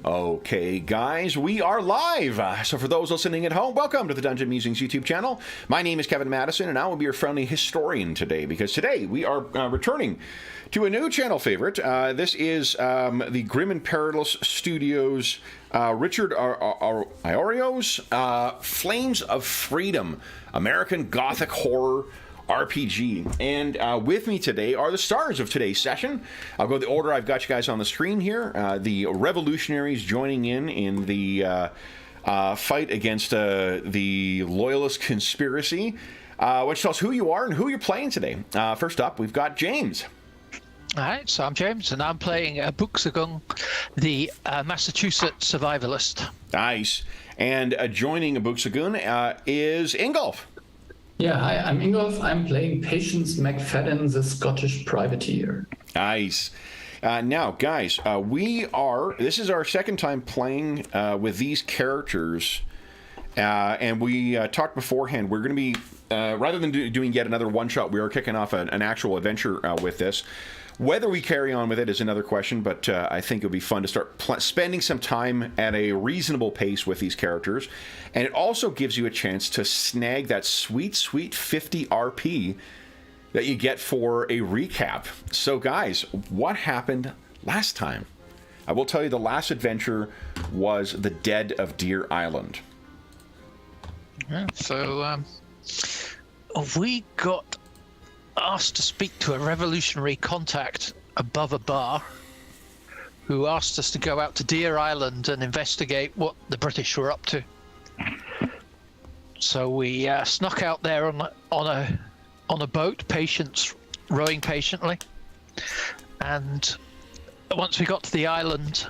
Okay, guys, we are live. So for those listening at home, welcome to the Dungeon Musings YouTube channel. My name is Kevin Madison, and I will be your friendly historian today, because today we are returning to a new channel favorite. This is the Grim and Perilous Studios, Richard Iorio's Flames of Freedom, American Gothic Horror RPG. And with me today are the stars of today's session. I'll go the order I've got you guys on the screen here. The revolutionaries joining in the fight against the Loyalist conspiracy. Which tells us who you are and who you're playing today. First up, we've got James. All right, so I'm James, and I'm playing Buxagung, the Massachusetts survivalist. Nice. And joining Buxagun is Ingolf. Yeah, hi, I'm Ingolf. I'm playing Patience McFadden, the Scottish privateer. Nice. Now, guys, this is our second time playing with these characters, and we talked beforehand, we're going to be, rather than doing yet another one-shot, we are kicking off an actual adventure with this. Whether we carry on with it is another question, but I think it'll be fun to start spending some time at a reasonable pace with these characters. And it also gives you a chance to snag that sweet, sweet 50 RP that you get for a recap. So, guys, what happened last time? I will tell you the last adventure was the Dead of Deer Island. Yeah, so we got asked to speak to a revolutionary contact above a bar who asked us to go out to Deer Island and investigate what the British were up to. So we snuck out there on a boat, rowing patiently, and once we got to the island,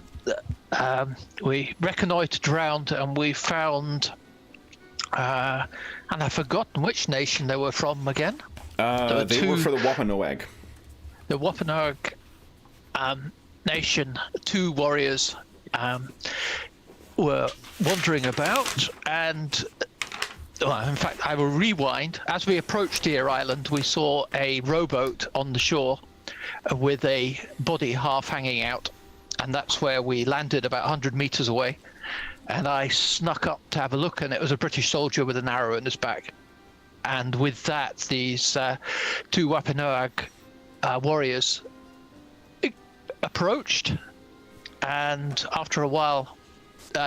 we reconnoitred around and we found, and I've forgotten which nation they were from again. They were for the Wampanoag. The Wampanoag nation, two warriors were wandering about, and in fact, I will rewind. As we approached Deer Island, we saw a rowboat on the shore with a body half hanging out, and that's where we landed about 100 meters away. And I snuck up to have a look, and it was a British soldier with an arrow in his back. And with that, these two Wampanoag warriors approached, and after a while,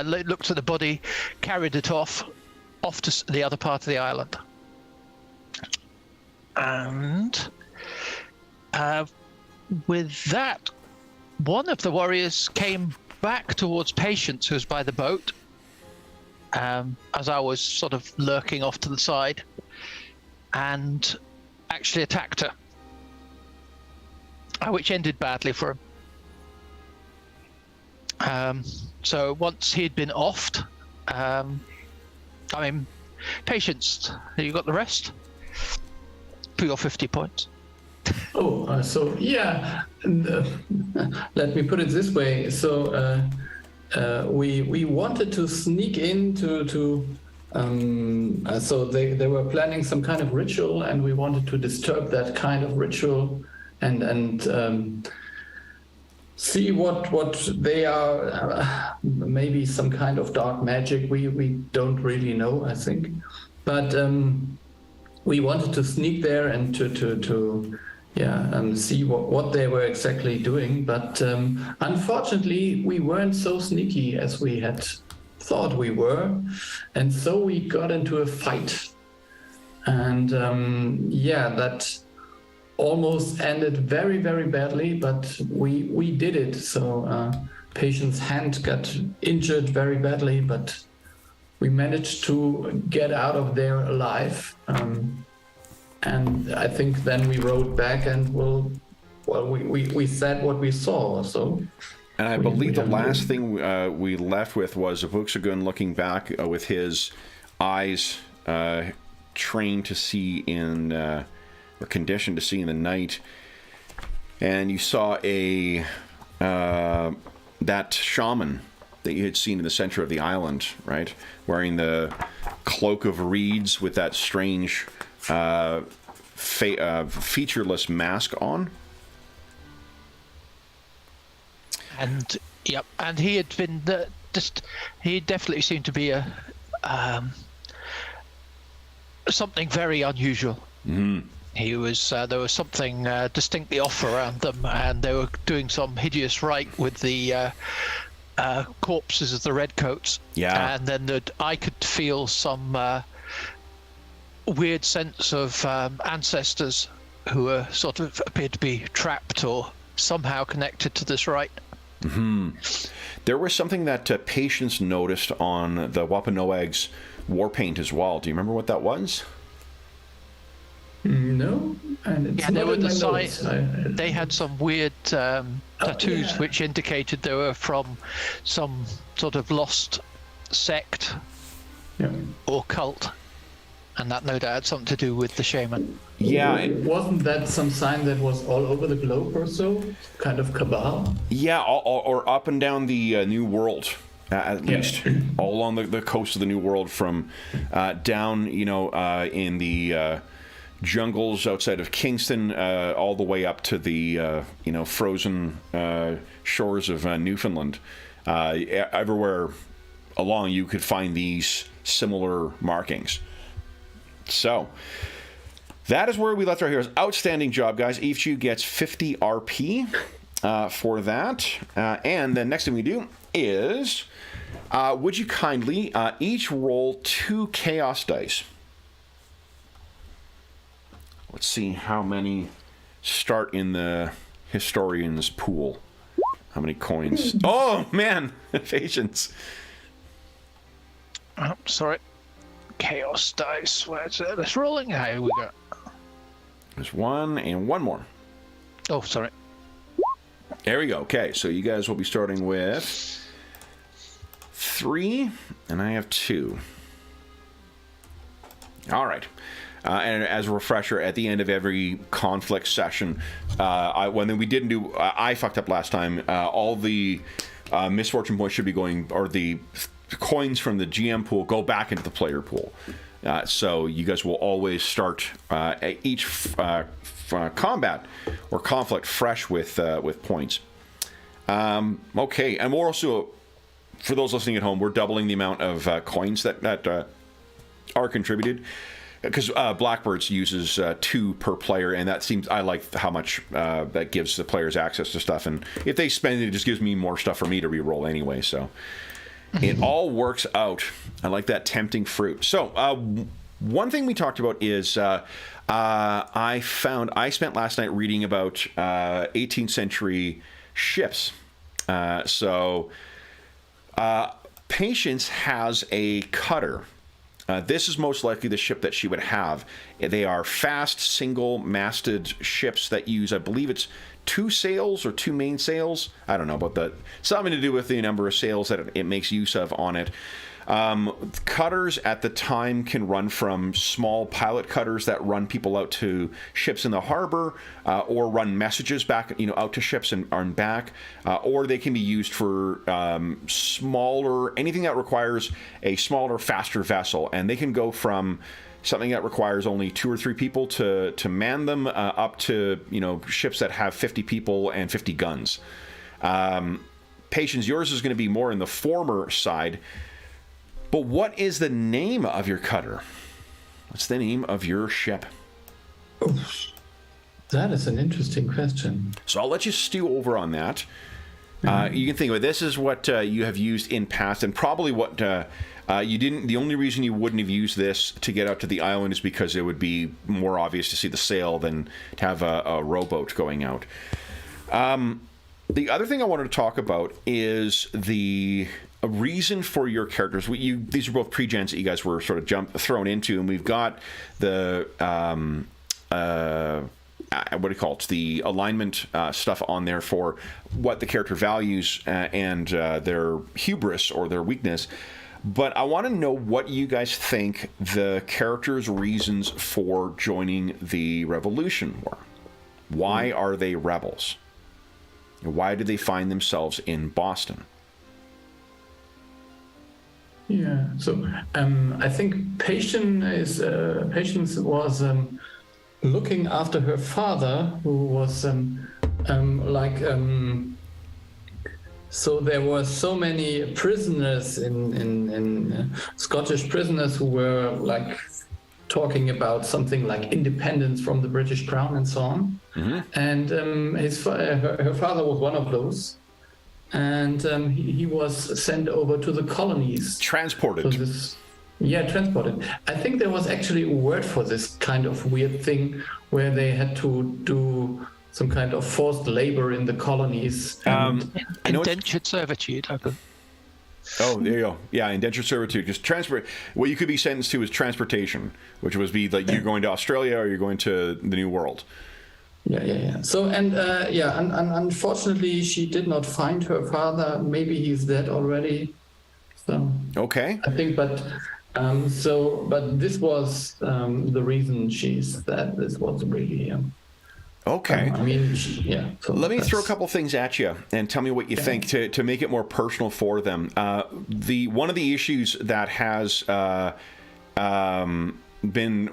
looked at the body, carried it off to the other part of the island. And with that, one of the warriors came back towards Patience, who was by the boat, as I was sort of lurking off to the side, and actually attacked her, which ended badly for him. So once he'd been offed, Patience, you got the rest for your 50 points. So yeah, let me put it this way. So we wanted to sneak into so they were planning some kind of ritual, and we wanted to disturb that kind of ritual and see what they are. Maybe some kind of dark magic. We don't really know, I think, but we wanted to sneak there and to see what they were exactly doing. But unfortunately, we weren't so sneaky as we had thought we were, and so we got into a fight, and that almost ended very, very badly, but we did it. So Patience's hand got injured very badly, but we managed to get out of there alive, and I think then we rode back and we said what we saw. So. And I believe the last thing we left with was Buxagun looking back with his eyes trained to see in, or conditioned to see in the night. And you saw that shaman that you had seen in the center of the island, right? Wearing the cloak of reeds with that strange featureless mask on. And Yep, and he had been he definitely seemed to be a something very unusual. He was there was something distinctly off around them, and they were doing some hideous rite with the corpses of the redcoats. Yeah, and then I could feel some weird sense of ancestors who were sort of appeared to be trapped or somehow connected to this rite. There was something that Patience noticed on the Wampanoag's war paint as well. Do you remember what that was? No, and it's They not were in the my side. notes. They had some weird tattoos yeah. which indicated they were from some sort of lost sect Yeah. or cult, and that no doubt had something to do with the shaman. Yeah, Wasn't that some sign that was all over the globe or so? Kind of cabal? yeah, or up and down the New World. At least all along the coast of the New World, from down, in the jungles outside of Kingston, all the way up to the frozen shores of Newfoundland. Everywhere along, you could find these similar markings. So that is where we left our heroes. Outstanding job, guys. Each of you gets 50 RP for that. And the next thing we do is, would you kindly each roll 2 chaos dice? Let's see how many start in the historian's pool. How many coins? Oh, man! Patience. Oh, sorry. Chaos dice. Where's it? It's rolling. Here we go. There's one and one more. Oh, sorry. There we go. Okay, so you guys will be starting with 3, and I have 2. All right. And as a refresher, at the end of every conflict session, when we didn't do, I fucked up last time. All the misfortune points should be going, or the coins from the GM pool go back into the player pool. So you guys will always start each combat or conflict fresh with points. Okay, and we're also, for those listening at home, we're doubling the amount of coins that are contributed. Because Blackbirds uses 2 per player, and that seems, I like how much that gives the players access to stuff. And if they spend it, it just gives me more stuff for me to reroll anyway. So it all works out. I like that tempting fruit. So one thing we talked about is I spent last night reading about 18th century ships. Patience has a cutter. This is most likely the ship that she would have. They are fast, single-masted ships that use, I believe it's 2 sails or 2 main sails. I don't know about that. Something to do with the number of sails that it makes use of on it. Cutters at the time can run from small pilot cutters that run people out to ships in the harbor, or run messages back, out to ships and back, or they can be used for smaller, anything that requires a smaller, faster vessel, and they can go from something that requires only 2 or 3 people to man them, up to ships that have 50 people and 50 guns. Patience, yours is going to be more in the former side. But what is the name of your cutter? What's the name of your ship? Oh, that is an interesting question. So I'll let you stew over on that. You can think of it. This is what you have used in past, and probably what you didn't. The only reason you wouldn't have used this to get out to the island is because it would be more obvious to see the sail than to have a rowboat going out. The other thing I wanted to talk about is a reason for your characters. These are both pre-gens that you guys were sort of thrown into, and we've got the what do you call it? The alignment stuff on there for what the character values and their hubris or their weakness. But I want to know what you guys think the characters' reasons for joining the revolution were. Why are they rebels? Why did they find themselves in Boston? Yeah, so I think Patience was looking after her father, who was So there were so many prisoners in Scottish prisoners who were like talking about something like independence from the British Crown and so on. And her father was one of those, and he was sent over to the colonies. Transported. Transported. I think there was actually a word for this kind of weird thing where they had to do some kind of forced labor in the colonies. Indentured servitude, I think. Oh, there you go. Yeah, indentured servitude. Just transfer. What you could be sentenced to is transportation, which would be like you're going to Australia or you're going to the New World. Yeah. So, and unfortunately, she did not find her father. Maybe he's dead already. So. Okay. I think, but this was the reason she's that. This was really. Okay. So let me throw a couple things at you and tell me what you think to make it more personal for them. One of the issues that has been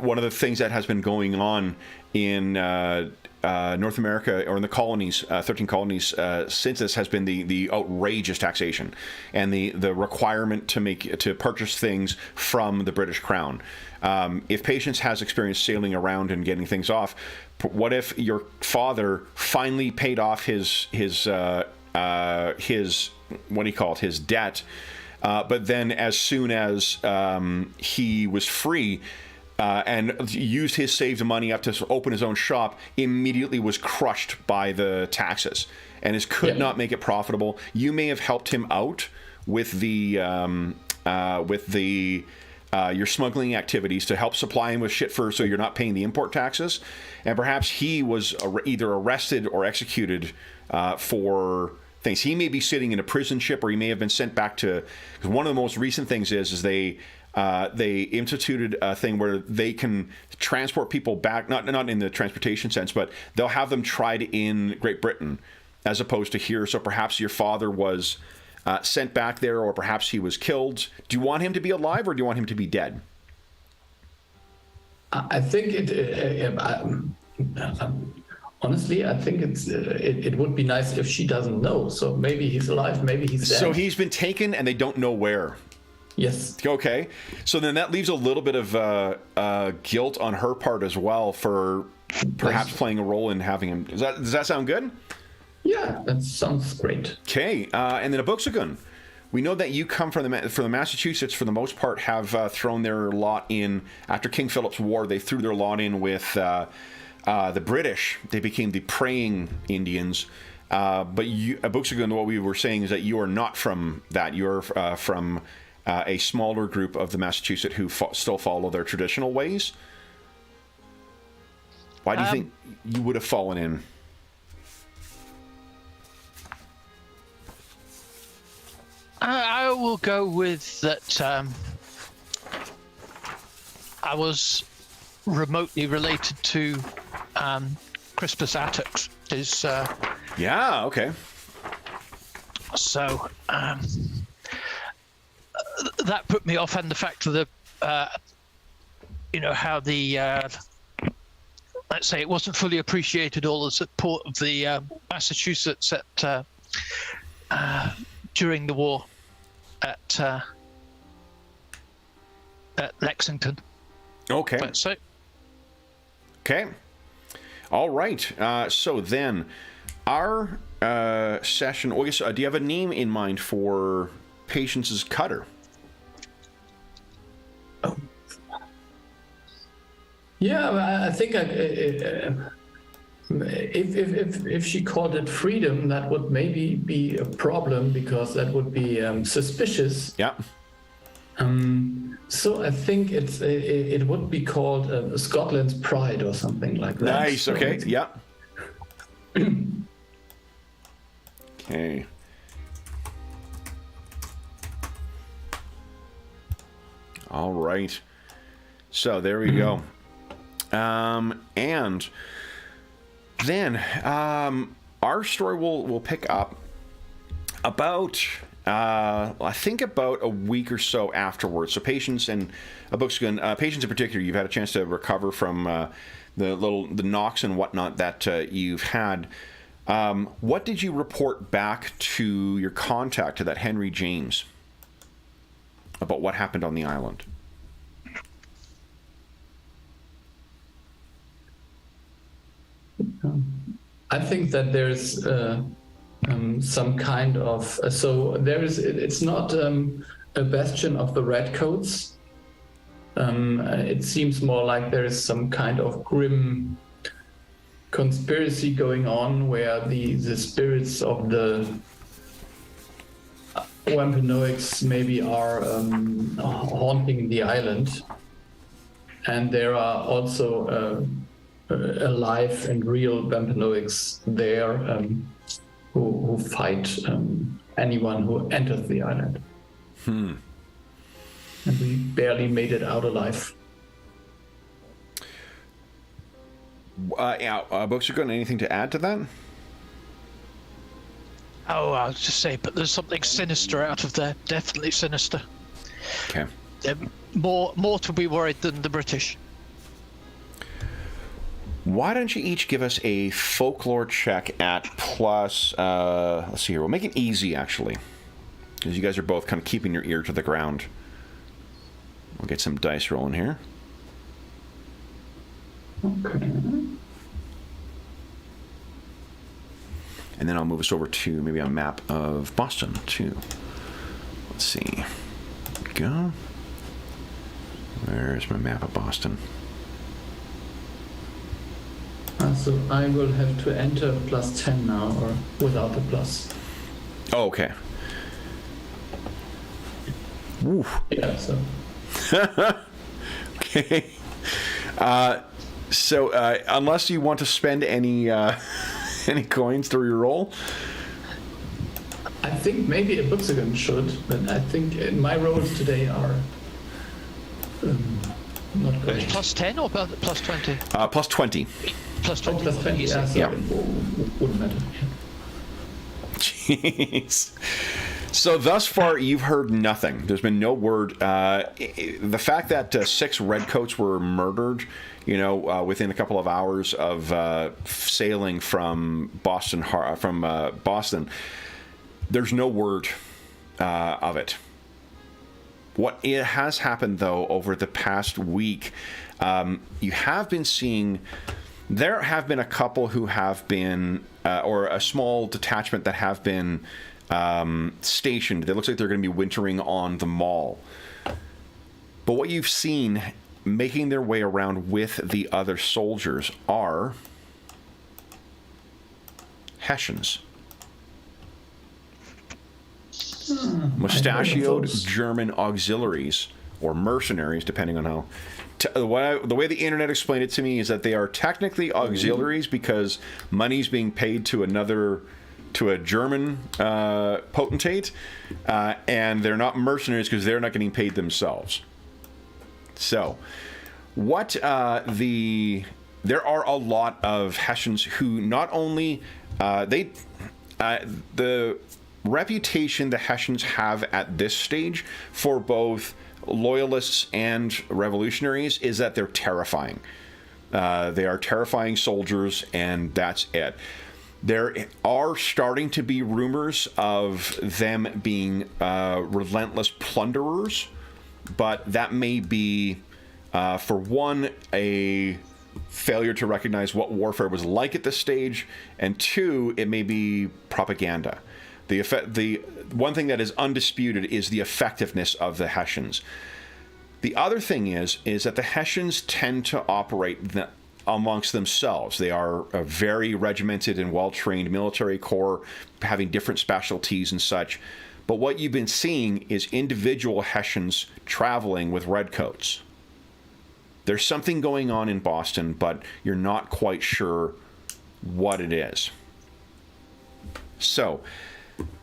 one of the things that has been going on in North America or in the colonies, 13 colonies, since this has been the outrageous taxation and the requirement to purchase things from the British Crown. If Patience has experience sailing around and getting things off, what if your father finally paid off his what do you call it, his debt, but then as soon as he was free and used his saved money up to open his own shop, immediately was crushed by the taxes and could not make it profitable. You may have helped him out with your smuggling activities to help supply him with shit so you're not paying the import taxes, and perhaps he was either arrested or executed for things. He may be sitting in a prison ship, or he may have been sent back to. Because one of the most recent things is they instituted a thing where they can transport people back, not in the transportation sense, but they'll have them tried in Great Britain as opposed to here. So perhaps your father was sent back there, or perhaps he was killed. Do you want him to be alive, or do you want him to be dead? I think honestly, I think it would be nice if she doesn't know. So maybe he's alive, maybe he's dead. So he's been taken, and they don't know where. Yes. Okay. So then that leaves a little bit of guilt on her part as well for perhaps playing a role in having him. Does that sound good? Yeah, that sounds great. Okay, and then Abuxagun. We know that you come from the Massachusetts, for the most part, have thrown their lot in after King Philip's War. They threw their lot in with the British. They became the praying Indians. But you, Abuxagun, what we were saying is that you are not from that. You're from a smaller group of the Massachusetts who still follow their traditional ways. Why do you think you would have fallen in? I will go with that. I was remotely related to Crispus Attucks. Yeah. Okay. So that put me off, and the fact of the, how the, let's say, it wasn't fully appreciated, all the support of the Massachusetts at during the war at Lexington. Okay. Let's say. Okay. All right. So then, our session. Oh, yes. Do you have a name in mind for Patience's cutter? Oh. Yeah, I think if she called it freedom, that would maybe be a problem, because that would be suspicious. Yeah. So I think it would be called Scotland's Pride or something like that. Nice. So okay. Yeah. Okay. All right. So there we go. And then our story will pick up about I think about a week or so afterwards. So Patience and Abuxagun, Patience in particular, you've had a chance to recover from the knocks and whatnot that you've had. What did you report back to your contact, to that Henry James, about what happened on the island? I think that there's some kind of so there is. It's not a bastion of the redcoats. It seems more like there is some kind of grim conspiracy going on where the spirits of the Wampanoags maybe are haunting the island, and there are also alive and real Wampanoags there who fight anyone who enters the island. And we barely made it out alive. Books, you got anything to add to that? Oh, I'll just say, but there's something sinister out of there. Definitely sinister. Okay. More to be worried than the British. Why don't you each give us a folklore check at plus... let's see here. We'll make it easy, actually. Because you guys are both kind of keeping your ear to the ground. We'll get some dice rolling here. Okay. And then I'll move us over to maybe a map of Boston, too. Let's see. There we go. Where's my map of Boston? So I will have to enter plus 10 now, or without the plus. Oh, okay. Woo. Yeah, so. Okay. So unless you want to spend any any coins to reroll. I think maybe a Buxagon should, but I think my rolls today are not great. Plus 10 or plus 20? Plus 20. Plus 20. Plus 20, yeah, so Yeah. it wouldn't matter. Jeez. So thus far, you've heard nothing. There's been no word. The fact that 6 redcoats were murdered, within a couple of hours of sailing from Boston, there's no word of it. What it has happened, though, over the past week, you have been seeing. There have been a couple who have been, or a small detachment that have been stationed. It looks like they're going to be wintering on the mall. But what you've seen making their way around with the other soldiers are Hessians. Mustachioed German auxiliaries, or mercenaries, depending on how... the way the internet explained it to me is that they are technically auxiliaries because money's being paid to a German potentate, and they're not mercenaries because they're not getting paid themselves. So, there are a lot of Hessians who not only the reputation the Hessians have at this stage for both loyalists and revolutionaries is that they're terrifying. They are terrifying soldiers, and that's it. There are starting to be rumors of them being relentless plunderers, but that may be, for one, a failure to recognize what warfare was like at this stage, and two, it may be propaganda. The one thing that is undisputed is the effectiveness of the Hessians. The other thing is that the Hessians tend to operate amongst themselves. They are a very regimented and well-trained military corps, having different specialties and such. But what you've been seeing is individual Hessians traveling with redcoats. There's something going on in Boston, but you're not quite sure what it is. So,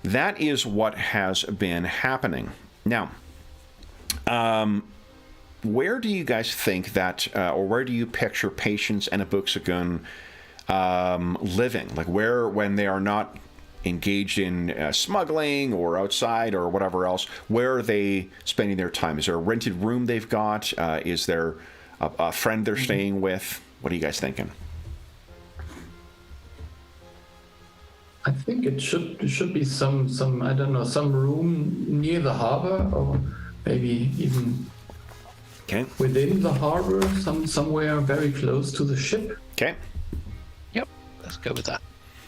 that is what has been happening. Now, where do you guys think that, or where do you picture Patience and Abuxagun living? Like when they are not engaged in smuggling or outside or whatever else, where are they spending their time? Is there a rented room they've got? Is there a friend they're staying with? What are you guys thinking? I think it should be some I don't know, some room near the harbor, or maybe even within the harbor, somewhere very close to the ship. Okay. Yep, let's go with that.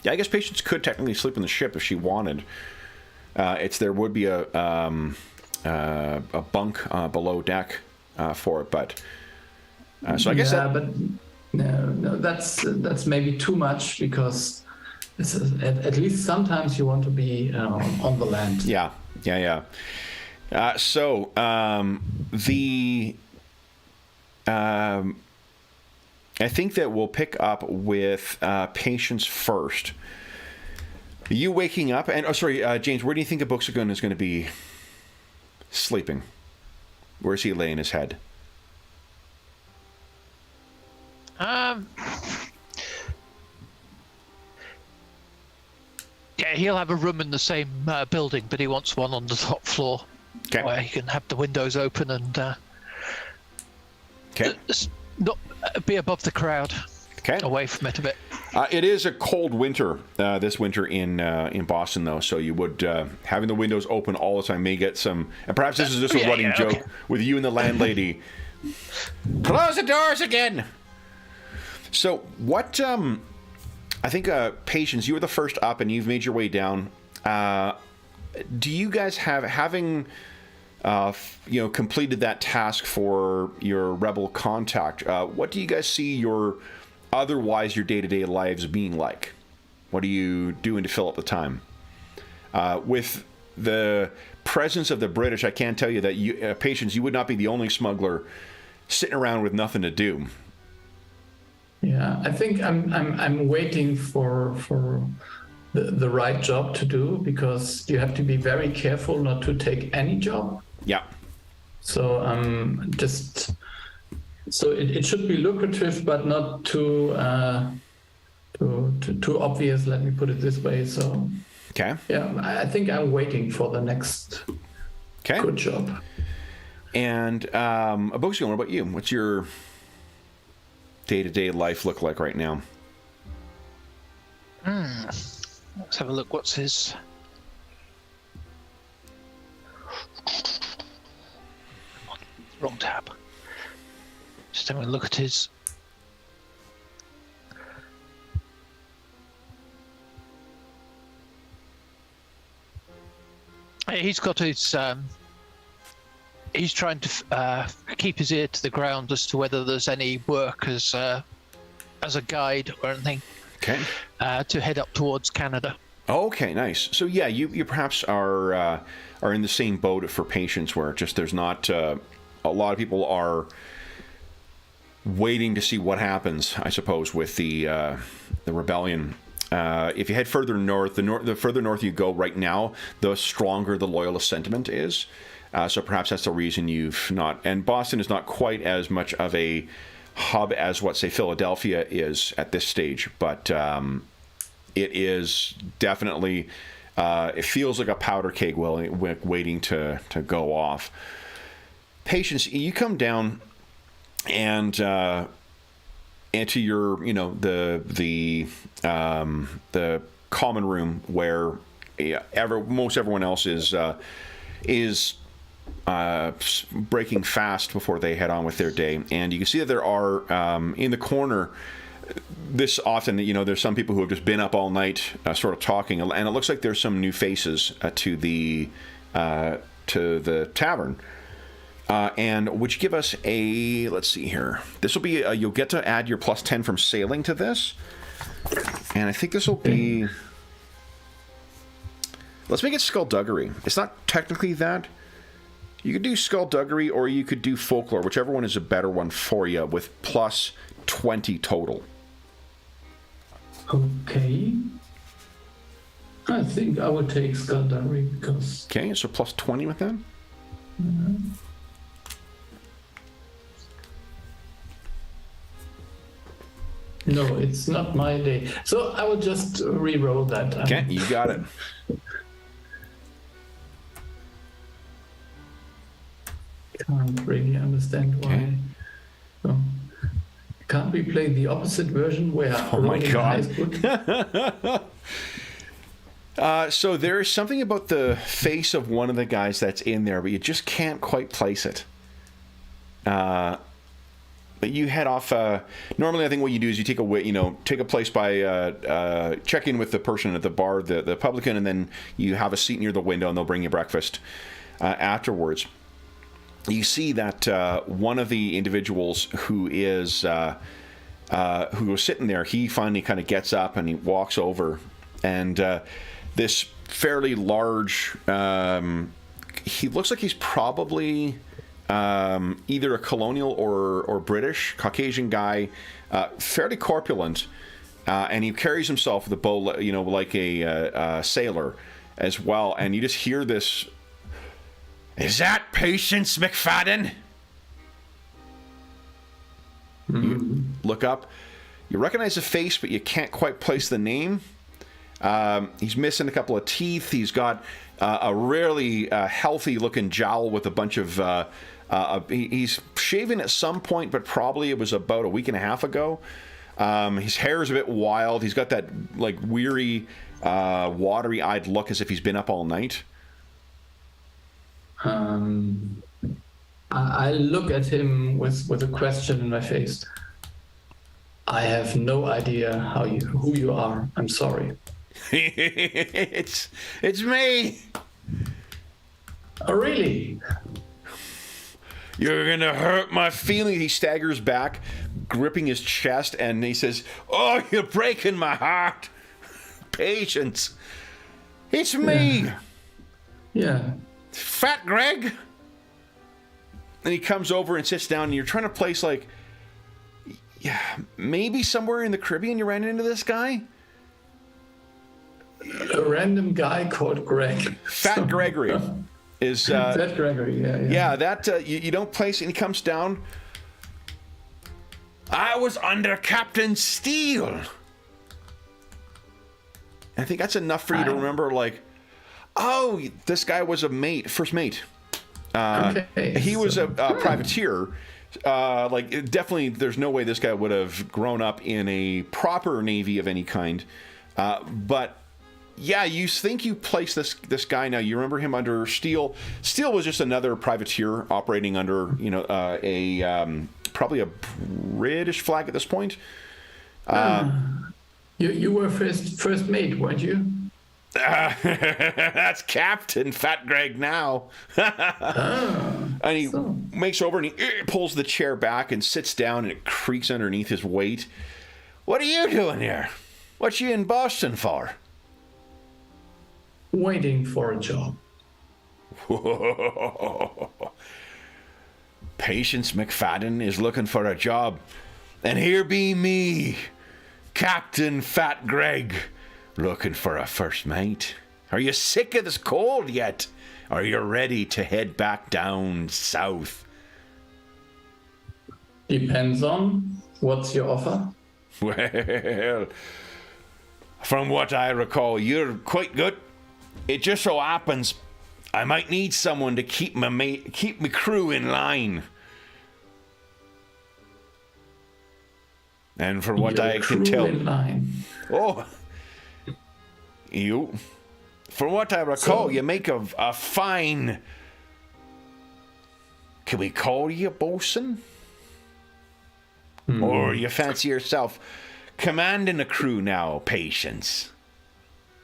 Yeah, I guess Patience could technically sleep in the ship if she wanted. There would be a bunk below deck for it, but so I guess but no, that's maybe too much, because at least sometimes you want to be on the land. Yeah. So I think that we'll pick up with Patience first. You waking up, and James, where do you think Abuxagun is going to be sleeping? Where's he laying his head? Yeah, he'll have a room in the same building, but he wants one on the top floor, where he can have the windows open and not be above the crowd, away from it a bit. It is a cold winter this winter in Boston, though, so you would having the windows open all the time may get some. And perhaps this is just a running joke with you and the landlady. Close the doors again. So what? I think Patience, you were the first up, and you've made your way down. Do you guys having completed that task for your rebel contact? What do you guys see your day-to-day lives being like? What are you doing to fill up the time? With the presence of the British, I can tell you that Patience, you would not be the only smuggler sitting around with nothing to do. Yeah, I think I'm waiting for the right job to do, because you have to be very careful not to take any job. Yeah. So it should be lucrative, but not too obvious. Let me put it this way. So. Okay. Yeah, I think I'm waiting for the next good job. And Abuxagun, what about you? What's your day-to-day life look like right now? Let's have a look. What's his? Wrong tab. Just having a look at his. He's got his. He's trying to keep his ear to the ground as to whether there's any work as a guide or anything. Okay. To head up towards Canada. Okay, nice. So yeah, you perhaps are in the same boat for Patience, where just there's not a lot of people are waiting to see what happens, I suppose, with the rebellion. If you head further north, the further north you go right now, the stronger the loyalist sentiment is. So perhaps that's the reason you've not. And Boston is not quite as much of a hub as what, say, Philadelphia is at this stage, but it is definitely. It feels like a powder keg waiting to go off. Patience, you come down and into your, the common room where most everyone else is breaking fast before they head on with their day. And you can see that there are in the corner. This often, there's some people who have just been up all night, sort of talking, and it looks like there's some new faces to the tavern. And which give us let's see here. This will be you'll get to add your +10 from sailing to this, and I think this will be. Let's make it skullduggery. It's not technically that. You could do skullduggery, or you could do folklore, whichever one is a better one for you, with +20 total. Okay. I think I would take skullduggery because. Okay, so +20 with that. Mm-hmm. No, it's not my day. So I will just re-roll that. Okay, you got it. Can't really understand why. Okay. So, can't we play the opposite version where oh my god. is good? So there's something about the face of one of the guys that's in there, but you just can't quite place it. But you head off. Normally, I think what you do is you take a place by check in with the person at the bar, the publican, and then you have a seat near the window, and they'll bring you breakfast afterwards. You see that one of the individuals who was sitting there, he finally kind of gets up and he walks over, and this fairly large, he looks like he's probably either a colonial or British Caucasian guy, fairly corpulent, and he carries himself with a bow, like a sailor as well. And you just hear this: "Is that Patience McFadden?" You look up, you recognize the face, but you can't quite place the name. He's missing a couple of teeth. He's got a really healthy-looking jowl with a bunch of. He's shaven at some point, but probably it was about a week and a half ago. His hair is a bit wild. He's got that like weary, watery-eyed look, as if he's been up all night. I look at him with a question in my face. I have no idea who you are. I'm sorry. It's me. Oh, really? You're gonna hurt my feelings. He staggers back, gripping his chest, and he says, "Oh, you're breaking my heart." Patience. It's me. Yeah. Fat Greg. And he comes over and sits down, and you're trying to place, like, yeah, maybe somewhere in the Caribbean you ran into this guy? A random guy called Greg. Fat Gregory. Is Fat Gregory, yeah. Yeah, that, you don't place, and he comes down. I was under Captain Steele. I think that's enough for you to remember, like, oh, this guy was a first mate. He was a privateer. Definitely, there's no way this guy would have grown up in a proper navy of any kind. But yeah, you think you placed this guy now. You remember him under Steele. Steele was just another privateer operating under, probably a British flag at this point. You were first mate, weren't you? That's Captain Fat Greg now. And he makes over and he pulls the chair back and sits down, and it creaks underneath his weight. What are you doing here? What you in Boston for? Waiting for a job. Patience McFadden is looking for a job, and here be me, Captain Fat Greg, looking for a first mate. Are you sick of this cold yet? Are you ready to head back down south? Depends on what's your offer. Well, from what I recall, you're quite good. It just so happens I might need someone to keep my crew in line. And from what I can tell, in line. From what I recall, you make a fine. Can we call you bosun? Or you fancy yourself commanding a crew now, Patience?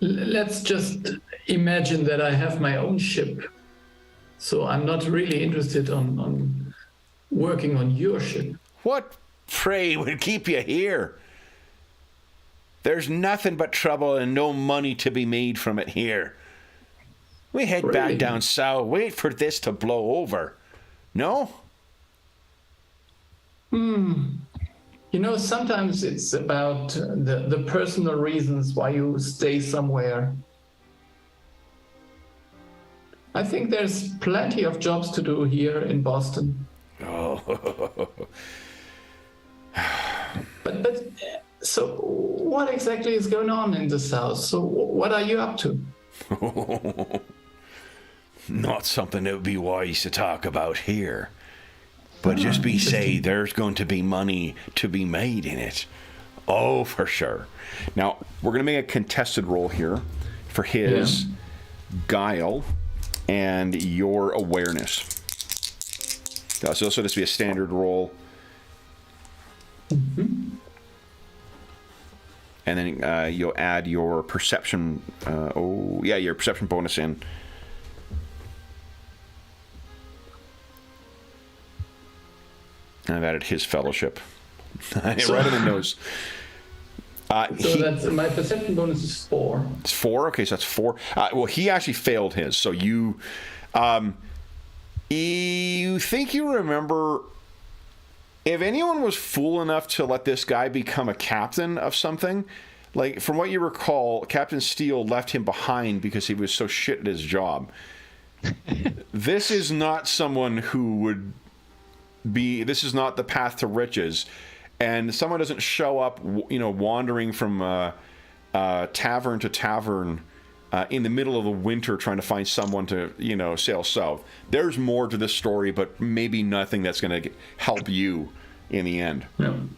Let's just imagine that I have my own ship. So I'm not really interested on working on your ship. What, pray, would keep you here? There's nothing but trouble and no money to be made from it here. We head back down south, wait for this to blow over. No? Sometimes it's about the personal reasons why you stay somewhere. I think there's plenty of jobs to do here in Boston. Oh. But so what exactly is going on in the South? So what are you up to? Not something that would be wise to talk about here. But just say there's going to be money to be made in it. Oh, for sure. Now, we're going to make a contested roll here for his guile and your awareness. So this will be a standard roll. Mm-hmm. And then you'll add your perception. Your perception bonus in. And I've added his fellowship. Right in the nose. That's my perception bonus is 4. It's 4. Okay, so that's 4. Well, he actually failed his. So you think you remember if anyone was fool enough to let this guy become a captain of something. Like, from what you recall, Captain Steele left him behind because he was so shit at his job. This is not someone who would be... This is not the path to riches. And someone doesn't show up, wandering from tavern to tavern in the middle of the winter trying to find someone to, sail south. There's more to this story, but maybe nothing that's going to help you in the end. No.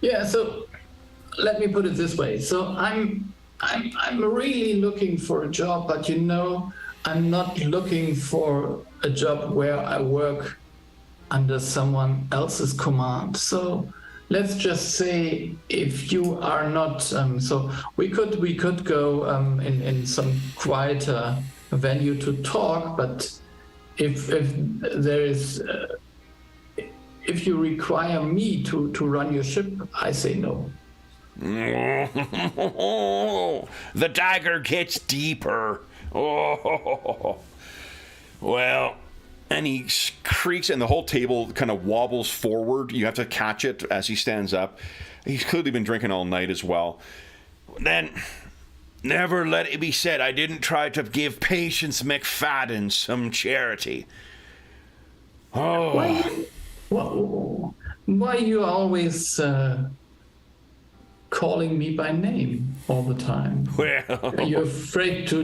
Yeah, so let me put it this way. So I'm really looking for a job, but I'm not looking for a job where I work under someone else's command. So let's just say if you are not, so we could go in some quieter venue to talk, but if there is, if you require me to run your ship, I say no. The dagger gets deeper. Oh, well. And he creaks, and the whole table kind of wobbles forward. You have to catch it as he stands up. He's clearly been drinking all night as well. Then, never let it be said I didn't try to give Patience McFadden some charity. Oh. Why you always calling me by name all the time? Well, are you afraid to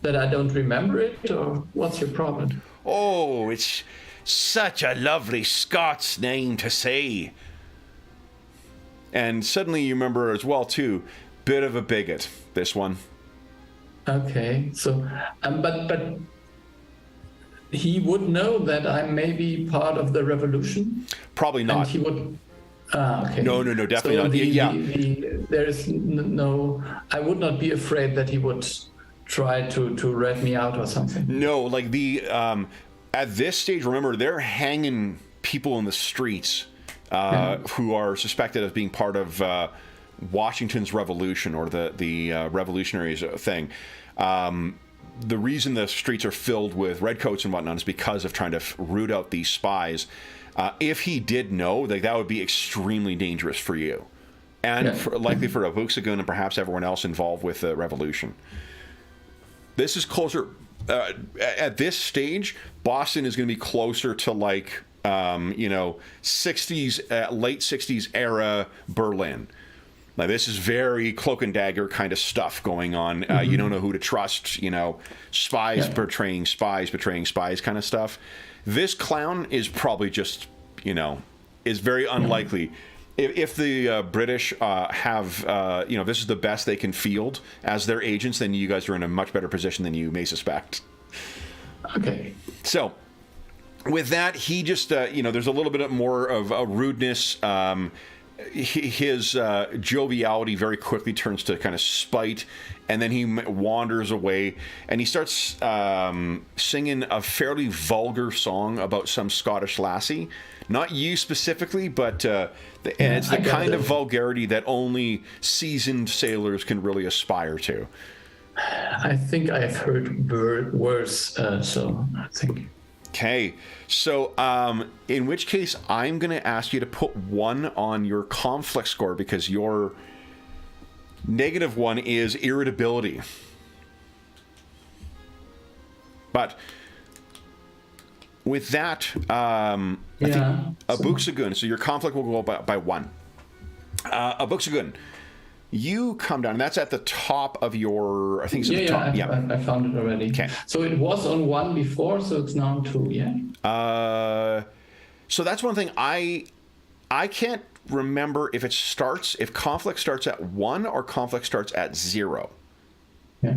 that I don't remember it, or what's your problem? Oh, it's such a lovely Scots name to say. And suddenly you remember as well too, bit of a bigot, this one. Okay, so but he would know that I may be part of the revolution. Probably not. And he would. Okay. No, definitely so not. There is no. I would not be afraid that he would try to rat me out or something. No, like at this stage, remember, they're hanging people in the streets who are suspected of being part of Washington's revolution or the revolutionaries thing. The reason the streets are filled with redcoats and whatnot is because of trying to root out these spies. If he did know, like, that would be extremely dangerous for you, and likely for Abuxagun and perhaps everyone else involved with the revolution. This is closer. At this stage, Boston is going to be closer to 60s, late 60s era Berlin. Like, this is very cloak and dagger kind of stuff going on. You don't know who to trust. Spies betraying spies kind of stuff. This clown is probably just, is very unlikely. If the British have, this is the best they can field as their agents, then you guys are in a much better position than you may suspect. Okay. So, with that, he just, there's a little bit more of a rudeness. His joviality very quickly turns to kind of spite, and then he wanders away, and he starts singing a fairly vulgar song about some Scottish lassie. Not you specifically, but and it's the kind of vulgarity that only seasoned sailors can really aspire to. I think I've heard worse, so I think... Okay, so in which case I'm going to ask you to put 1 on your conflict score because your -1 is irritability. But with that, I think Abuxagun, so your conflict will go by 1. Abuxagun, you come down, and that's at the top of your, I think it's at the top. I found it already. Okay. So it was on 1 before, so it's now 2, yeah? So that's one thing I can't remember if conflict starts at 1 or conflict starts at 0. Yeah.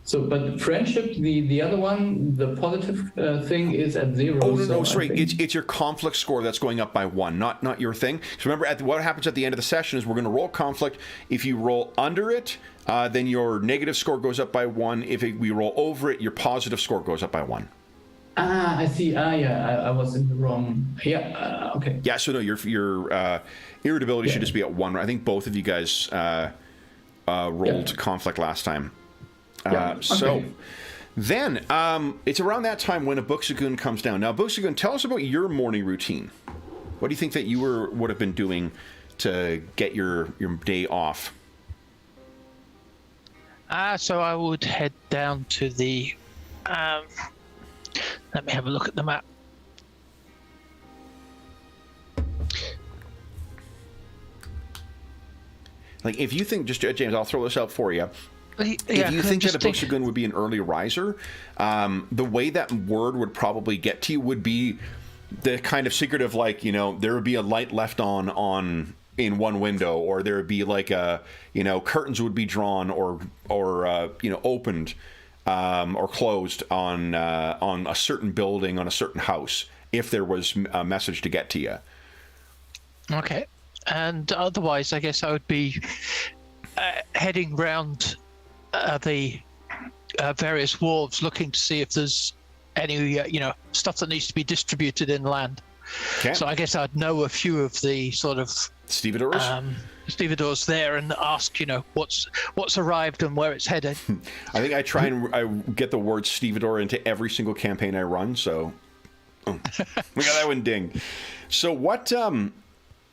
So, but friendship, the other one, the positive thing is at 0. Oh, no, so sorry. It's your conflict score that's going up by 1, not your thing. So remember, what happens at the end of the session is we're going to roll conflict. If you roll under it, then your negative score goes up by 1. If we roll over it, your positive score goes up by 1. I see. Yeah, I was in the wrong. Yeah, okay. Yeah, so no, your irritability should just be at 1. I think both of you guys rolled conflict last time. So then it's around that time when a Buxagoon comes down. Now, Buxagoon, tell us about your morning routine. What do you think that you would have been doing to get your day off? So I would head down to the... let me have a look at the map. Like, if you think, just James, I'll throw this out for you. Yeah, if you think that a Buxagoon would be an early riser, the way that word would probably get to you would be the kind of secretive, like, there would be a light left on in one window, or there would be like curtains would be drawn or opened or closed on a certain building, on a certain house, if there was a message to get to you. Okay. And otherwise, I guess I would be heading round the various wharves, looking to see if there's any, stuff that needs to be distributed inland. Okay. So I guess I'd know a few of the sort of stevedores there and ask, what's arrived and where it's headed. I think I try and I get the word stevedore into every single campaign I run. So we got that one ding. So what?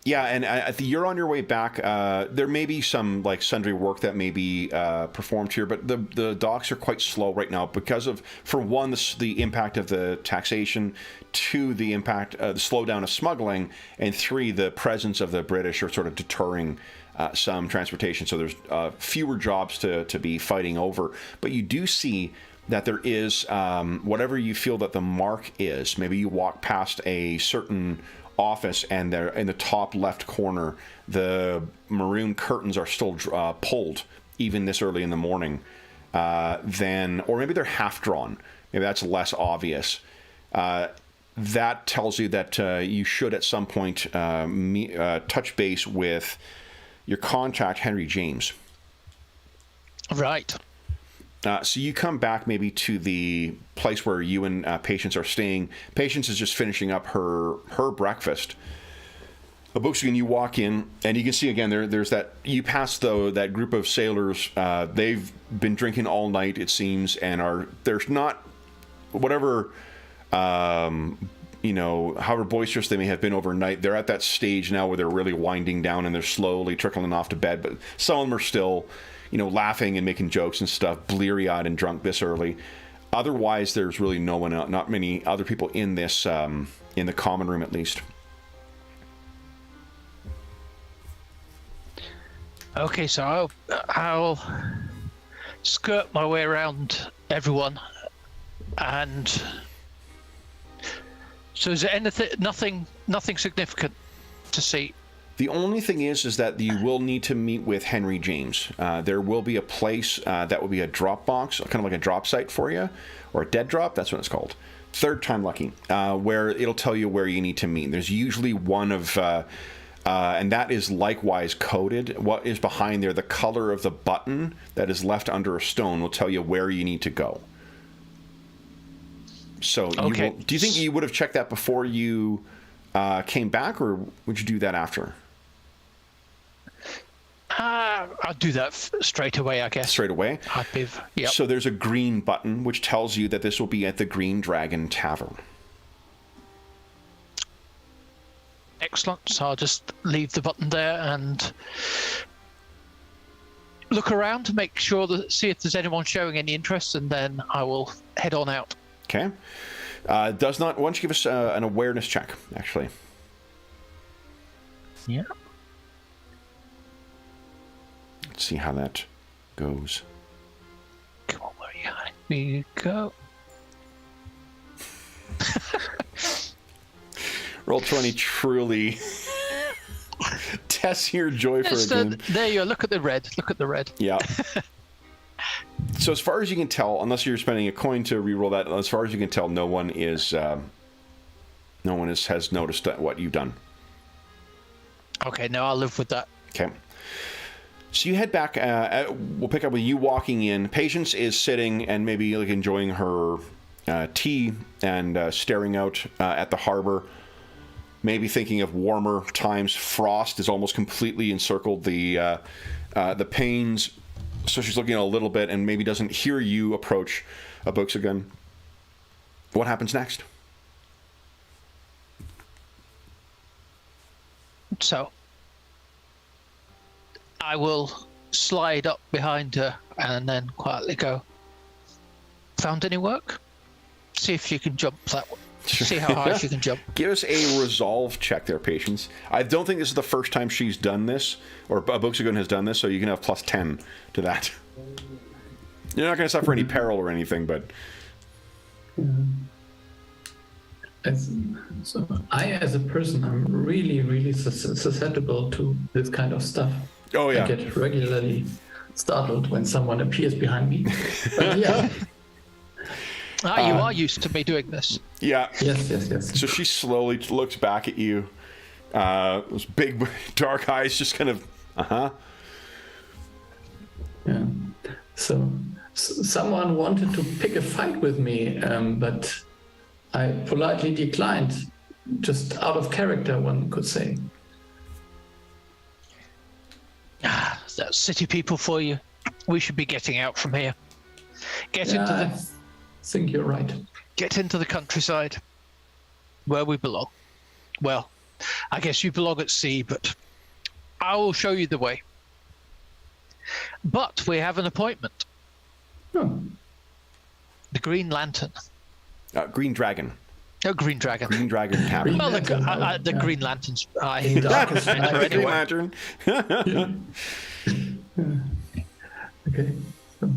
Yeah, and you're on your way back. There may be some like sundry work that may be performed here, but the docks are quite slow right now because of, for one, the impact of the taxation, 2, the impact, the slowdown of smuggling, and 3, the presence of the British are sort of deterring some transportation. So there's fewer jobs to be fighting over. But you do see that there is whatever you feel that the mark is. Maybe you walk past a certain office and they're in the top left corner, the maroon curtains are still pulled even this early in the morning, or maybe they're half drawn, maybe that's less obvious. That tells you that you should at some point touch base with your contact, Henry James. Right. So you come back maybe to the place where you and Patience are staying. Patience is just finishing up her breakfast. Buxagoon, you walk in, and you can see again there's that. You pass that group of sailors. They've been drinking all night, it seems, and there's not whatever however boisterous they may have been overnight. They're at that stage now where they're really winding down and they're slowly trickling off to bed. But some of them are still, laughing and making jokes and stuff, bleary-eyed and drunk this early. Otherwise, there's really no one, not many other people in this, in the common room at least. Okay, so I'll skirt my way around everyone, and so is there nothing significant to see? The only thing is that you will need to meet with Henry James. There will be a place that will be a drop box, kind of like a drop site for you, or a dead drop, that's what it's called. Third time lucky, where it'll tell you where you need to meet. There's usually one of, and that is likewise coded. What is behind there, the color of the button that is left under a stone will tell you where you need to go. So okay. Do you think you would have checked that before you came back, or would you do that after? I'll do that straight away, I guess. Straight away? Yep. So there's a green button which tells you that this will be at the Green Dragon Tavern. Excellent. So I'll just leave the button there and look around to make sure see if there's anyone showing any interest, and then I will head on out. Okay. Why don't you give us an awareness check, actually? Yeah. Let's see how that goes. Come on, where you go. Roll 20 truly test your joy for Yes, again. there you are. Look at the red. Look at the red. Yeah. So as far as you can tell, unless you're spending a coin to reroll that, as far as you can tell, no one has noticed what you've done. Okay, no, I'll live with that. Okay. So you head back. We'll pick up with you walking in. Patience is sitting and maybe like enjoying her tea and staring out at the harbor. Maybe thinking of warmer times. Frost has almost completely encircled the panes. So she's looking a little bit and maybe doesn't hear you approach a Buxagun. What happens next? So I will slide up behind her and then quietly go, found any work? See if you can jump that way. See how high she can jump. Give us a resolve check there, Patience. I don't think this is the first time she's done this, or Buxagun has done this, so you can have plus 10 to that. You're not going to suffer any peril or anything, but... So I, as a person, I'm really, really susceptible to this kind of stuff. Oh, yeah. I get regularly startled when someone appears behind me. But yeah. You are used to me doing this. Yeah. Yes. So she slowly looks back at you. Those big, dark eyes just kind of, Yeah. So someone wanted to pick a fight with me, but I politely declined, just out of character, one could say. That's city people for you. We should be getting out from here. I think you're right. Get into the countryside, where we belong. Well, I guess you belong at sea, but I will show you the way. But we have an appointment. Oh. The Green Lantern. Green Dragon. Oh, Green Dragon. Green Dragon Cabin. Well, the Green Lanterns. Anyway. Green Lantern. Okay. So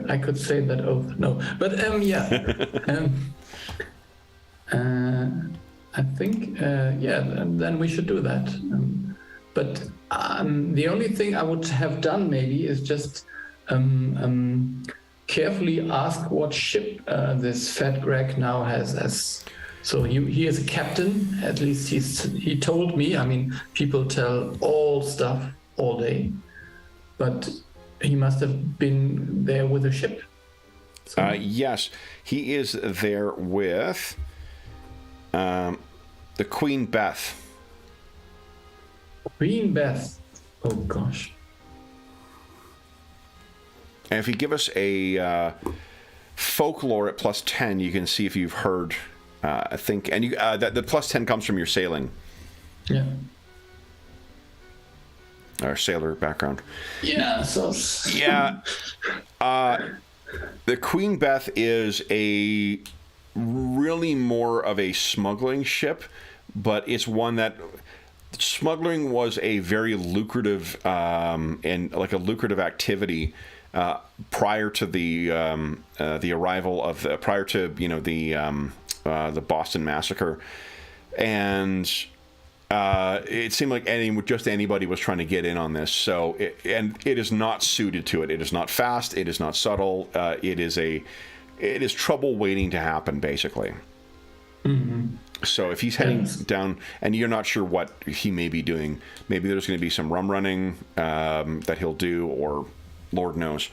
I could say that oath. No. But I think then we should do that. But the only thing I would have done maybe is just carefully ask what ship this fat Greg now has. So he is a captain. At least he told me. I mean, people tell all stuff all day, but he must have been there with a ship. So. Yes, he is there with the Queen Beth. Queen Beth. Oh gosh. And if you give us a folklore at plus 10, you can see if you've heard. I think, and that the plus 10 comes from your sailing. Yeah. Our sailor background. Yeah. So. Yeah. The Queen Beth is a really more of a smuggling ship, but it's one that smuggling was a very lucrative and like a lucrative activity prior to the arrival of prior to the Boston Massacre, and it seemed like just anybody was trying to get in on this. So it is not suited to it. It is not fast. It is not subtle. It is trouble waiting to happen, basically. Mm-hmm. So if he's heading down and you're not sure what he may be doing, maybe there's going to be some rum running that he'll do, or Lord knows,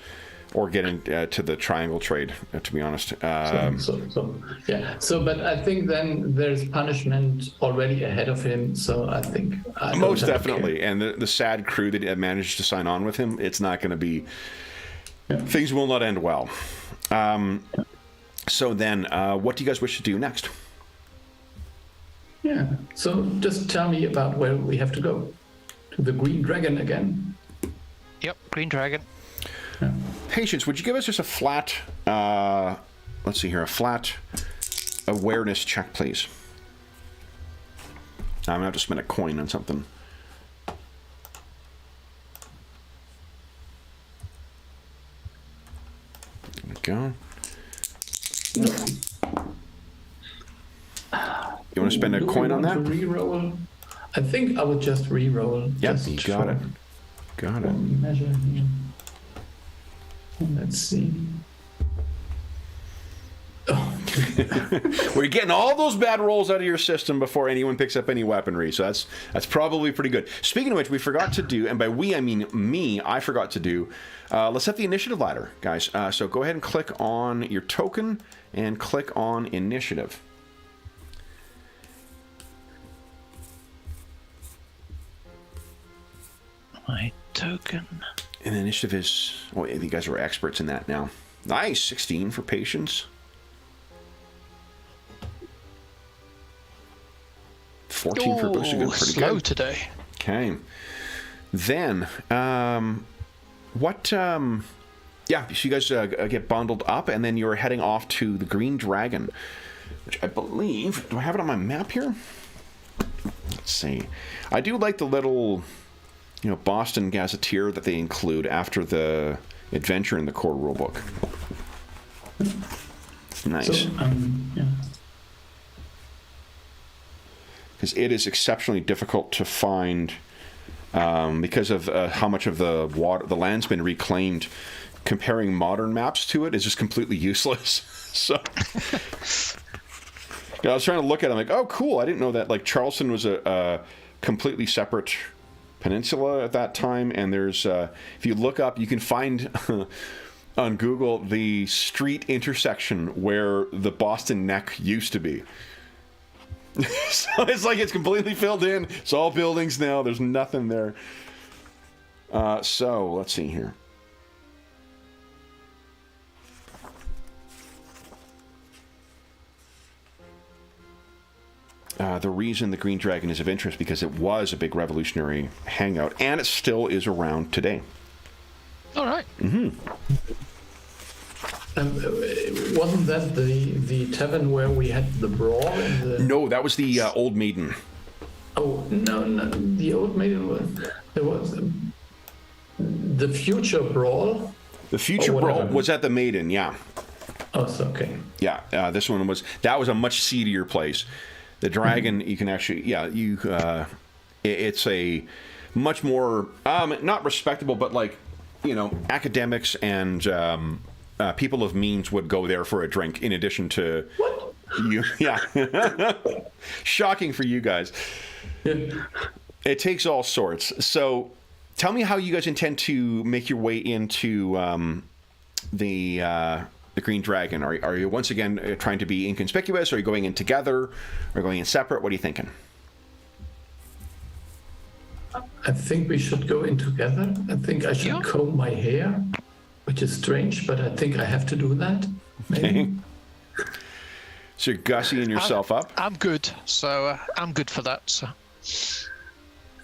or get into the triangle trade, to be honest. So, but I think then there's punishment already ahead of him. So I think most definitely, and the sad crew that managed to sign on with him, it's not going to be. Yeah. Things will not end well. So then, what do you guys wish to do next? Yeah. So just tell me about where we have to go. To the Green Dragon again. Yep, Green Dragon. Yeah. Patience, would you give us just a flat, let's see here, a flat awareness check, please? I'm going to have to spend a coin on something. There we go. You want to spend a coin on that? Reroll. I think I would just re-roll. Yep, just you got it. Got it. Measure here. Let's see. Oh. We're getting all those bad rolls out of your system before anyone picks up any weaponry, so that's probably pretty good. Speaking of which, we forgot to do, and by we I mean me, I forgot to do, let's set the initiative ladder, guys. So go ahead and click on your token and click on initiative. My token. And initiative is, well, you guys are experts in that now. Nice, 16 for patience. 14 for boosting. Good, pretty slow good today. Okay. Then, yeah, so you guys get bundled up, and then you're heading off to the Green Dragon, which I believe, do I have it on my map here? Let's see. I do like the little, Boston Gazetteer that they include after the adventure in the core rulebook. It's nice. So, yeah. Because it is exceptionally difficult to find because of how much of the land's been reclaimed. Comparing modern maps to it is just completely useless. So I was trying to look at it, I'm like, oh, cool. I didn't know that Charleston was a completely separate peninsula at that time. And there's, if you look up, you can find on Google the street intersection where the Boston Neck used to be. So it's completely filled in. It's all buildings now. There's nothing there. So let's see here. The reason the Green Dragon is of interest because it was a big revolutionary hangout, and it still is around today. All right. Mm-hmm. Wasn't that the tavern where we had the brawl? No, that was the Old Maiden. Oh, no, the Old Maiden was the Future Brawl. The Future Brawl was at the Maiden, yeah. Oh, so okay. Yeah, this one was a much seedier place. The Dragon, you can actually, it's a much more not respectable, but academics and people of means would go there for a drink. In addition to what? You, yeah, shocking for you guys. Yeah. It takes all sorts. So, tell me how you guys intend to make your way into the Green Dragon. Are you once again trying to be inconspicuous? Are you going in together? Are you going in separate? What are you thinking? I think we should go in together. I think I should comb my hair, which is strange, but I think I have to do that. Maybe. Okay. So you're gussying yourself up? I'm good. So I'm good for that. So.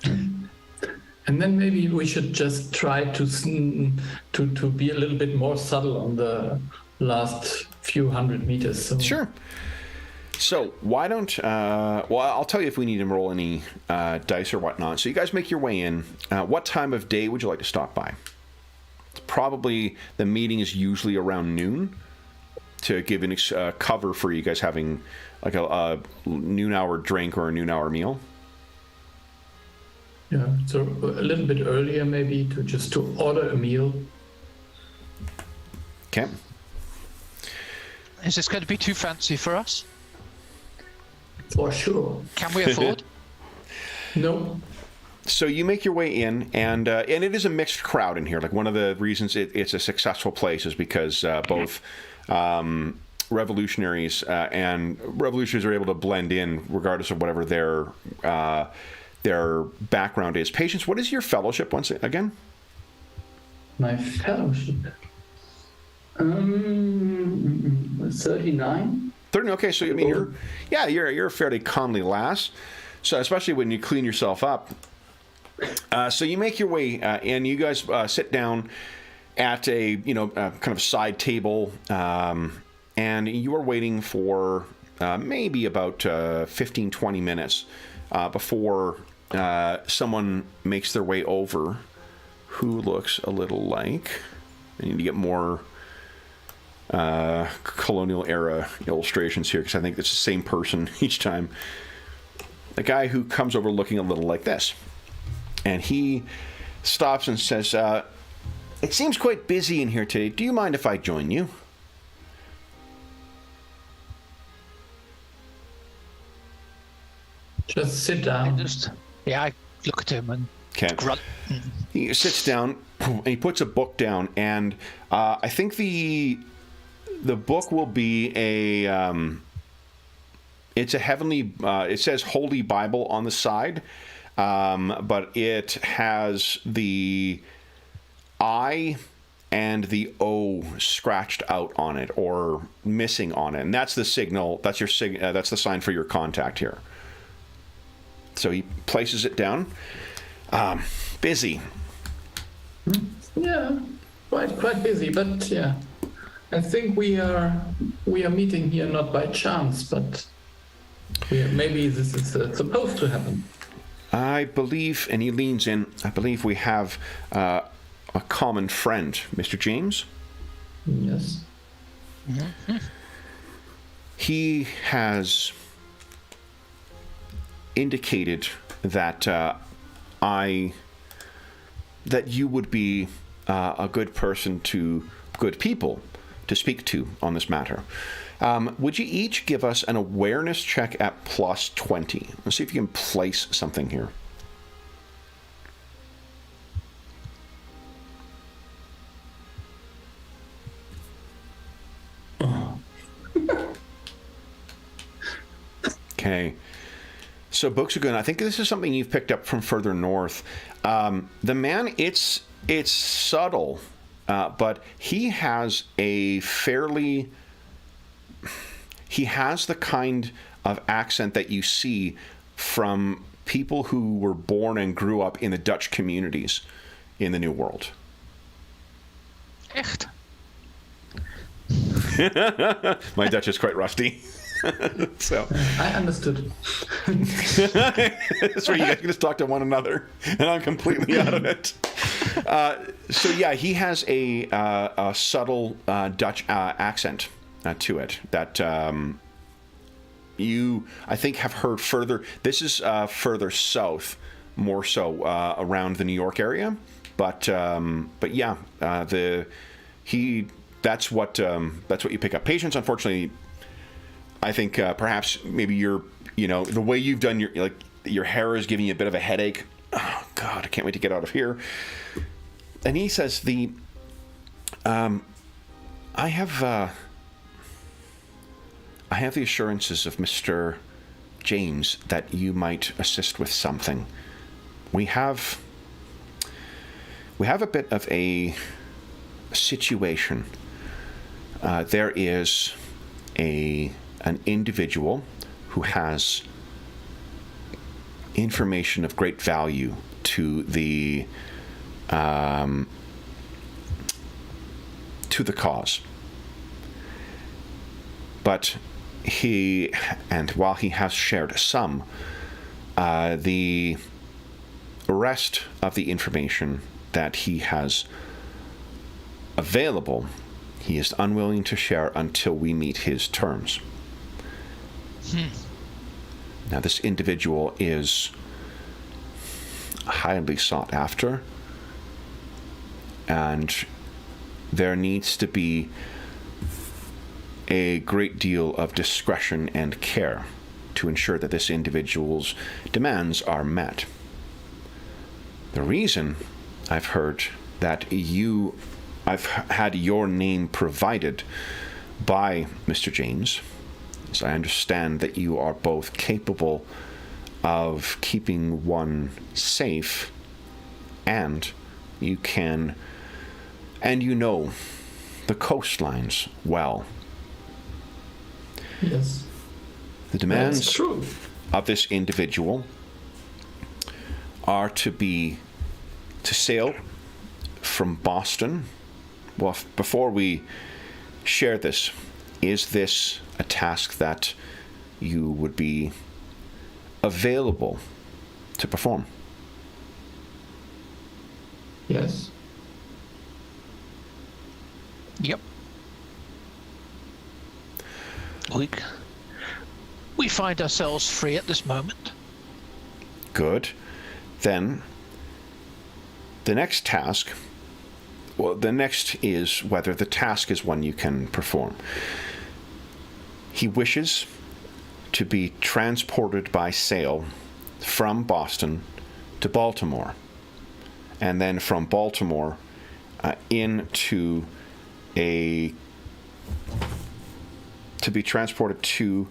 And then maybe we should just try to be a little bit more subtle on the last few hundred meters. So. Sure. So why don't I'll tell you if we need to roll any dice or whatnot. So you guys make your way in. What time of day would you like to stop by? It's probably the meeting is usually around noon to give an cover for you guys having like a noon hour drink or a noon hour meal. Yeah, so a little bit earlier maybe to order a meal. Okay. Is this going to be too fancy for us? For sure. Can we afford? No. So you make your way in, and it is a mixed crowd in here. Like one of the reasons it's a successful place is because both revolutionaries are able to blend in regardless of whatever their background is. Patience, what is your fellowship once again? My fellowship. 39. 30. Okay, so I mean you're a fairly comely lass. So especially when you clean yourself up. So you make your way and you guys sit down at a kind of side table, and you are waiting for maybe about 15-20 minutes before someone makes their way over who looks a little like, I need to get more Colonial Era illustrations here because I think it's the same person each time. the guy who comes over looking a little like this. And he stops and says, it seems quite busy in here today. Do you mind if I join you? Just sit down. I look at him and grunt. He sits down and he puts a book down, and I think the book will be it's a heavenly. It says Holy Bible on the side, but it has the I and the O scratched out on it or missing on it, and that's the signal. That's your that's the sign for your contact here. So he places it down. Busy. Yeah, quite busy, but yeah, I think we are meeting here not by chance, but maybe this is supposed to happen. I believe, and he leans in. I believe we have a common friend, Mr. James. Yes. Mm-hmm. He has indicated that that you would be a good people to speak to on this matter. Would you each give us an awareness check at plus 20? Let's see if you can place something here. Okay. So Booksugun, I think this is something you've picked up from further north. The man, it's subtle, but he has the kind of accent that you see from people who were born and grew up in the Dutch communities in the New World. Echt? My Dutch is quite rusty. So I understood. That's where you guys can just talk to one another, and I'm completely out of it. So yeah, he has a subtle Dutch accent to it that you, I think, have heard further. This is further south, more so around the New York area, but yeah, that's what you pick up. Patience, unfortunately. I think perhaps maybe the way you've done your hair is giving you a bit of a headache. Oh God, I can't wait to get out of here. And he says I have the assurances of Mr. James that you might assist with something. We have a bit of a situation. There is an individual who has information of great value to the cause. But while he has shared some, the rest of the information that he has available, he is unwilling to share until we meet his terms. Now, this individual is highly sought after, and there needs to be a great deal of discretion and care to ensure that this individual's demands are met. The reason I've heard that I've had your name provided by Mr. James is I understand that you are both capable of keeping one safe, and you know the coastlines well. Yes. The demands That's true. of this individual are to sail from Boston. Well, before we share this, is this a task that you would be available to perform? Yes. Yep. We find ourselves free at this moment. Good. Then the next task, well, the next is whether the task is one you can perform. He wishes to be transported by sail from Boston to Baltimore, and then from Baltimore to be transported to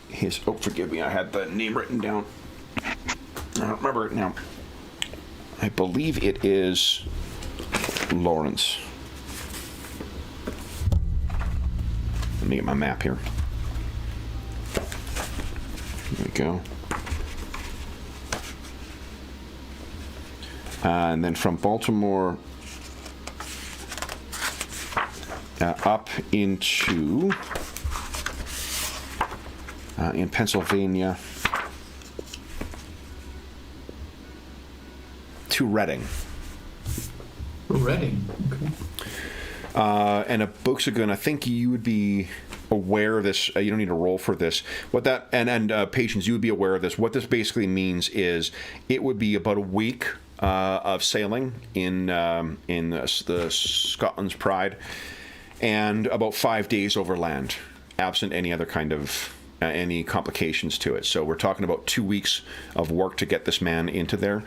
his, oh, forgive me, I had the name written down. I don't remember it now. I believe it is Lawrence. Let me get my map here. There we go. And then from Baltimore up into in Pennsylvania to Reading. Reading. Okay. And a Booksagun, I think you would be aware of this. You don't need to roll for this. What that and Patience, you would be aware of this. What this basically means is it would be about a week of sailing in the Scotland's Pride, and about 5 days overland, absent any other kind of any complications to it. So we're talking about 2 weeks of work to get this man into there.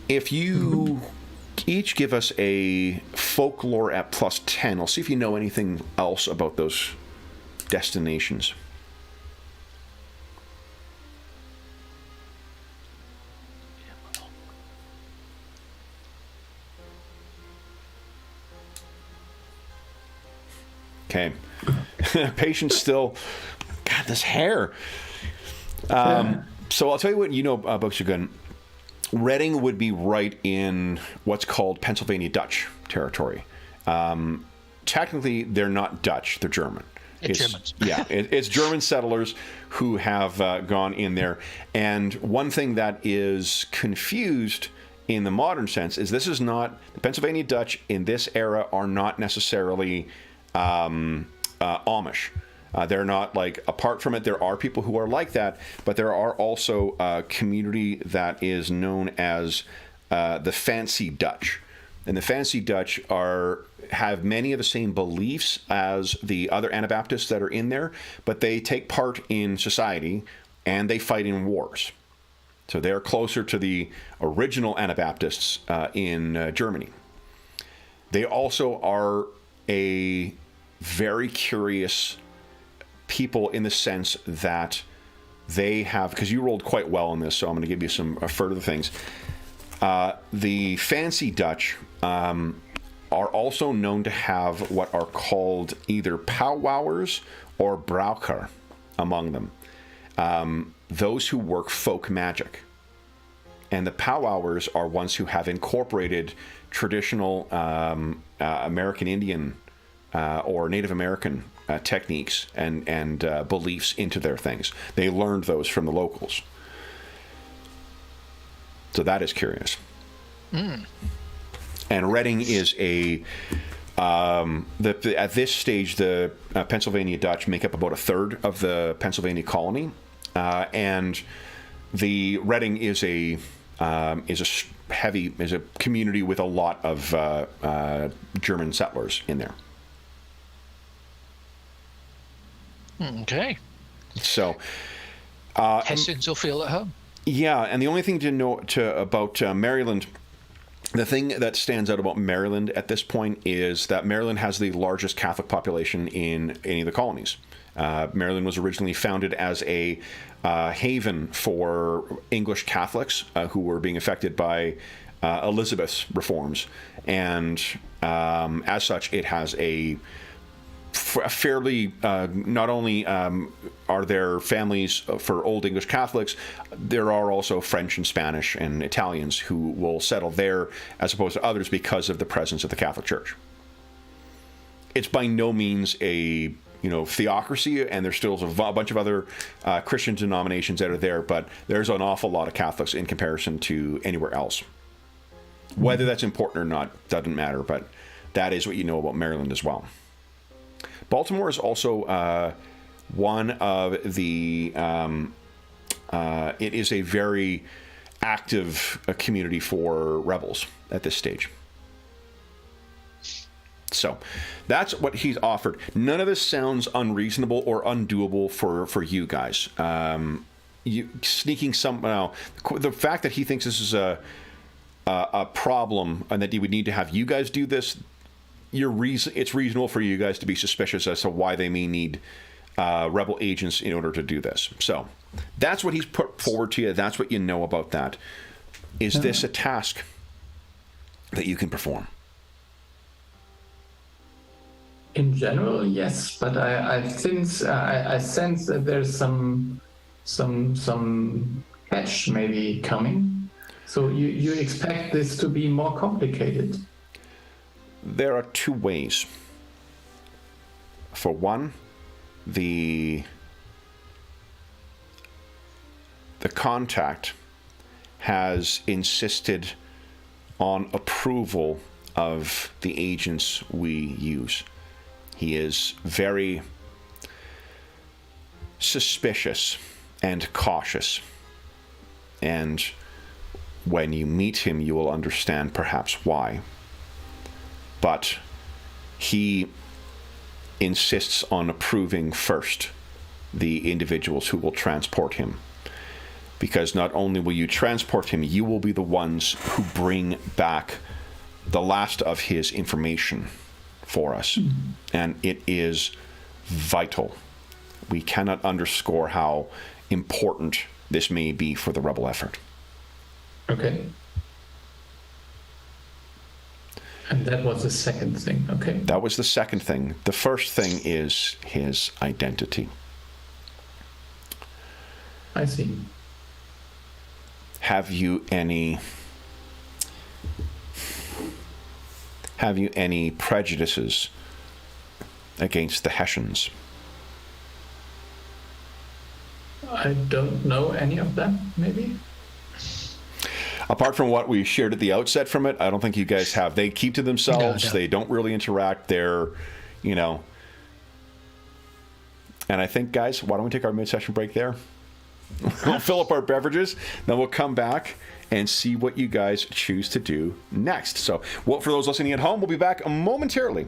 If you each give us a folklore at +10, I'll see if you know anything else about those destinations. Okay. Patience still. God, this hair. So I'll tell you what you know about Booksagun. Reading would be right in what's called Pennsylvania Dutch territory. Technically, they're not Dutch; they're German. It's Germans. Yeah, it's German settlers who have gone in there. And one thing that is confused in the modern sense is this is not the Pennsylvania Dutch in this era are not necessarily Amish. They're not like, apart from it, there are people who are like that, but there are also a community that is known as the Fancy Dutch. And the Fancy Dutch have many of the same beliefs as the other Anabaptists that are in there, but they take part in society and they fight in wars. So they're closer to the original Anabaptists in Germany. They also are a very curious people in the sense that they have, because you rolled quite well on this, so I'm going to give you some further things. The Fancy Dutch are also known to have what are called either powwowers or braucher among them. Those who work folk magic. And the powwowers are ones who have incorporated traditional American Indian or Native American techniques and beliefs into their things. They learned those from the locals. So that is curious. Mm. And Reading is at this stage, the Pennsylvania Dutch make up about a third of the Pennsylvania colony, and the Reading is a community with a lot of German settlers in there. Okay. So Hessians will feel at home. Yeah, and the only thing to know about Maryland, the thing that stands out about Maryland at this point is that Maryland has the largest Catholic population in any of the colonies. Maryland was originally founded as a haven for English Catholics who were being affected by Elizabeth's reforms, and as such, it has a fairly, not only are there families for Old English Catholics, there are also French and Spanish and Italians who will settle there as opposed to others because of the presence of the Catholic Church. It's by no means a theocracy, and there's still a bunch of other Christian denominations that are there, but there's an awful lot of Catholics in comparison to anywhere else. Whether that's important or not doesn't matter, but that is what you know about Maryland as well. Baltimore is also one of the it is a very active community for rebels at this stage. So that's what he's offered. None of this sounds unreasonable or undoable for you guys. You sneaking the fact that he thinks this is a problem and that he would need to have you guys do this, it's reasonable for you guys to be suspicious as to why they may need rebel agents in order to do this. So that's what he's put forward to you. That's what you know about that. Is this a task that you can perform? In general, yes, but I sense that there's some catch maybe coming. So you expect this to be more complicated? There are two ways. For one, the contact has insisted on approval of the agents we use. He is very suspicious and cautious. And when you meet him, you will understand perhaps why. But he insists on approving first the individuals who will transport him. Because not only will you transport him, you will be the ones who bring back the last of his information for us. And it is vital. We cannot underscore how important this may be for the rebel effort. Okay. And that was the second thing, okay. That was the second thing. The first thing is his identity. I see. Have you any prejudices against the Hessians? I don't know any of them, maybe? Apart from what we shared at the outset from it, I don't think you guys have. They keep to themselves. No. They don't really interact. They're, And I think, guys, why don't we take our mid-session break there? We'll fill up our beverages, then we'll come back and see what you guys choose to do next. So, for those listening at home, we'll be back momentarily.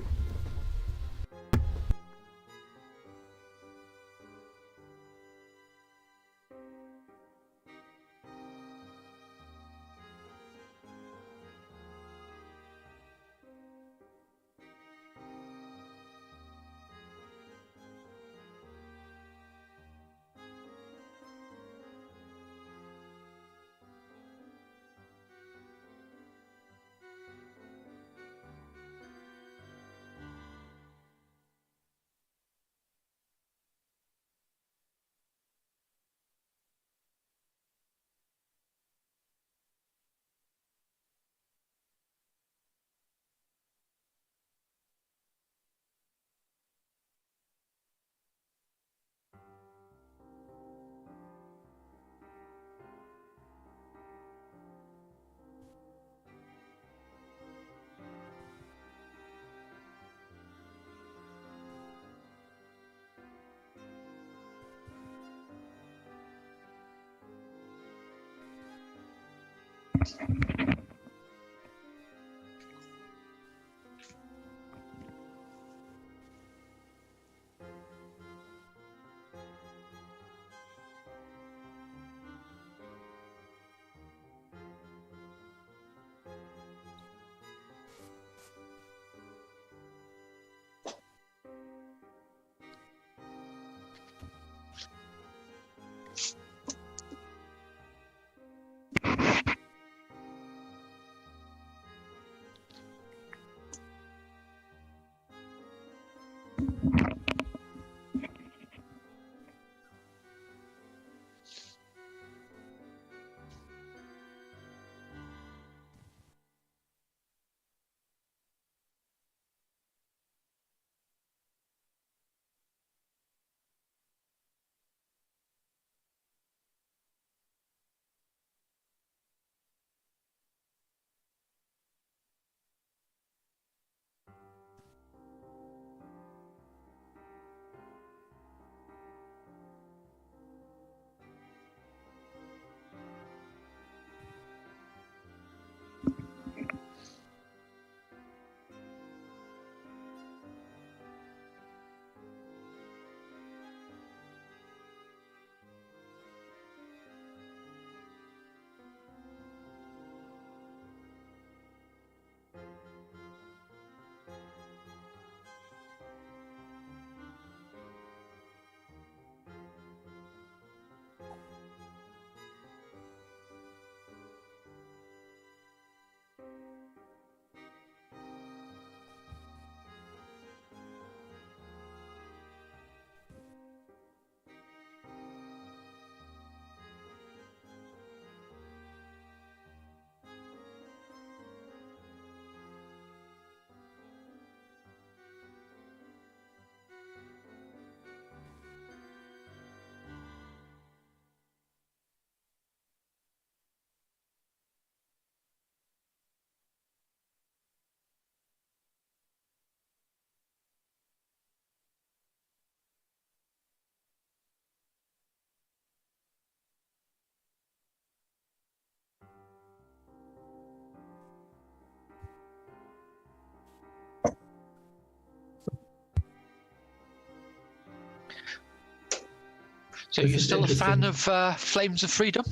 So This you're is still a fan interesting. of Flames of Freedom?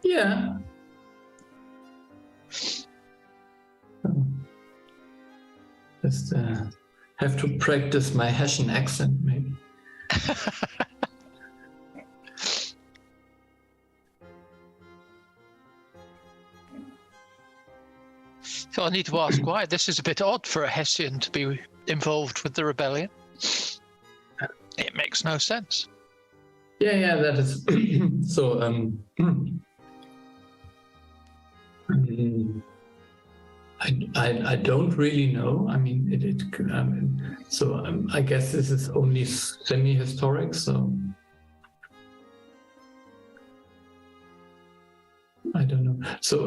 Yeah. Just have to practice my Hessian accent, maybe. So I need to ask why. This is a bit odd for a Hessian to be involved with the rebellion. It makes no sense. Yeah, that is so. I don't really know. I mean, I guess this is only semi-historic. So I don't know. So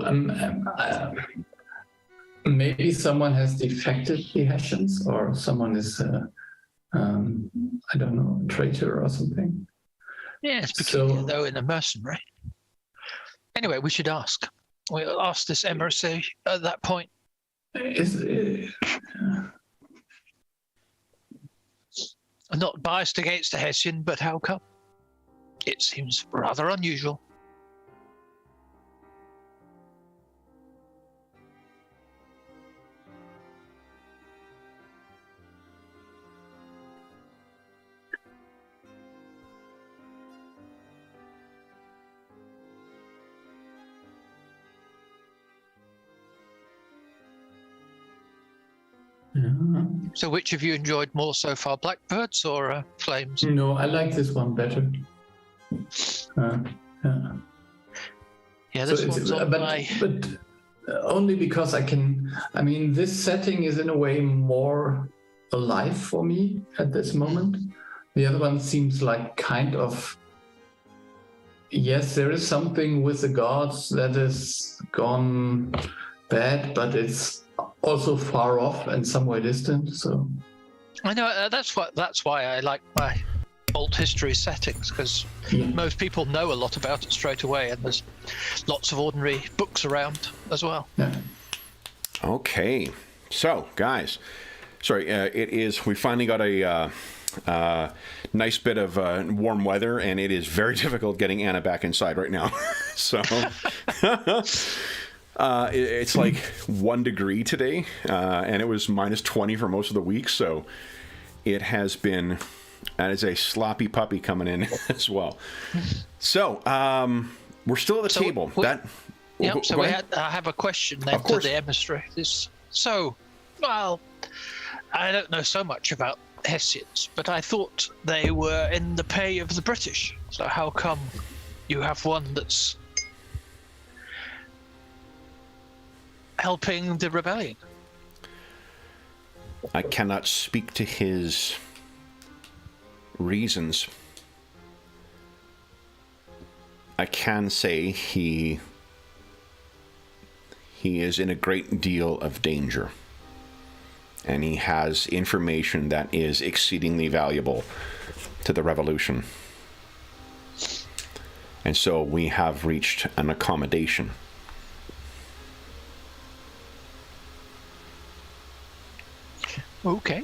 maybe someone has defected the Hessians, or someone is I don't know, a traitor or something. Yeah, it's peculiar though in a mercenary. Anyway, we should ask. We'll ask this emissary at that point. I'm not biased against the Hessian, but how come? It seems rather unusual. Yeah. So which of you enjoyed more so far, Blackbirds or Flames? No, I like this one better. Yeah. Yeah, this one's on my... But only because I mean, this setting is in a way more alive for me at this moment. The other one seems like kind of, yes, there is something with the gods that has gone bad, but it's also far off and somewhere distant. So I know that's why I like my alt history settings, because most people know a lot about it straight away, and there's lots of ordinary books around as well. Yeah. Okay, so guys, sorry, we finally got a nice bit of warm weather, and it is very difficult getting Anna back inside right now. So it's like 1 degree today, and it was minus 20 for most of the week. So it has been, that is a sloppy puppy coming in as well. So we're still at the table. I have a question then to the emissary. Well, I don't know so much about Hessians, but I thought they were in the pay of the British. So how come you have one that's helping the rebellion? I cannot speak to his reasons. I can say he is in a great deal of danger, and he has information that is exceedingly valuable to the revolution. And so we have reached an accommodation. Okay.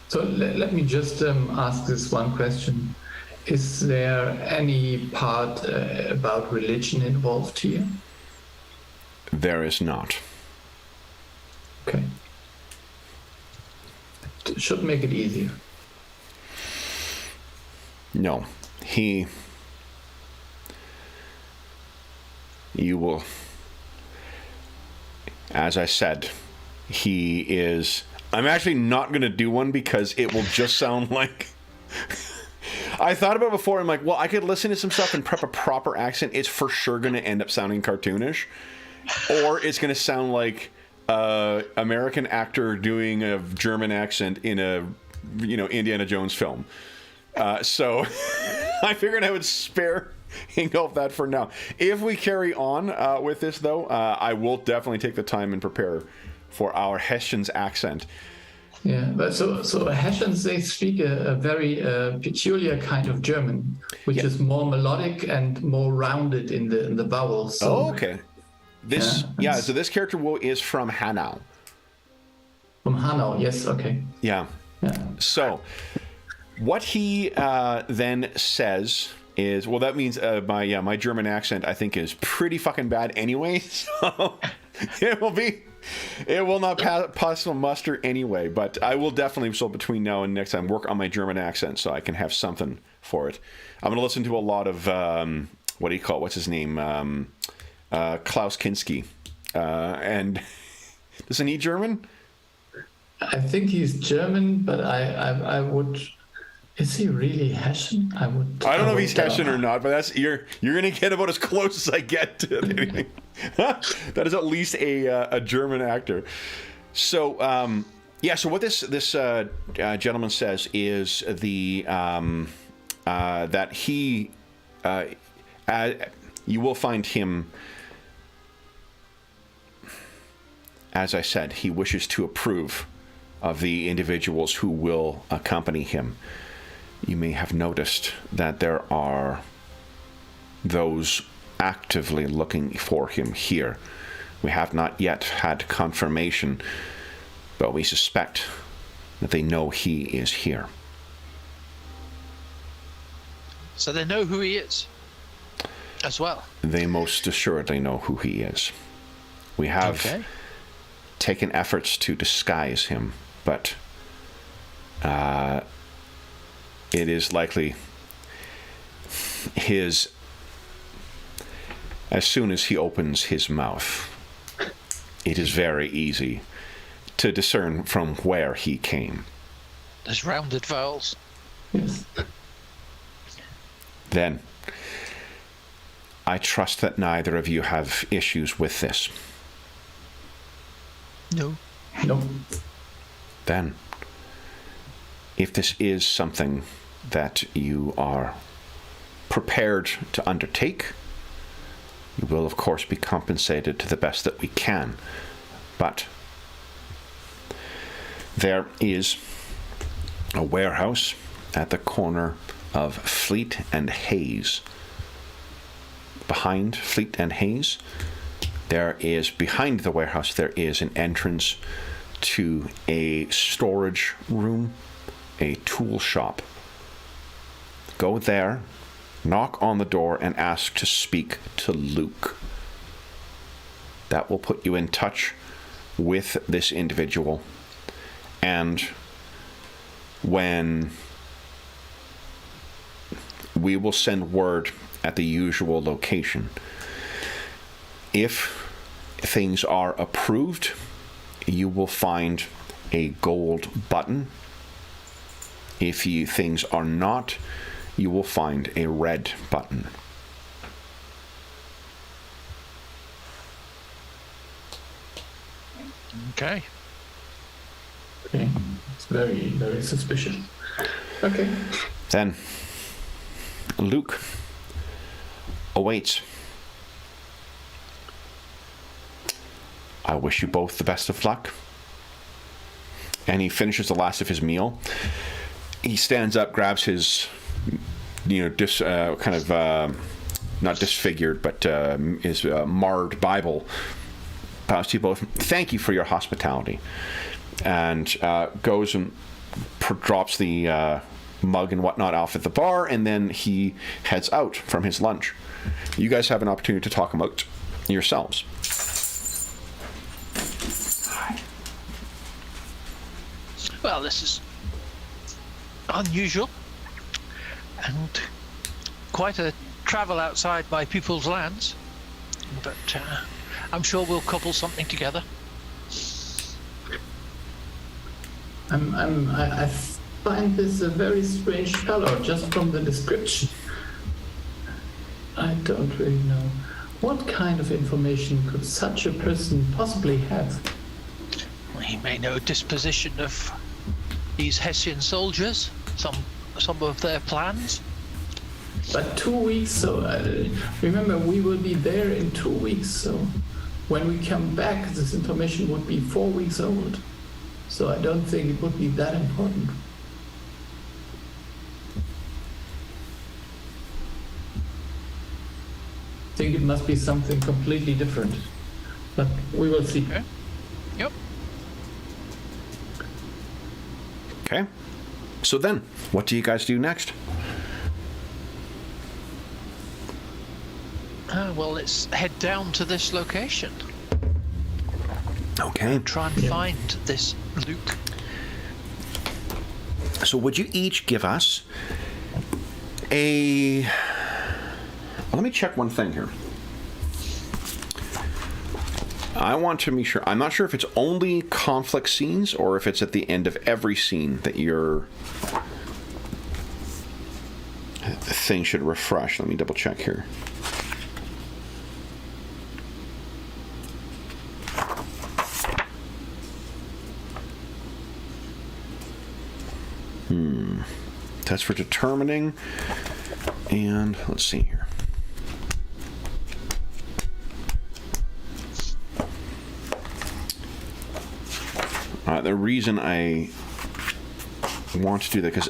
So let me just ask this one question. Is there any part about religion involved here? There is not. Okay. It should make it easier. No. You will, as I said, he is... I'm actually not going to do one because it will just sound like... I thought about it before, I'm like, well, I could listen to some stuff and prep a proper accent. It's for sure going to end up sounding cartoonish. Or it's going to sound like American actor doing a German accent in a, Indiana Jones film. So I figured I would engulf that for now. If we carry on with this, though, I will definitely take the time and prepare for our Hessian's accent. Yeah, but so Hessians, they speak a very peculiar kind of German, which is more melodic and more rounded in the vowels. So, okay. So this character is from Hanau. From Hanau, yes, okay. Yeah. Yeah. So What he then says is, well, that means my German accent, I think, is pretty fucking bad anyway. So it will not pass muster anyway. But I will definitely, so between now and next time, work on my German accent so I can have something for it. I'm going to listen to a lot of what do you call it? What's his name? Klaus Kinski. And doesn't he German? I think he's German, but I would. Is he really Hessian? I don't know if he's Hessian or not, but that's you're gonna get about as close as I get to anything. That is at least a German actor. So so what this gentleman says is that he you will find him. As I said, he wishes to approve of the individuals who will accompany him. You may have noticed that there are those actively looking for him here. We have not yet had confirmation, but we suspect that they know he is here. So they know who he is as well? They most assuredly know who he is. We have taken efforts to disguise him, but it is likely as soon as he opens his mouth, it is very easy to discern from where he came. There's rounded vowels. Yes. Then, I trust that neither of you have issues with this. No. No. Then, if this is something that you are prepared to undertake, you will, of course, be compensated to the best that we can. But there is a warehouse at the corner of Fleet and Hayes. Behind Fleet and Hayes, behind the warehouse, there is an entrance to a storage room, a tool shop. Go there, knock on the door, and ask to speak to Luke. That will put you in touch with this individual. And when we will send word at the usual location. If things are approved, you will find a gold button. If things are not, you will find a red button. Okay. It's very, very suspicious. Okay. Then Luke awaits. I wish you both the best of luck. And he finishes the last of his meal. He stands up, grabs his, not disfigured, but his marred Bible. Bows to you both. Thank you for your hospitality. And goes and drops the mug and whatnot off at the bar, and then he heads out from his lunch. You guys have an opportunity to talk about yourselves. Well, this is unusual and quite a travel outside my people's lands, but I'm sure we'll couple something together. I find this a very strange fellow just from the description. I don't really know. What kind of information could such a person possibly have? He may know disposition of these Hessian soldiers, some of their plans. But 2 weeks, so remember, we will be there in 2 weeks, so when we come back, this information would be 4 weeks old. So I don't think it would be that important. I think it must be something completely different. But we will see. Okay. Yep. Okay. So then, what do you guys do next? Well, let's head down to this location. Okay. Try and find this Luke. So would you each give us a... Let me check one thing here. I want to be sure. I'm not sure if it's only conflict scenes or if it's at the end of every scene that your thing should refresh. Let me double check here. That's for determining. And let's see here. The reason I want to do that because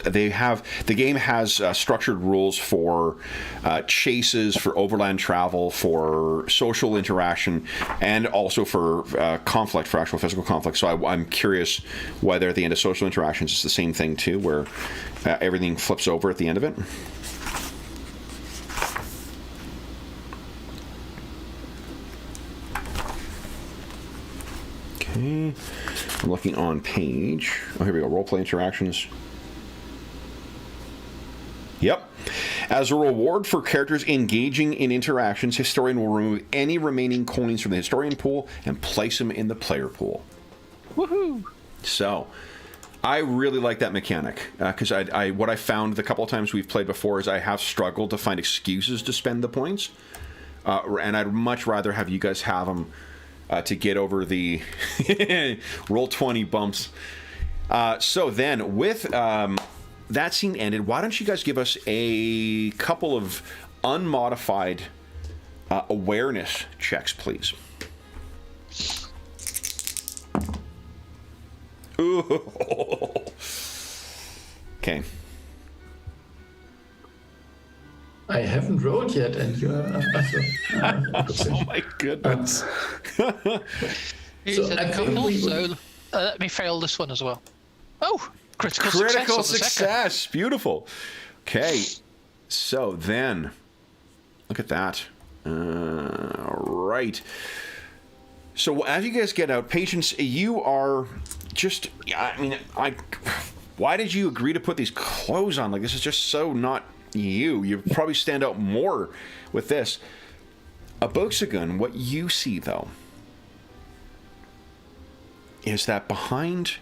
the game has structured rules for chases, for overland travel, for social interaction, and also for conflict, for actual physical conflict. So I'm curious whether at the end of social interactions it's the same thing too, where everything flips over at the end of it. Okay, I'm looking on page. Oh, here we go. Roleplay interactions. Yep. As a reward for characters engaging in interactions, Historian will remove any remaining coins from the Historian pool and place them in the player pool. Woohoo! So, I really like that mechanic because what I found the couple of times we've played before is I have struggled to find excuses to spend the points, and I'd much rather have you guys have them to get over the roll 20 bumps. So then, with that scene ended, why don't you guys give us a couple of unmodified awareness checks, please? Ooh. Okay. I haven't rolled yet, and you're... Oh my goodness. It's I a think couple, we so let me fail this one as well. Oh, critical success. Beautiful. Okay. So then, look at that. All right. So as you guys get out, Patience, you are just... I mean, why did you agree to put these clothes on? Like, this is just so not you. You probably stand out more with this. Aboxagun, what you see, though, is that behind...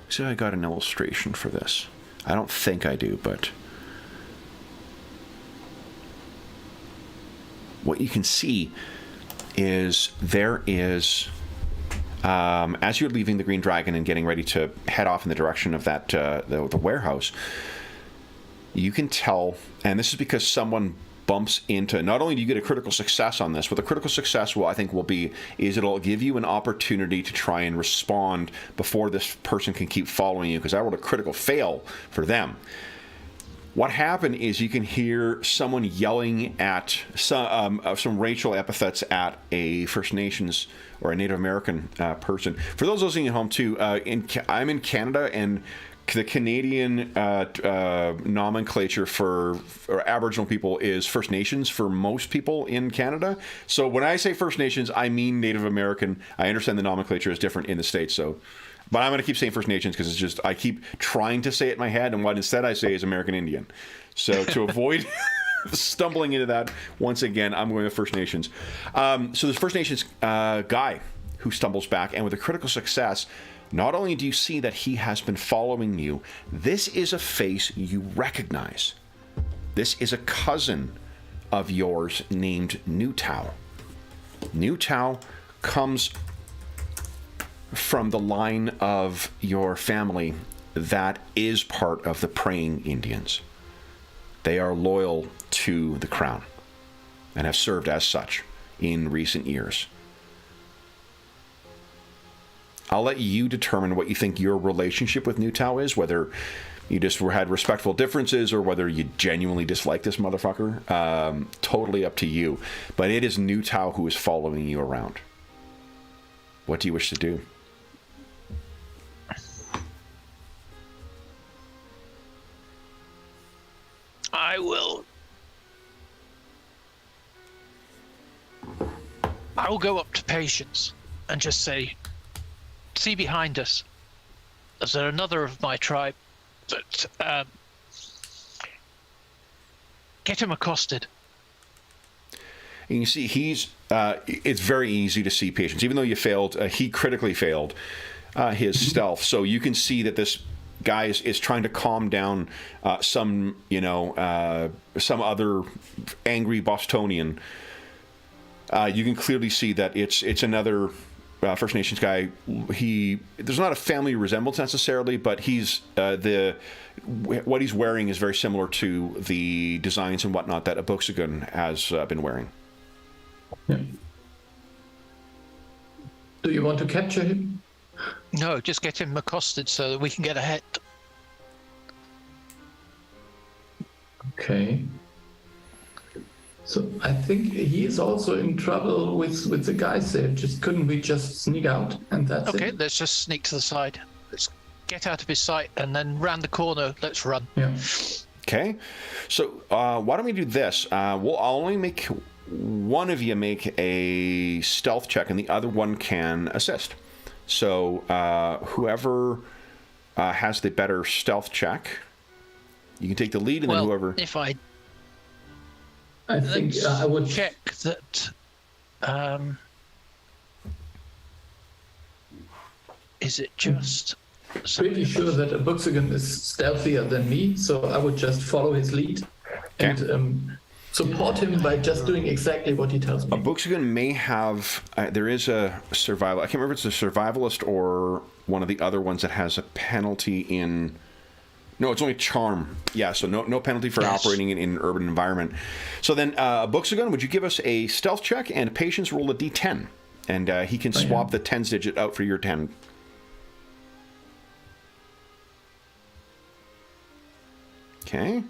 So I got an illustration for this. I don't think I do, but... What you can see is there is... as you're leaving the Green Dragon and getting ready to head off in the direction of that the warehouse, you can tell, and this is because someone bumps into... Not only do you get a critical success on this, what the critical success will be is it'll give you an opportunity to try and respond before this person can keep following you, because I rolled a critical fail for them. What happened is you can hear someone yelling at some racial epithets at a First Nations or a Native American person. For those listening at home too, I'm in Canada, and the Canadian nomenclature for Aboriginal people is First Nations for most people in Canada. So when I say First Nations, I mean Native American. I understand the nomenclature is different in the States, so... But I'm going to keep saying First Nations because it's just, I keep trying to say it in my head, and what instead I say is American Indian. So to avoid stumbling into that, once again, I'm going with First Nations. So this First Nations guy who stumbles back, and with a critical success, not only do you see that he has been following you, this is a face you recognize. This is a cousin of yours named Newtow. Newtow comes from the line of your family that is part of the Praying Indians. They are loyal to the crown and have served as such in recent years. I'll let you determine what you think your relationship with Newtow is, whether you just had respectful differences or whether you genuinely dislike this motherfucker. Totally up to you. But it is Newtow who is following you around. What do you wish to do? I will go up to Patience and just say, see behind us. Is there another of my tribe that get him accosted? And you see, it's very easy to see Patience. Even though you failed, he critically failed his stealth. So you can see that this guy is trying to calm down some other angry Bostonian. You can clearly see that it's another First Nations guy. There's not a family resemblance necessarily, but what he's wearing is very similar to the designs and whatnot that Abuxagun has been wearing. Yeah. Do you want to capture him? No, just get him accosted so that we can get ahead. Okay. So I think he is also in trouble with the guys there. Couldn't we just sneak out and that's it? Okay, let's just sneak to the side. Let's get out of his sight and then round the corner. Let's run. Yeah. Okay. So why don't we do this? I'll only make one of you make a stealth check, and the other one can assist. So whoever has the better stealth check, you can take the lead, and then whoever. If I think I would check that. Is it just? Pretty sure that Abuxagun is stealthier than me, so I would just follow his lead and support him by just doing exactly what he tells me. Abuxagun may have. There is a survival. I can't remember if it's a survivalist or one of the other ones that has a penalty in. No, it's only charm. Yeah, so no penalty for operating in an urban environment. So then, Abuxagun, would you give us a stealth check, and Patience roll a d10, and he can swap the tens digit out for your 10. Okay. And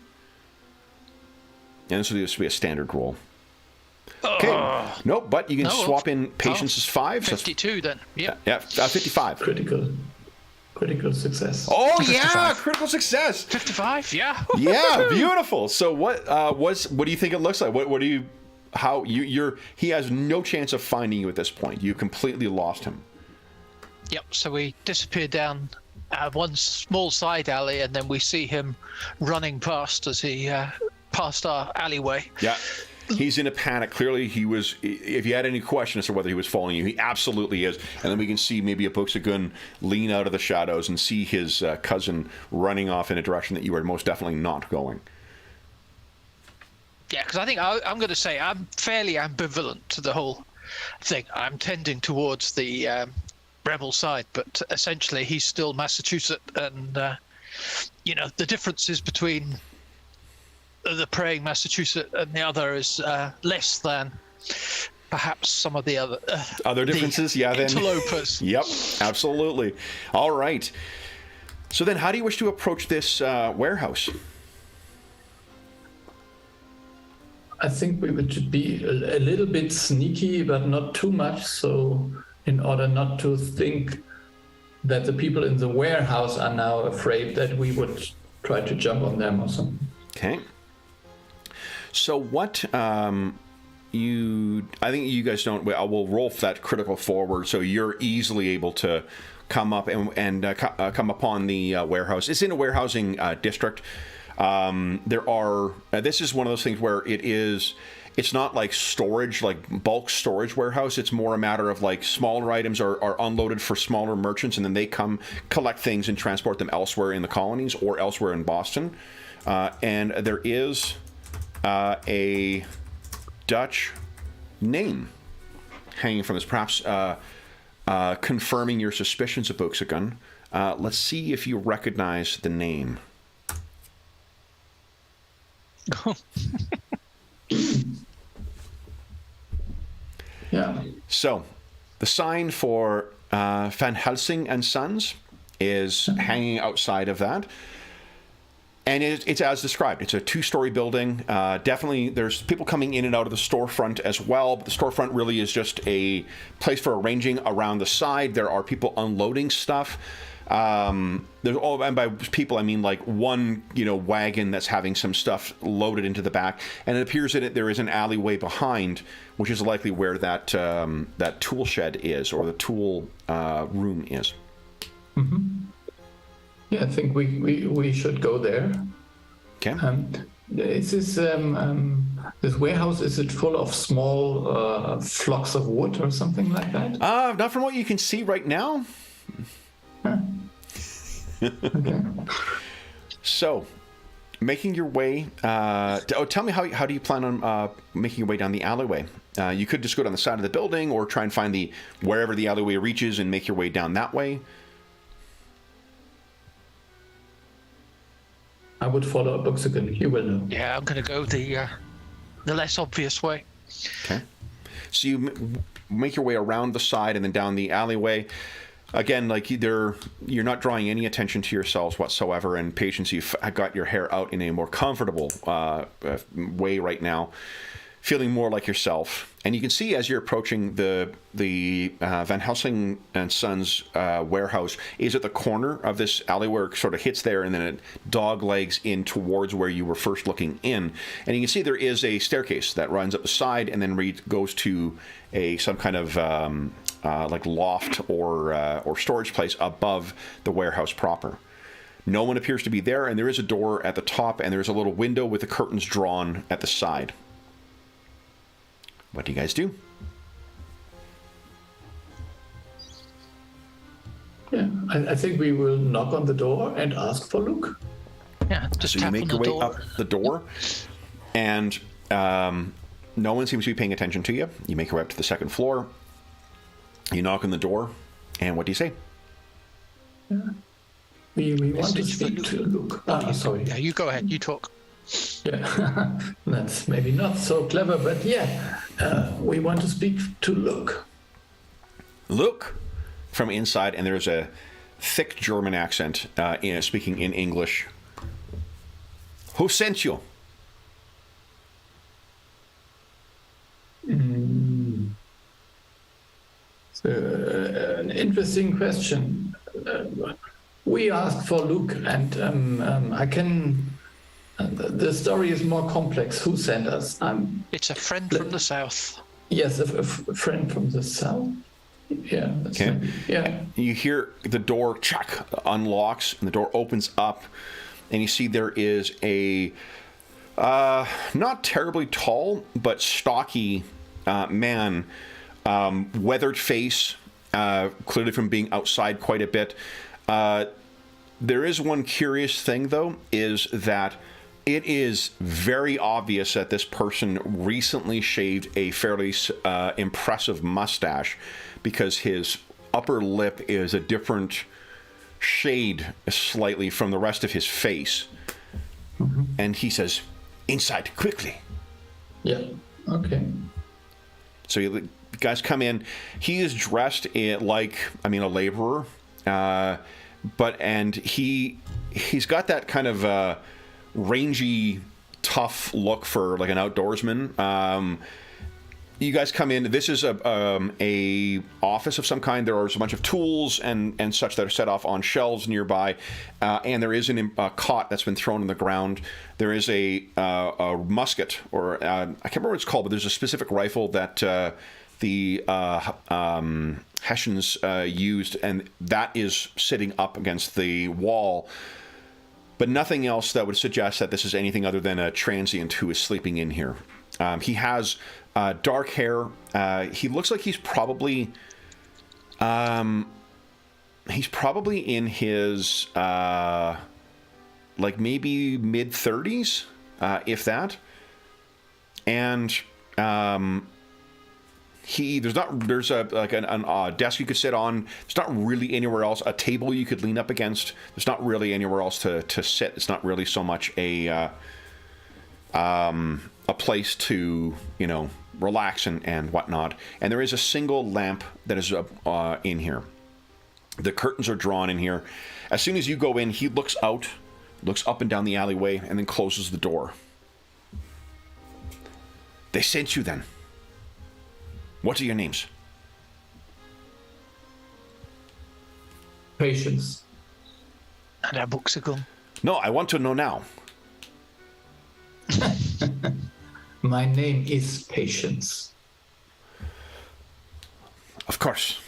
this will be a standard roll. Okay. Nope, but you can swap in Patience's 5. 52 then. Yep. Yeah, 55. Critical success. Oh, 55. Yeah, critical success. 55, yeah. Yeah, beautiful. So what do you think it looks like? He has no chance of finding you at this point. You completely lost him. Yep, so we disappeared down one small side alley, and then we see him running past as he passed our alleyway. Yeah. He's in a panic. Clearly, he was. If you had any question as to whether he was following you, he absolutely is. And then we can see maybe Abuxagun lean out of the shadows and see his cousin running off in a direction that you are most definitely not going. Yeah, because I think I'm going to say I'm fairly ambivalent to the whole thing. I'm tending towards the rebel side, but essentially he's still Massachusetts, and the differences between the praying Massachusetts and the other is less than perhaps some of the other differences. The interlopers. Yep, absolutely. All right. So then, how do you wish to approach this warehouse? I think we would be a little bit sneaky, but not too much. So, in order not to think that the people in the warehouse are now afraid that we would try to jump on them or something. Okay. So what I think you guys don't. I will roll that critical forward, so you're easily able to come up and come upon the warehouse. It's in a warehousing district. There are. This is one of those things where it's not like storage, like bulk storage warehouse. It's more a matter of like smaller items are unloaded for smaller merchants, and then they come collect things and transport them elsewhere in the colonies or elsewhere in Boston. And there is a Dutch name hanging from this, perhaps confirming your suspicions of Abuxagun. Let's see if you recognize the name. Yeah. So, the sign for Van Helsing and Sons is hanging outside of that. And it's as described. It's a 2-story building. Definitely, there's people coming in and out of the storefront as well. But the storefront really is just a place for arranging around the side. There are people unloading stuff. There's all, and by people I mean like one, wagon that's having some stuff loaded into the back, and it appears that there is an alleyway behind, which is likely where that that tool shed is, or the tool room is. Mm-hmm. Yeah, I think we should go there. Okay. Is this warehouse, is it full of small flocks of wood or something like that? Not from what you can see right now. Huh. Okay. So, making your way. Tell me how do you plan on making your way down the alleyway? You could just go down the side of the building, or try and find wherever the alleyway reaches and make your way down that way. I would follow Buxagon. You will know. Yeah, I'm going to go the less obvious way. Okay. So you make your way around the side and then down the alleyway. Again, like you're not drawing any attention to yourselves whatsoever. And Patience, you've got your hair out in a more comfortable way right now, feeling more like yourself. And you can see as you're approaching the Van Helsing and Sons warehouse is at the corner of this alleyway, where it sort of hits there, and then it dog legs in towards where you were first looking in. And you can see there is a staircase that runs up the side and then goes to some kind of like loft or storage place above the warehouse proper. No one appears to be there, and there is a door at the top, and there's a little window with the curtains drawn at the side. What do you guys do? Yeah, I think we will knock on the door and ask for Luke. Yeah, just so you tap make on your the way door. up the door, and no one seems to be paying attention to you. You make your way up to the second floor. You knock on the door, and what do you say? Yeah. We want to Message for speak to Luke. Sorry. Yeah, you go ahead. You talk. Yeah, that's maybe not so clever, but yeah, we want to speak to Luke. Luke, from inside, and there's a thick German accent speaking in English. Who sent you? An interesting question. We asked for Luke, and I can. The story is more complex. Who sent us? It's a friend from the south. Yes, a friend from the south. Yeah. Okay. Yeah. You hear the door unlocks, and the door opens up, and you see there is a not terribly tall but stocky man, weathered face, clearly from being outside quite a bit. There is one curious thing, though, is that it is very obvious that this person recently shaved a fairly impressive mustache, because his upper lip is a different shade slightly from the rest of his face. Mm-hmm. And he says, "Inside, quickly." Yeah, okay. So you guys come in. He is dressed like a laborer, and he's got that kind of rangy, tough look for like an outdoorsman. You guys come in. This is a office of some kind. There are a bunch of tools and such that are set off on shelves nearby, and there is a cot that's been thrown on the ground. There is a musket, or I can't remember what it's called, but there's a specific rifle that the Hessians used, and that is sitting up against the wall. But nothing else that would suggest that this is anything other than a transient who is sleeping in here. He has dark hair. He looks like he's probably in his like maybe mid-30s, if that. And there's a desk you could sit on. There's not really anywhere else. A table you could lean up against. There's not really anywhere else to sit. It's not really so much a place to relax and whatnot. And there is a single lamp that is in here. The curtains are drawn in here. As soon as you go in, he looks up and down the alleyway, and then closes the door. "They sent you then. What are your names?" Patience. And our books are gone. No, I want to know now. My name is Patience. Of course.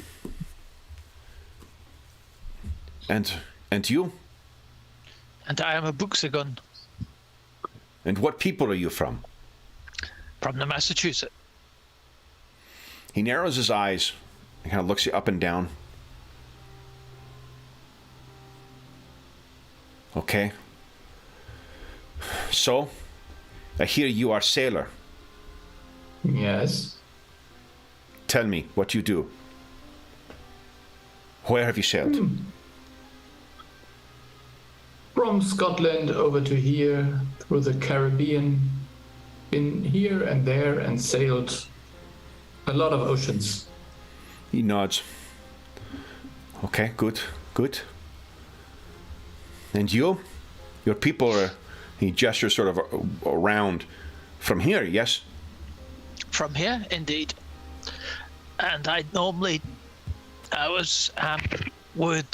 And you? And I am a Buxagon And what people are you from? from the Massachusetts. He narrows his eyes and kind of looks you up and down. Okay. So, I hear you are sailor. Yes. Tell me what you do. Where have you sailed? From Scotland over to here, through the Caribbean, been here and there and sailed a lot of oceans. He nods. Okay, good, good. And you? Your people are... He gestures sort of around. From here, yes? From here, indeed. And I normally would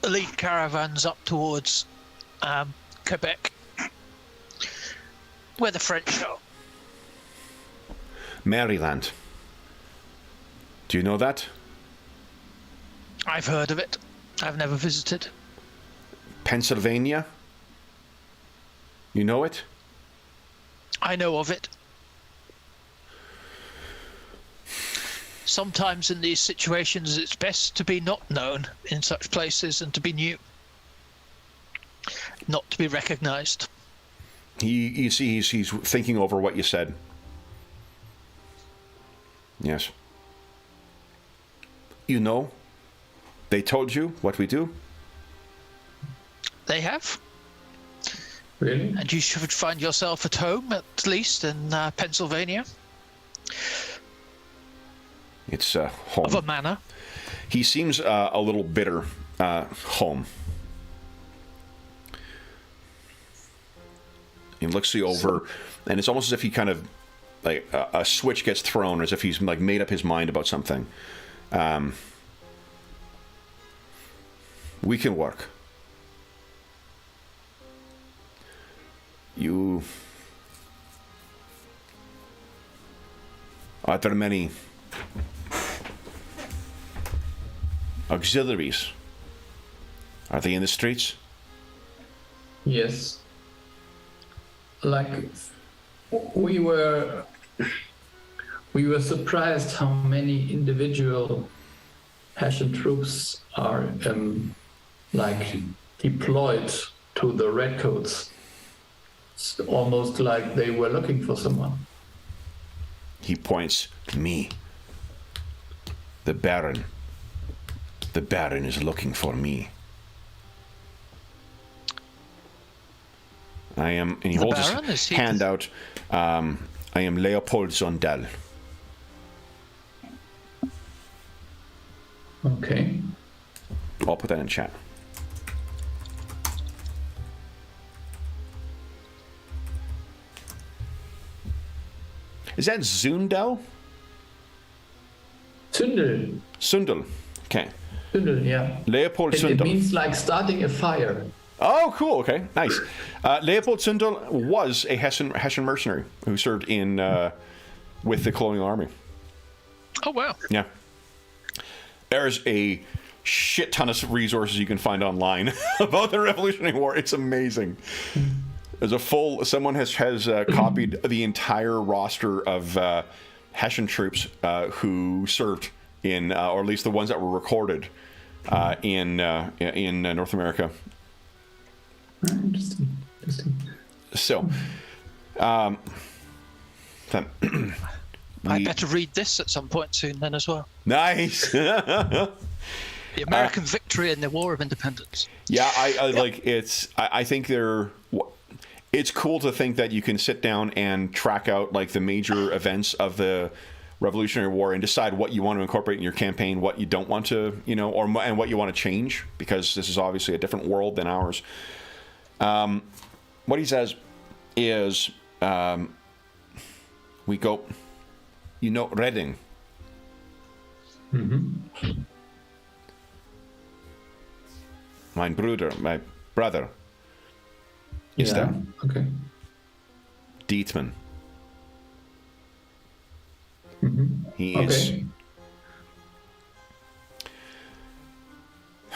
lead caravans up towards Quebec, where the French are. Maryland. Do you know that? I've heard of it. I've never visited. Pennsylvania? You know it? I know of it. Sometimes in these situations it's best to be not known in such places and to be new. Not to be recognized. You see, he's thinking over what you said. Yes. You know, they told you what we do. They have. Really? And you should find yourself at home, at least, in Pennsylvania. It's home. Of a manner. He seems a little bitter. Home. He looks you over, and it's almost as if he kind of, like, a switch gets thrown, as if he's, like, made up his mind about something. We can work. Are there many auxiliaries? Are they in the streets? Yes. Like, we were surprised how many individual Hessian troops are like deployed to the redcoats. It's almost like they were looking for someone. He points to me. The Baron. The Baron is looking for me. I am, and he holds his hand out. I am Leopold Zondel. Okay. I'll put that in chat. Is that Zundel? Zündel. Sundel. Okay. Zündel, yeah. Leopold It Sundel. means like starting a fire. Oh, cool. Okay, nice. Leopold Sundel was a Hessian mercenary who served in with the Colonial Army. Oh, wow. Yeah. There's a shit ton of resources you can find online about the Revolutionary War. It's amazing. There's a full... Someone has copied the entire roster of Hessian troops who served in, or at least the ones that were recorded in North America. Interesting. So, I better read this at some point soon then as well. Nice. The American victory in the War of Independence. Yeah, I like it's. I think they're. It's cool to think that you can sit down and track out like the major events of the Revolutionary War and decide what you want to incorporate in your campaign, what you don't want to, and what you want to change, because this is obviously a different world than ours. What he says is, we go, Reading. Mm-hmm. Mein Bruder, brother is there. Okay. Dietmar. He Okay. is.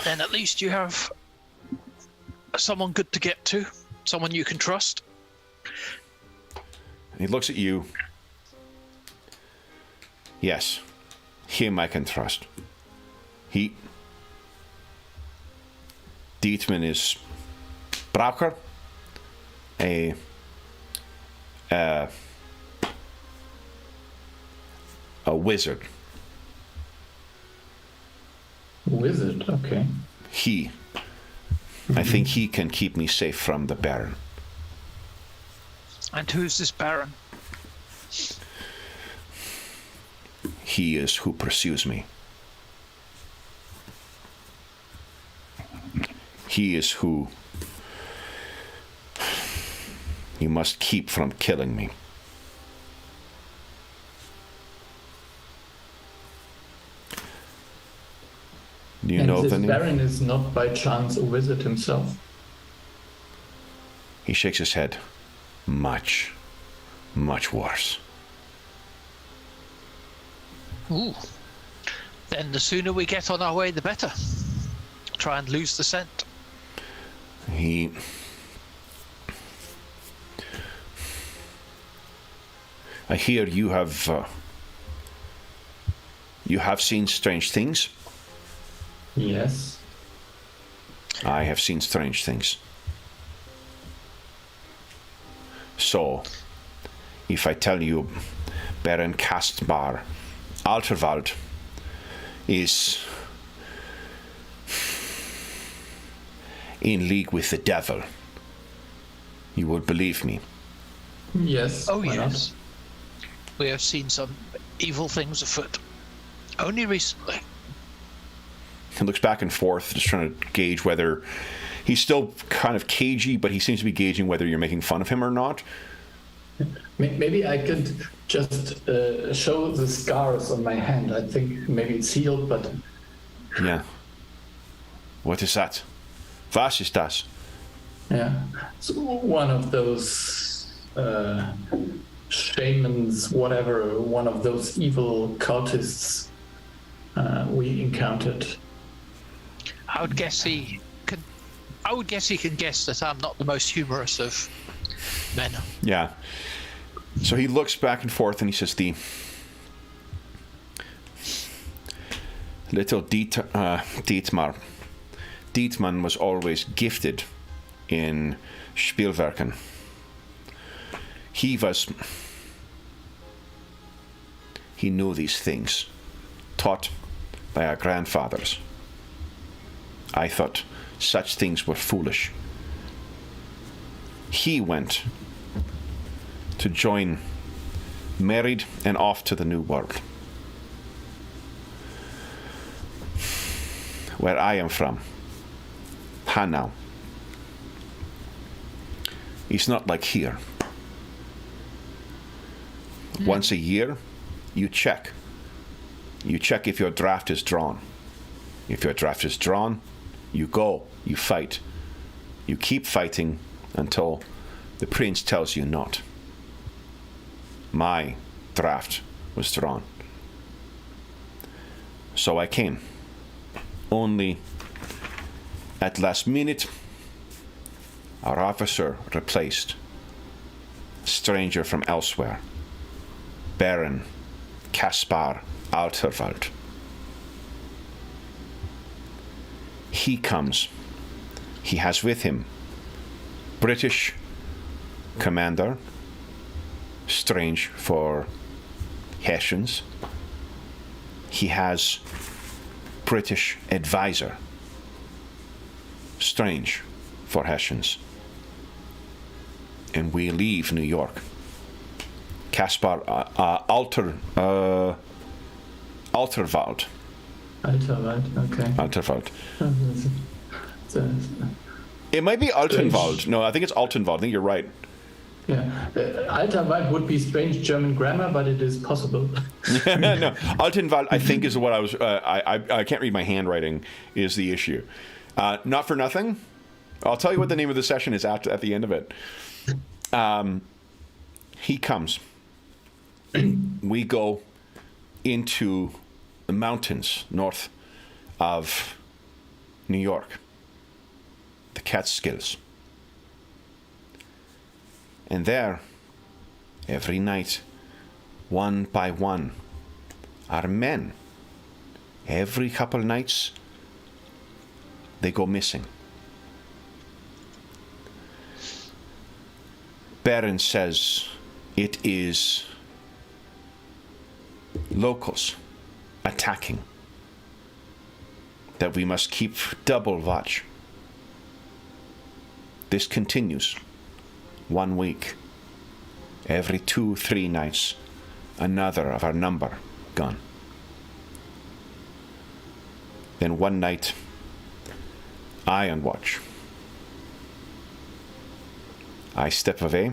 Then at least you have someone good to get to, someone you can trust. He looks at you. Yes, him I can trust. Dietmar is Braucher, a wizard. Wizard, okay. I think he can keep me safe from the Baron. And who's this Baron? He is who pursues me. He is who you must keep from killing me. Do you know this the name? Baron is not by chance a wizard himself? He shakes his head. Much, much worse. Ooh. Then the sooner we get on our way, the better. Try and lose the scent. I hear you have seen strange things. Yes. I have seen strange things. So, if I tell you Baron Caspar Alterwald is in league with the devil, you would believe me. Yes. Oh, why not? yes. We have seen some evil things afoot. Only recently. He looks back and forth, just trying to gauge whether he's still kind of cagey, but he seems to be gauging whether you're making fun of him or not. Maybe I could just show the scars on my hand. I think maybe it's healed, but... Yeah. What is that? Was ist das? Yeah. So one of those shamans, whatever, one of those evil cultists we encountered. I would guess he can guess that I'm not the most humorous of men. Yeah. So he looks back and forth and he says, the little Dietmar was always gifted in Spielwerken. He knew these things, taught by our grandfathers. I thought such things were foolish. He went to join, married, and off to the New World. Where I am from, Hanau, it's not like here. Once a year, you check. You check if your draft is drawn. If your draft is drawn, you go, you fight. You keep fighting until the prince tells you not. My draft was drawn. So I came. Only at last minute, our officer replaced a stranger from elsewhere, Baron Caspar Alterwald. He comes. He has with him British commander, strange for Hessians. He has British advisor, strange for Hessians. And we leave New York. Caspar Alterwald. Alterwald, okay. Alterwald. It might be Altenwald. No, I think it's Altenwald. I think you're right. Yeah, Alterwald would be strange German grammar, but it is possible. No, Altenwald, I think, is what I was. I can't read my handwriting. Is the issue? Not for nothing. I'll tell you what the name of the session is at the end of it. He comes. We go into the mountains north of New York, the Catskills. And there, every night, one by one, are men. Every couple nights, they go missing. Baron says it is locals attacking, that we must keep double watch. This continues 1 week. Every 2-3 nights, another of our number gone. Then one night, I on watch. I step away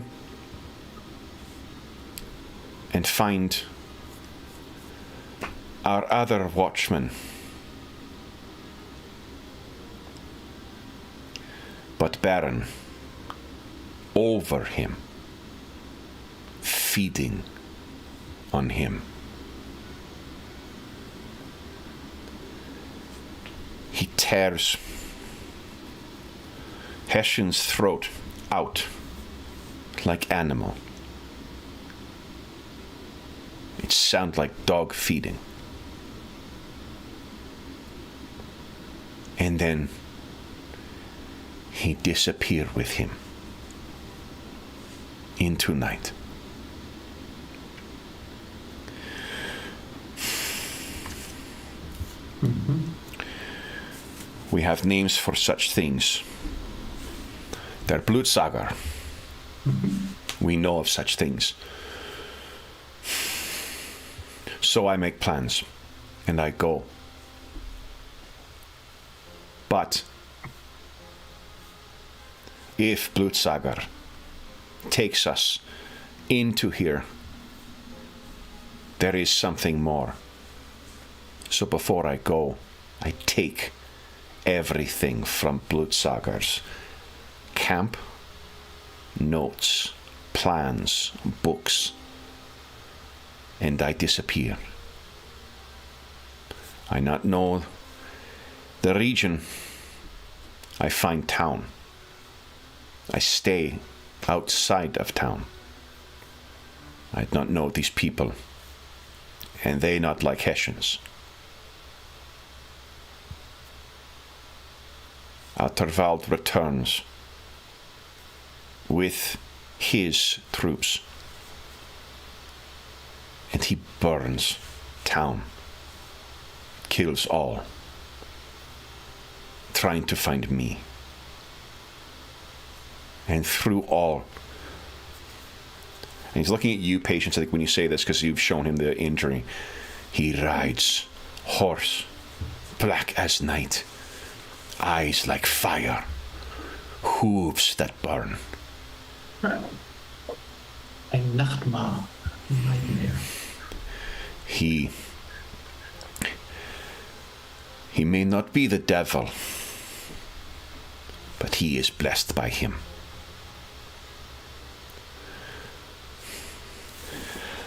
and find our other watchman. But Baron, over him, feeding on him. He tears Hessian's throat out like animal. It sounds like dog feeding. And then he disappeared with him into night. Mm-hmm. We have names for such things. They're Blutsager. Mm-hmm. We know of such things. So I make plans, and I go. But if Blutsager takes us into here, there is something more. So before I go, I take everything from Blutsager's camp, notes, plans, books, and I disappear. I not know the region. I find town. I stay outside of town. I not know these people, and they not like Hessians. Atterwald returns with his troops, and he burns town, kills all, trying to find me. And through all, and he's looking at you, Patience, I think, when you say this, because you've shown him the injury. He rides horse, black as night, eyes like fire, hooves that burn. A nightmare. He may not be the devil, but he is blessed by him.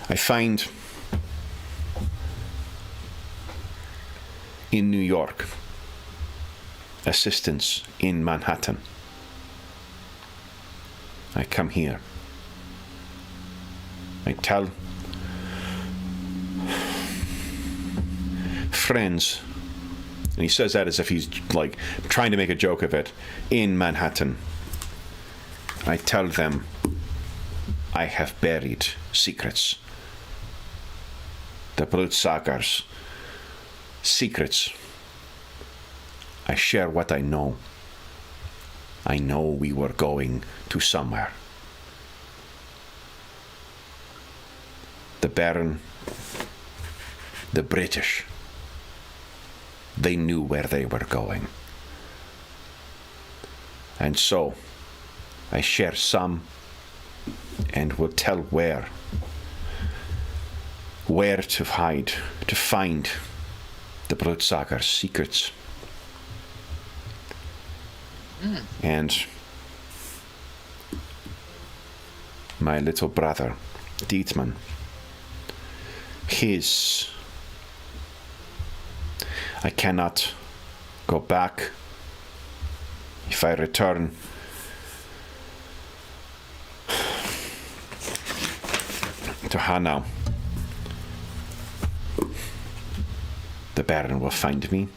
I find in New York assistance in Manhattan. I come here. I tell friends, and he says that as if he's like trying to make a joke of it, in Manhattan. I tell them I have buried secrets. The Blutsagers' secrets. I share what I know. I know we were going to somewhere. The Baron, the British, they knew where they were going. And so, I share some and will tell where to hide, to find the Blutsagers' secrets. And my little brother, Dietman, I cannot go back. If I return, to Hanau, the Baron will find me.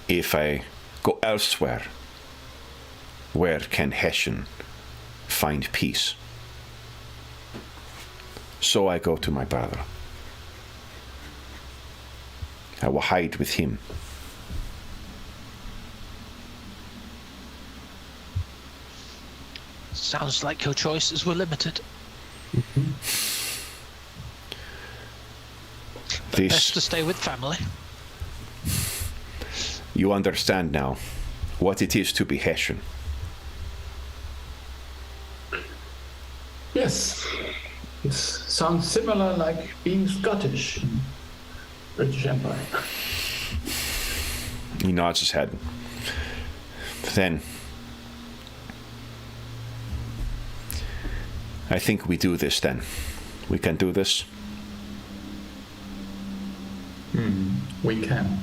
If I go elsewhere, where can Hessian find peace? So I go to my brother. I will hide with him. Sounds like your choices were limited. Best to stay with family. You understand now what it is to be Hessian. Yes. It sounds similar like being Scottish in British Empire. He nods his head. Then I think we do this then. We can do this. We can.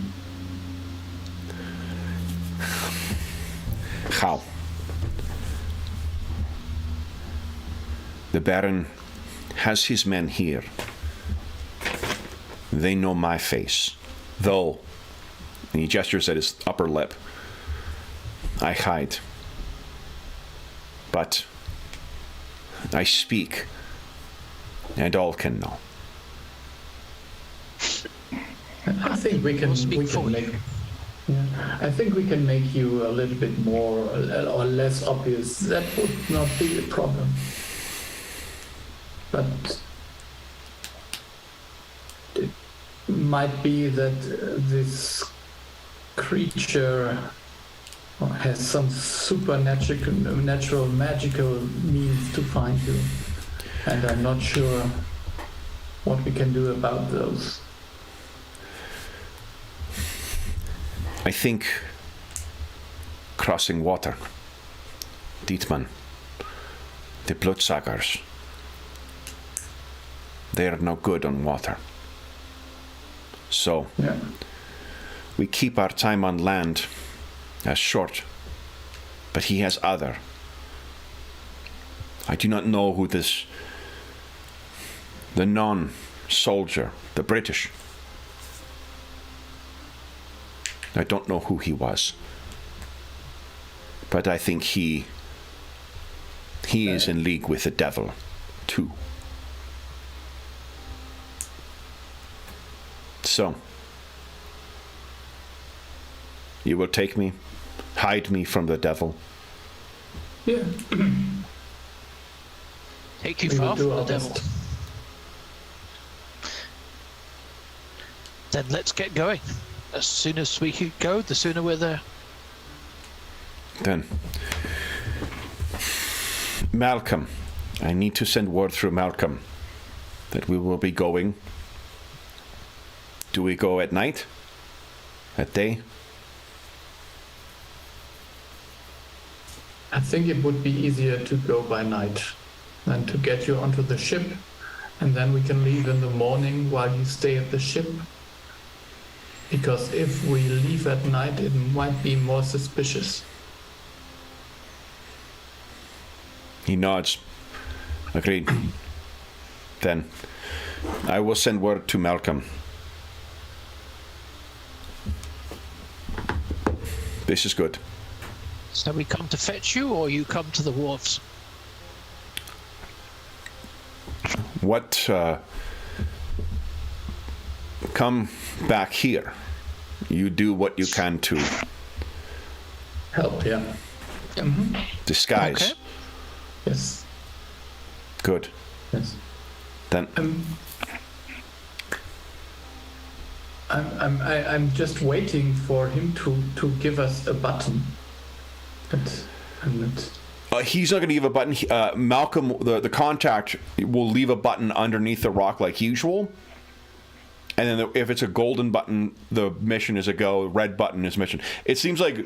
How? The Baron has his men here. They know my face. Though, and he gestures at his upper lip, I hide. But I speak, and all can know. I think we can make. Yeah, I think we can make you a little bit more or less obvious. That would not be a problem. But it might be that this creature has some supernatural, magical means to find you, and I'm not sure what we can do about those. I think crossing water, Dietman, the bloodsuckers, they are no good on water. So we keep our time on land as short, but he has other. I do not know who the non-soldier, the British, I don't know who he was, but I think he is in league with the devil, too. So, you will take me, hide me from the devil. Yeah. Take you far from the devil. Then let's get going. As soon as we can go, the sooner we're there. Then, Malcolm, I need to send word through Malcolm that we will be going. Do we go at night? At day? I think it would be easier to go by night than to get you onto the ship, and then we can leave in the morning while you stay at the ship. Because if we leave at night, it might be more suspicious. He nods. Agreed. Then, I will send word to Malcolm. This is good. So we come to fetch you, or you come to the wharves? Come back here. You do what you can to help, yeah. Disguise. Okay. Yes. Good. Yes. Then I'm just waiting for him to give us a button. But I'm not. He's not going to give a button. Malcolm, the contact, will leave a button underneath the rock like usual. And then if it's a golden button, the mission is a go. Red button is mission. It seems like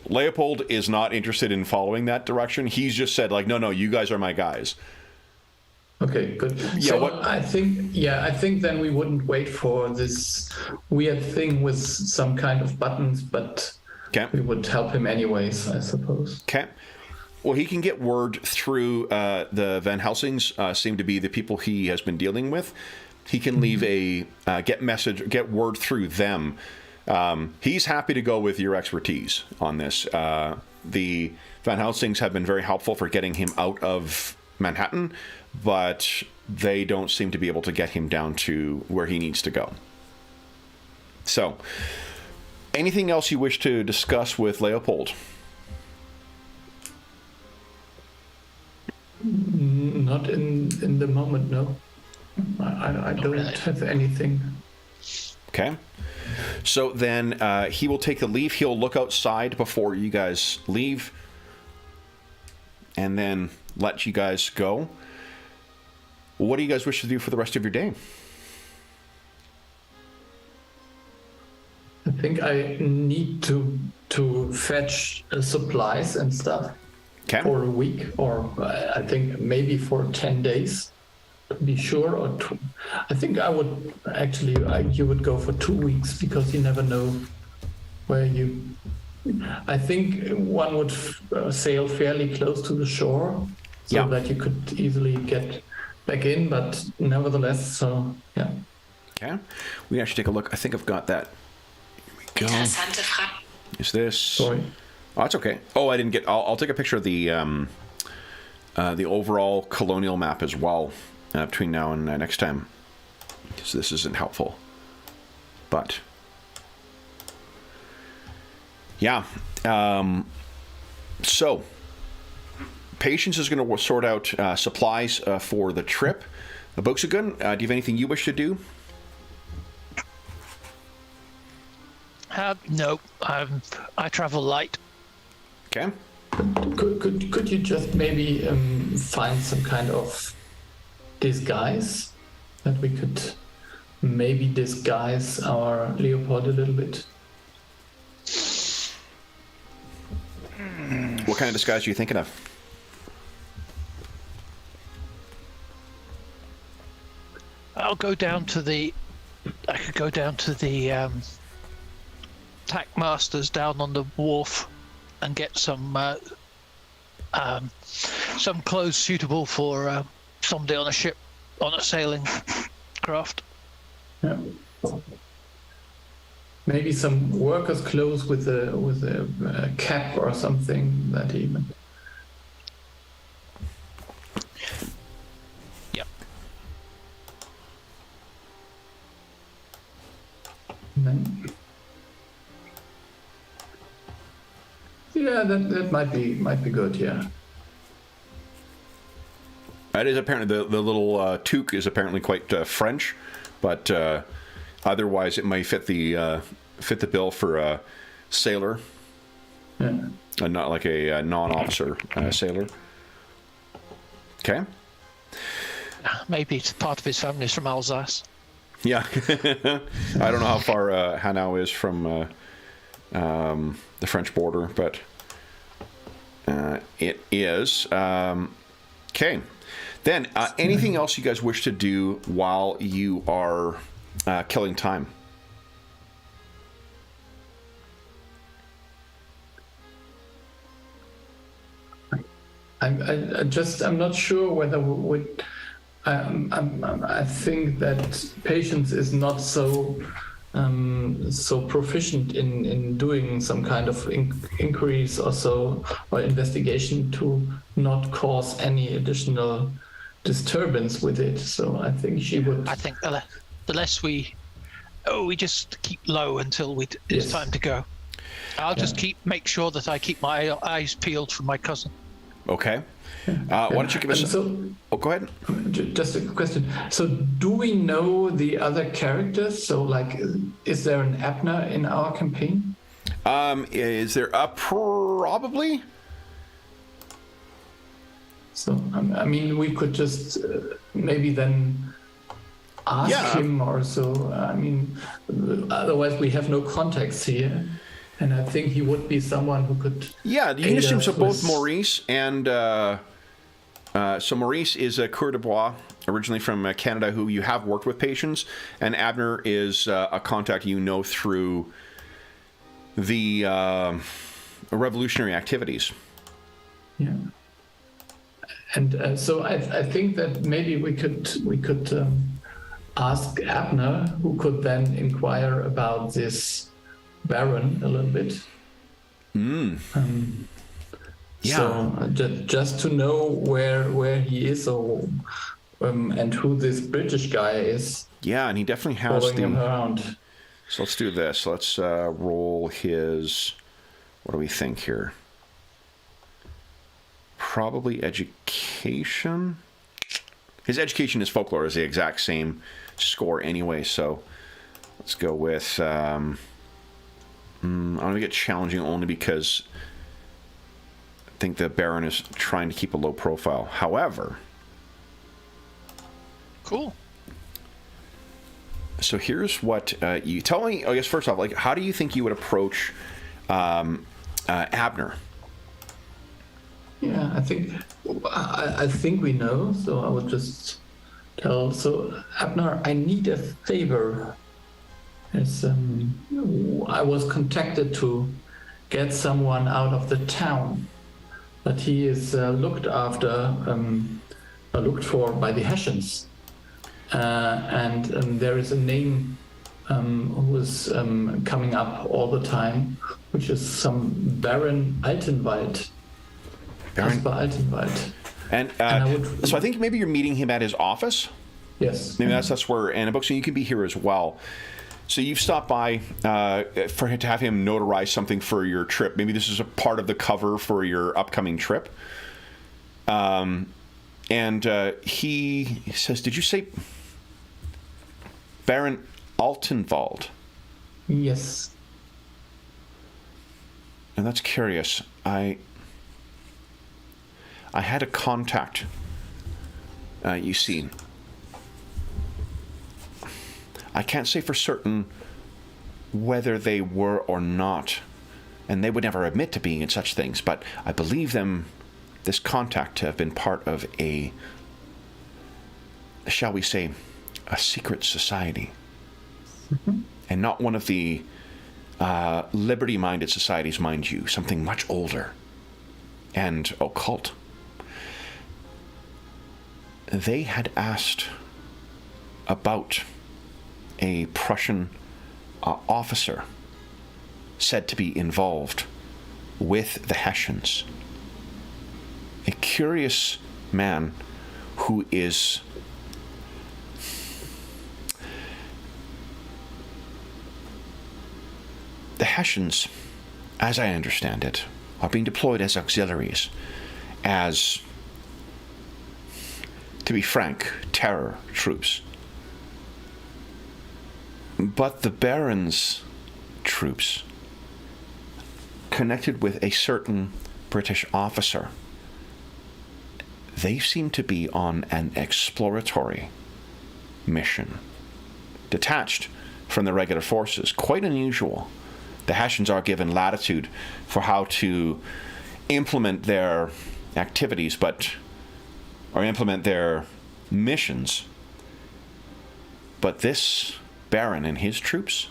Leopold is not interested in following that direction. He's just said, like, no, you guys are my guys. Okay, good. Yeah, so I think then we wouldn't wait for this weird thing with some kind of buttons, but we would help him anyways, I suppose. Okay. Well, he can get word through the Van Helsings, seem to be the people he has been dealing with. He can leave get word through them. He's happy to go with your expertise on this. The Van Helsings have been very helpful for getting him out of Manhattan, but they don't seem to be able to get him down to where he needs to go. So, anything else you wish to discuss with Leopold? Not in the moment, no. I don't have anything. Okay. So then he will take the leave. He'll look outside before you guys leave and then let you guys go. What do you guys wish to do for the rest of your day? I think I need to fetch supplies and stuff for a week, or I think maybe for 10 days to be sure. Or I think I would actually, you would go for 2 weeks because you never know where you. I think one would sail fairly close to the shore so that you could easily get back in, but nevertheless, so yeah. Okay, we can actually take a look. I think I've got that. Here we go. Is this? Sorry. Oh, that's okay. Oh, I didn't get. I'll take a picture of the overall colonial map as well between now and next time, because this isn't helpful. But yeah, so Patience is going to sort out supplies for the trip. Boxagun, do you have anything you wish to do? No, I travel light. Okay. Could you just maybe find some kind of disguise that we could maybe disguise our Leopold a little bit? What kind of disguise are you thinking of? I could go down to the tack masters down on the wharf and get some clothes suitable for somebody on a ship, on a sailing craft. Yeah. Maybe some workers' clothes with a cap or something that even. Yep. Yeah, that might be good. Yeah. That is apparently the little toque is apparently quite French, but otherwise it might fit the bill for a sailor, and not like a non-officer sailor. Okay. Maybe it's part of his family's from Alsace. Yeah. I don't know how far Hanau is from the French border, but it is. Okay. Then, anything else you guys wish to do while you are killing time? I'm not sure whether we would. I think that Patience is not so proficient in doing some kind of inquiries or investigation to not cause any additional disturbance with it. So I think she would. I think the less we just keep low until it's time to go. I'll just make sure that I keep my eyes peeled for my cousin. Okay. Why don't you give us... go ahead. Just a question. So do we know the other characters? So, like, is there an Abner in our campaign? Is there probably? So, I mean, we could just maybe then ask him or so. I mean, otherwise we have no context here. And I think he would be someone who could. Yeah, you can assume so. Both Maurice and so Maurice is a coureur de bois, originally from Canada, who you have worked with patients, and Abner is a contact you know through the revolutionary activities. Yeah, and so I think that maybe we could ask Abner, who could then inquire about this Baron a little bit. Yeah. So just to know where he is, or and who this British guy is. Yeah, and he definitely has following him around. So let's do this. Let's roll his. What do we think here? Probably education. His education is folklore is the exact same score anyway. So let's go with. I'm going to get challenging only because I think the Baron is trying to keep a low profile. However, cool. So here's what you tell me. I guess first off, like, how do you think you would approach Abner? Yeah, I think we know. So I would just tell. So Abner, I need a favor. As I was contacted to get someone out of the town, but he is looked for by the Hessians, and there is a name who is coming up all the time, which is some Baron Altenwald. Caspar Altenwald. And so I think maybe you're meeting him at his office. Yes. Maybe that's where Anna books, and you can be here as well. So you've stopped by for him to have him notarize something for your trip. Maybe this is a part of the cover for your upcoming trip. And he says, "Did you say Baron Altenwald?" Yes. And that's curious. I had a contact. You see. I can't say for certain whether they were or not, and they would never admit to being in such things, but I believe this contact to have been part of a, shall we say, a secret society. Mm-hmm. And not one of the liberty-minded societies, mind you, something much older and occult. They had asked about a Prussian officer said to be involved with the Hessians. A curious man who is the Hessians, as I understand it, are being deployed as auxiliaries, as, to be frank, terror troops. But the Baron's troops, connected with a certain British officer, they seem to be on an exploratory mission, detached from the regular forces. Quite unusual. The Hessians are given latitude for how to implement their activities, or implement their missions. But this Baron and his troops,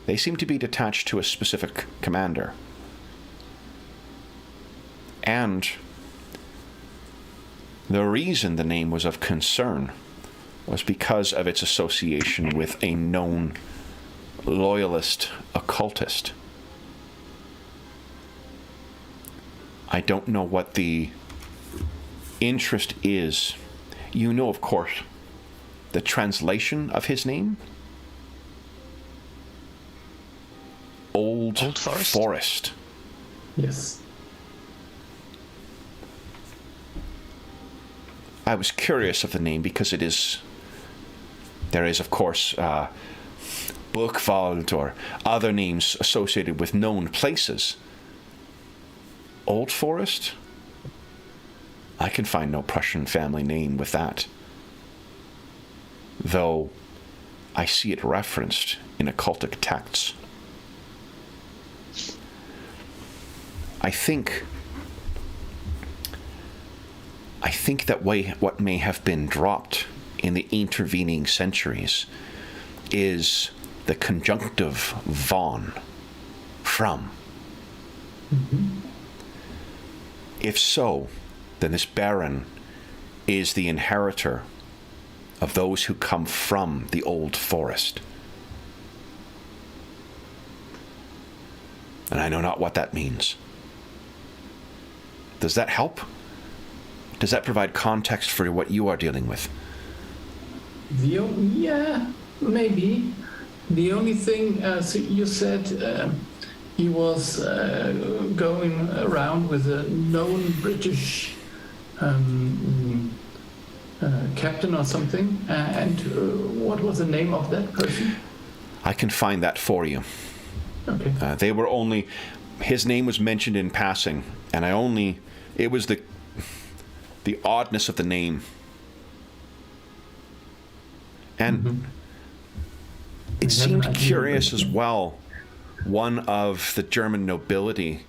they seem to be detached to a specific commander. And the reason the name was of concern was because of its association with a known loyalist occultist. I don't know what the interest is. You know, of course, the translation of his name? Old Forest. Yes. I was curious of the name because there is, of course, Burgwald or other names associated with known places. Old Forest? I can find no Prussian family name with that. though I see it referenced in occultic texts. I think that what may have been dropped in the intervening centuries is the conjunctive von, from. Mm-hmm. If so, then this Baron is the inheritor of those who come from the old forest. And I know not what that means. Does that help? Does that provide context for what you are dealing with? Yeah, maybe. The only thing, so you said he was going around with a known British captain or something. And what was the name of that person? I can find that for you. Okay. They were only... His name was mentioned in passing, and it was the oddness of the name. And it seemed curious as well, one of the German nobility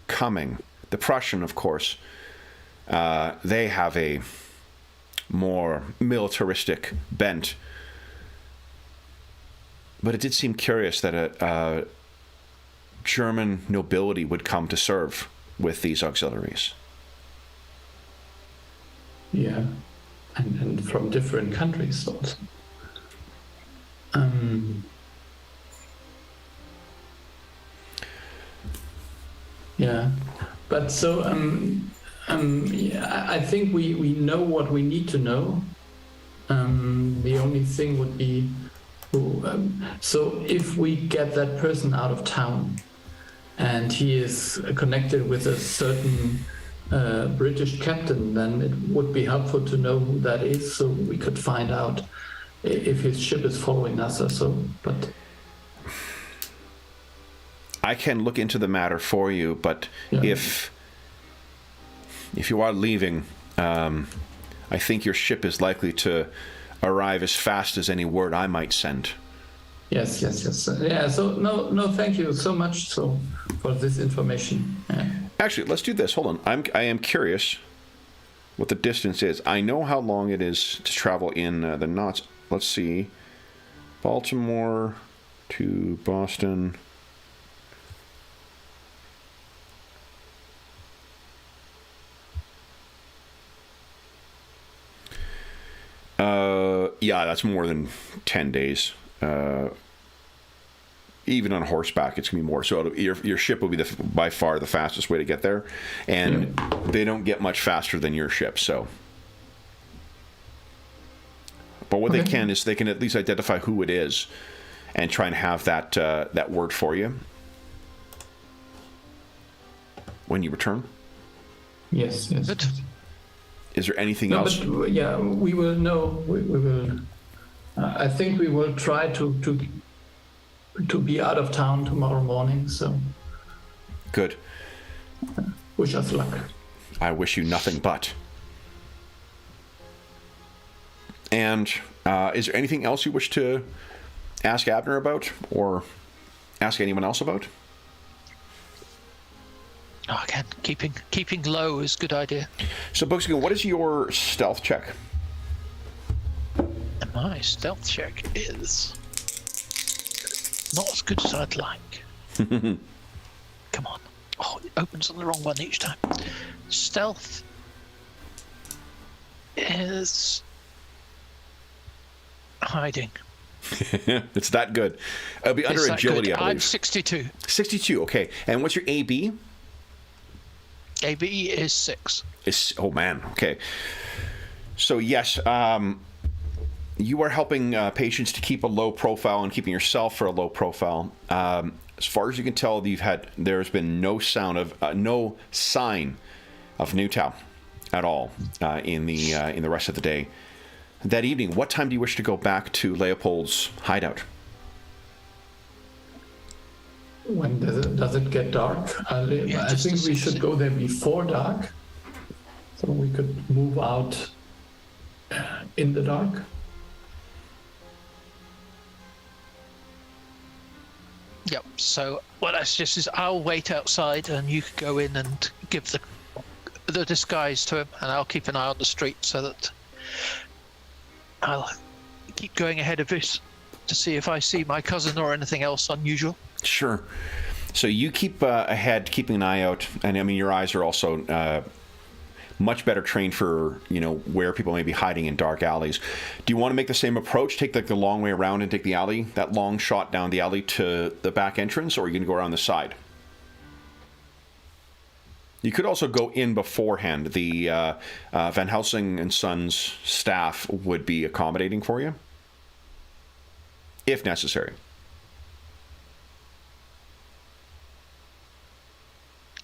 coming. The Prussian, of course, they have a more militaristic bent. But it did seem curious that a German nobility would come to serve with these auxiliaries. Yeah, and from different countries also. Yeah, but so yeah, I think we know what we need to know. The only thing would be so if we get that person out of town and he is connected with a certain British captain, then it would be helpful to know who that is, so we could find out if his ship is following us or so. But I can look into the matter for you, but yeah. If you are leaving, I think your ship is likely to arrive as fast as any word I might send. Yes. Yeah. So no. Thank you so much for this information. Yeah. Actually, let's do this. Hold on. I am curious what the distance is. I know how long it is to travel in the knots. Let's see. Baltimore to Boston. Yeah, that's more than 10 days. Even on horseback, it's going to be more. So your ship will be by far the fastest way to get there. And they don't get much faster than your ship, so. But what they can is they can at least identify who it is and try and have that word for you when you return. Yes. Good. Is there anything else? But, yeah, we will know. We will. I think we will try to be out of town tomorrow morning. So. Good. Wish us luck. I wish you nothing but. And is there anything else you wish to ask Abner about, or ask anyone else about? Oh, again, keeping low is a good idea. So, Bugskin, what is your stealth check? My stealth check is not as good as I'd like. Come on. Oh, it opens on the wrong one each time. Stealth is hiding. It's that good. It'll be under agility, I believe. I'm 62. 62, okay. And what's your AB? AB is 6. Oh, man. Okay. So, yes, you are helping patients to keep a low profile and keeping yourself for a low profile. As far as you can tell, there's been no sign of Newtown at all in the rest of the day. That evening, what time do you wish to go back to Leopold's hideout? When does it get dark? I think we should go there before dark, so we could move out in the dark. Yep. So what I suggest is I'll wait outside, and you could go in and give the disguise to him, and I'll keep an eye on the street so that I'll keep going ahead of this to see if I see my cousin or anything else unusual. Sure. So you keep ahead, keeping an eye out, and I mean your eyes are also much better trained for where people may be hiding in dark alleys. Do you want to make the same approach? Take the long way around and take the alley, that long shot down the alley to the back entrance, or are you going to go around the side? You could also go in beforehand. The Van Helsing and Sons staff would be accommodating for you, if necessary.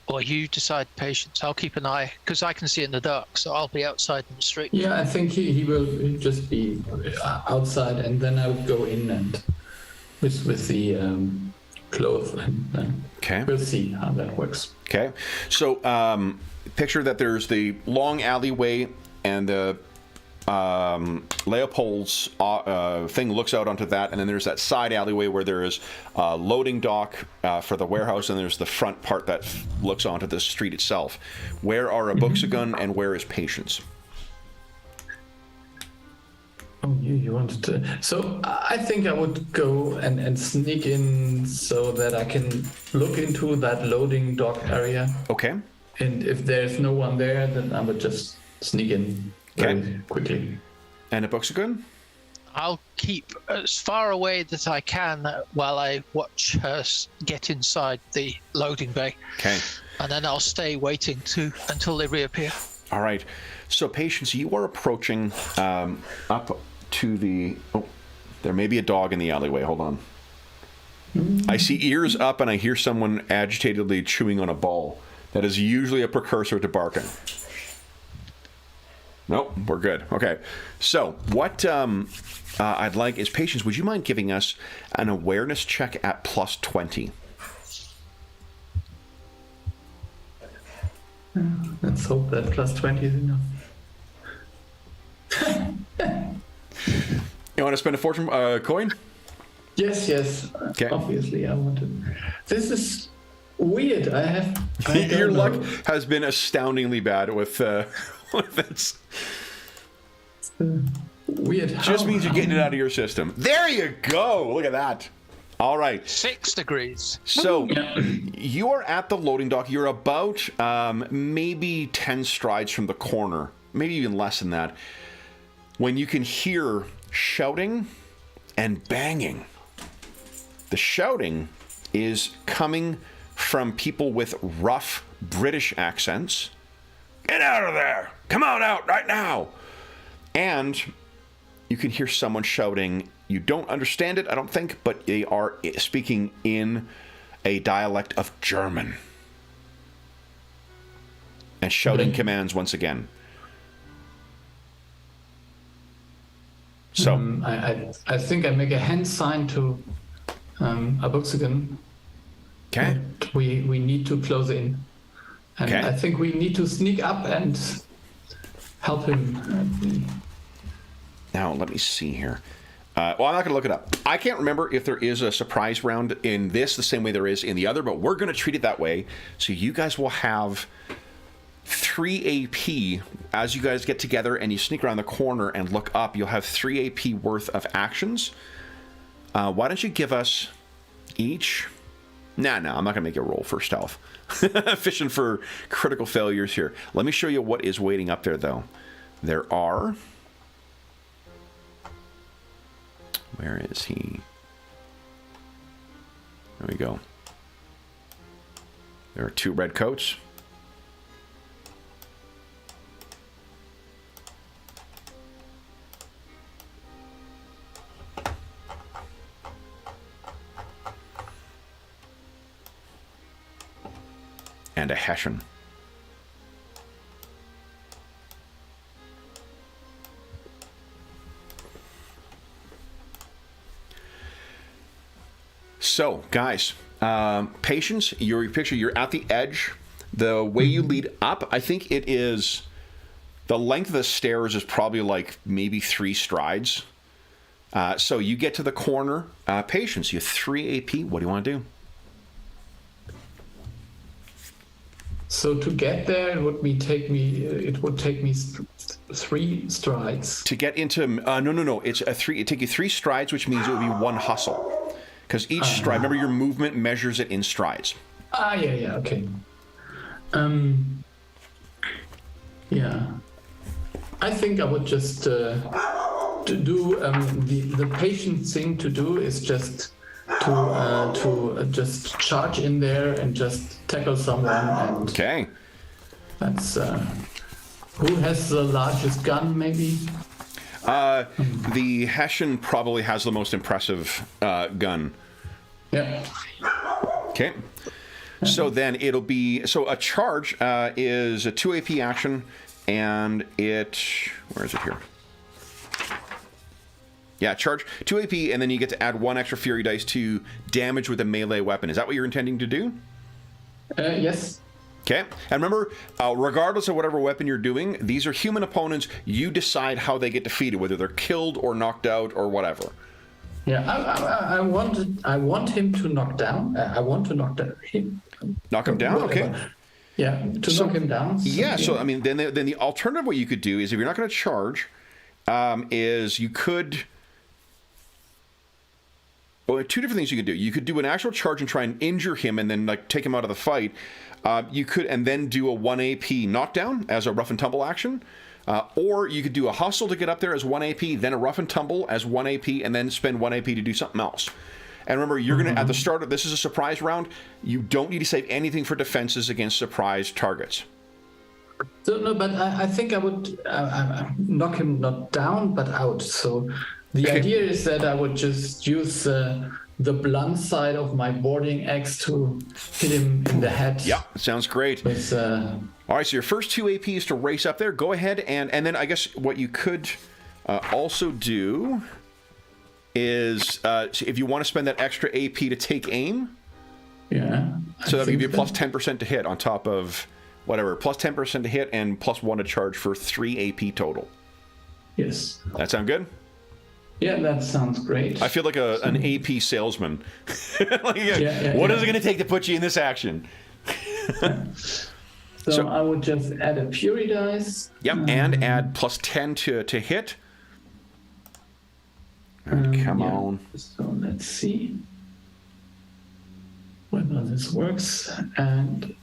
Or you decide, Patience. I'll keep an eye, because I can see in the dark, so I'll be outside in the street. Yeah, I think he will just be outside, and then I would go in and with the clothes, and Okay. we'll see how that works. Okay. So picture that there's the long alleyway, and the Leopold's thing looks out onto that, and then there's that side alleyway where there is a loading dock for the warehouse, and there's the front part that looks onto the street itself. Where are a Buxagun and where is Patience? Oh, you wanted to. So I think I would go and sneak in so that I can look into that loading dock area. Okay. And if there's no one there, then I would just sneak in very quickly. And a Buxagun? I'll keep as far away that I can while I watch her get inside the loading bay. Okay. And then I'll stay waiting until they reappear. All right. So, Patience, you are approaching up to the... Oh, there may be a dog in the alleyway. Hold on. I see ears up, and I hear someone agitatedly chewing on a ball. That is usually a precursor to barking. Nope, we're good. Okay. So, what I'd like is, Patience, would you mind giving us an awareness check at plus 20? Let's hope that plus 20 is enough. You want to spend a fortune coin? Yes. Okay. Obviously, I want to. This is weird. I Your don't luck know. has been astoundingly bad with this. Weird. Just means you're getting it out of your system. There you go. Look at that. All right. 6 degrees. So you are at the loading dock. You're about maybe 10 strides from the corner, maybe even less than that, when you can hear shouting and banging. The shouting is coming from people with rough British accents. Get out of there! Come on out right now! And you can hear someone shouting. You don't understand it, I don't think, but they are speaking in a dialect of German. And shouting commands once again. So I think I make a hand sign to Abuxagan. okay. We need to close in. And Okay. I think we need to sneak up and help him. Now, let me see here. Well, I'm not going to look it up. I can't remember if there is a surprise round in this the same way there is in the other, but we're going to treat it that way. So you guys will have 3 AP as you guys get together and you sneak around the corner and look up. You'll have 3 AP worth of actions. Why don't you give us each... Nah, I'm not going to make you roll for stealth. Fishing for critical failures here. Let me show you what is waiting up there, though. There are... Where is he? There we go. There are 2 red coats. And a Hessian. So, guys, Patience, your picture, you're at the edge. The way you lead up, I think it is... The length of the stairs is probably like maybe 3 strides. So you get to the corner. Patience, you have 3 AP. What do you want to do? So to get there, it would take me 3 strides. To get into no. It's a 3. It take you 3 strides, which means it would be 1 hustle, because each stride. Remember, your movement measures it in strides. Yeah. Okay. Yeah. I think I would just to do the patient thing to do is just to just charge in there and just tackle someone. And okay. That's who has the largest gun, maybe? The Hessian probably has the most impressive gun. Yeah. Okay. So then it'll be a charge is a 2 AP action, and where is it here? Yeah, charge 2 AP, and then you get to add 1 extra fury dice to damage with a melee weapon. Is that what you're intending to do? Yes. Okay, and remember, regardless of whatever weapon you're doing, these are human opponents. You decide how they get defeated, whether they're killed or knocked out or whatever. Yeah, I want him to knock down. I want to knock him. Knock him down. Whatever. Okay. Yeah, knock him down. So I mean, then the alternative way you could do is, if you're not going to charge, is you could. Well, 2 different things you could do. You could do an actual charge and try and injure him, and then take him out of the fight. You could, and then do a 1 AP knockdown as a rough and tumble action. Or you could do a hustle to get up there as 1 AP, then a rough and tumble as 1 AP, and then spend 1 AP to do something else. And remember, you're going to, at the start of this is a surprise round, you don't need to save anything for defenses against surprise targets. So, no, but I think I would knock him not down, but out. So the idea is that I would just use the blunt side of my boarding axe to hit him in the head. Yeah, sounds great. With, all right, so your first 2 AP is to race up there. Go ahead, and then I guess what you could also do is, if you want to spend that extra AP to take aim. Yeah. So that would give you plus 10% to hit on top of whatever. Plus 10% to hit and plus 1 to charge for 3 AP total. Yes. That sound good? Yeah, that sounds great. I feel like an AP salesman. What is it going to take to put you in this action? So I would just add a fury dice. Yep, and add plus 10 to hit. Come on. So let's see whether this works. And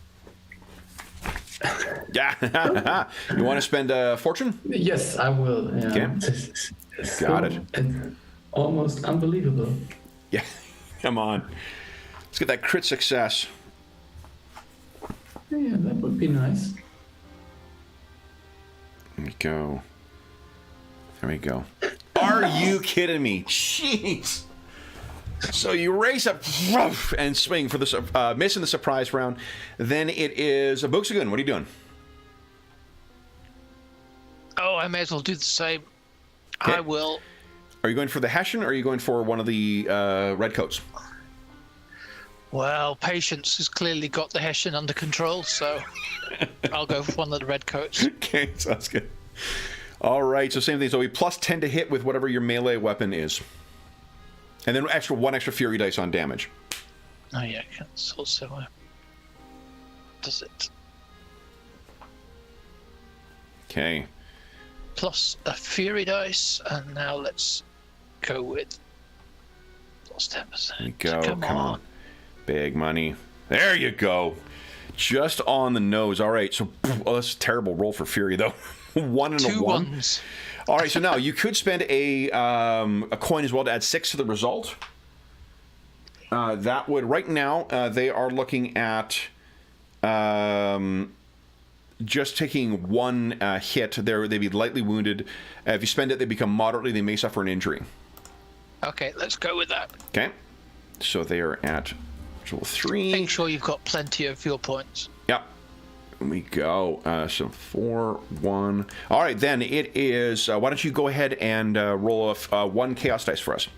yeah, you want to spend a fortune? yes, I will. Yeah. Okay. Got it. Almost unbelievable. Yeah, come on. Let's get that crit success. Yeah, that would be nice. There we go. There we go. Are you kidding me? Jeez. So you race up and swing for the missing the surprise round. Then it is a Buxagun. What are you doing? Oh, I may as well do the same. Okay. I will. Are you going for the Hessian, or are you going for one of the redcoats? Well, Patience has clearly got the Hessian under control, so I'll go for one of the redcoats. Okay, sounds good. All right, so same thing. So we plus 10 to hit with whatever your melee weapon is. And then one extra fury dice on damage. Oh, yeah, it's also... does it? Okay. Plus a fury dice, and now let's go with plus 10%. There you go. Come on. Big money. There you go. Just on the nose. All right, so that's a terrible roll for fury, though. 1 and a 1. 2 ones. All right, so now you could spend a coin as well to add 6 to the result. That would, right now, they are looking at just taking 1 hit. They'd be lightly wounded. If you spend it, they become moderately. They may suffer an injury. Okay, let's go with that. Okay, so they are at level 3. Make sure you've got plenty of fuel points. Yep. Here we go. So 4, 1. All right, then it is. Why don't you go ahead and roll 1 chaos dice for us?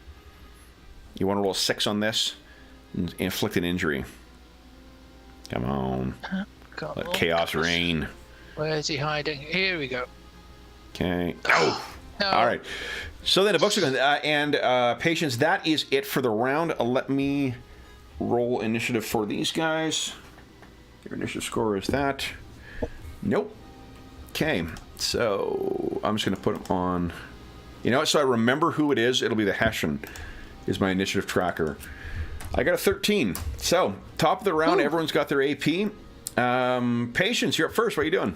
You want to roll 6 on this? Inflict an injury. Come on. Let chaos reign. Where is he hiding? Here we go. Okay. Oh. No. All right. So then a Buxagun and Patience. That is it for the round. Let me roll initiative for these guys. Your initiative score is that. Nope. Okay, so I'm just going to put him on. You know what? So I remember who it is. It'll be the Hessian, is my initiative tracker. I got a 13. So, top of the round, everyone's got their AP. Patience, you're up first. What are you doing?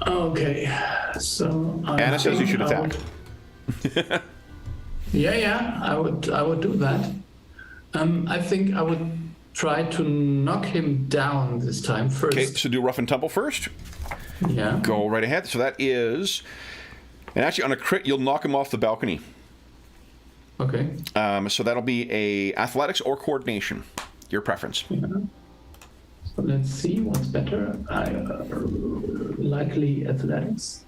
Okay, so Anna says you should attack. Yeah, I would do that. I think I would try to knock him down this time first. Okay, so do rough and tumble first. Yeah. Go right ahead. So that is, and actually on a crit, you'll knock him off the balcony. Okay. So that'll be a athletics or coordination, your preference. Yeah. So let's see what's better. Likely athletics.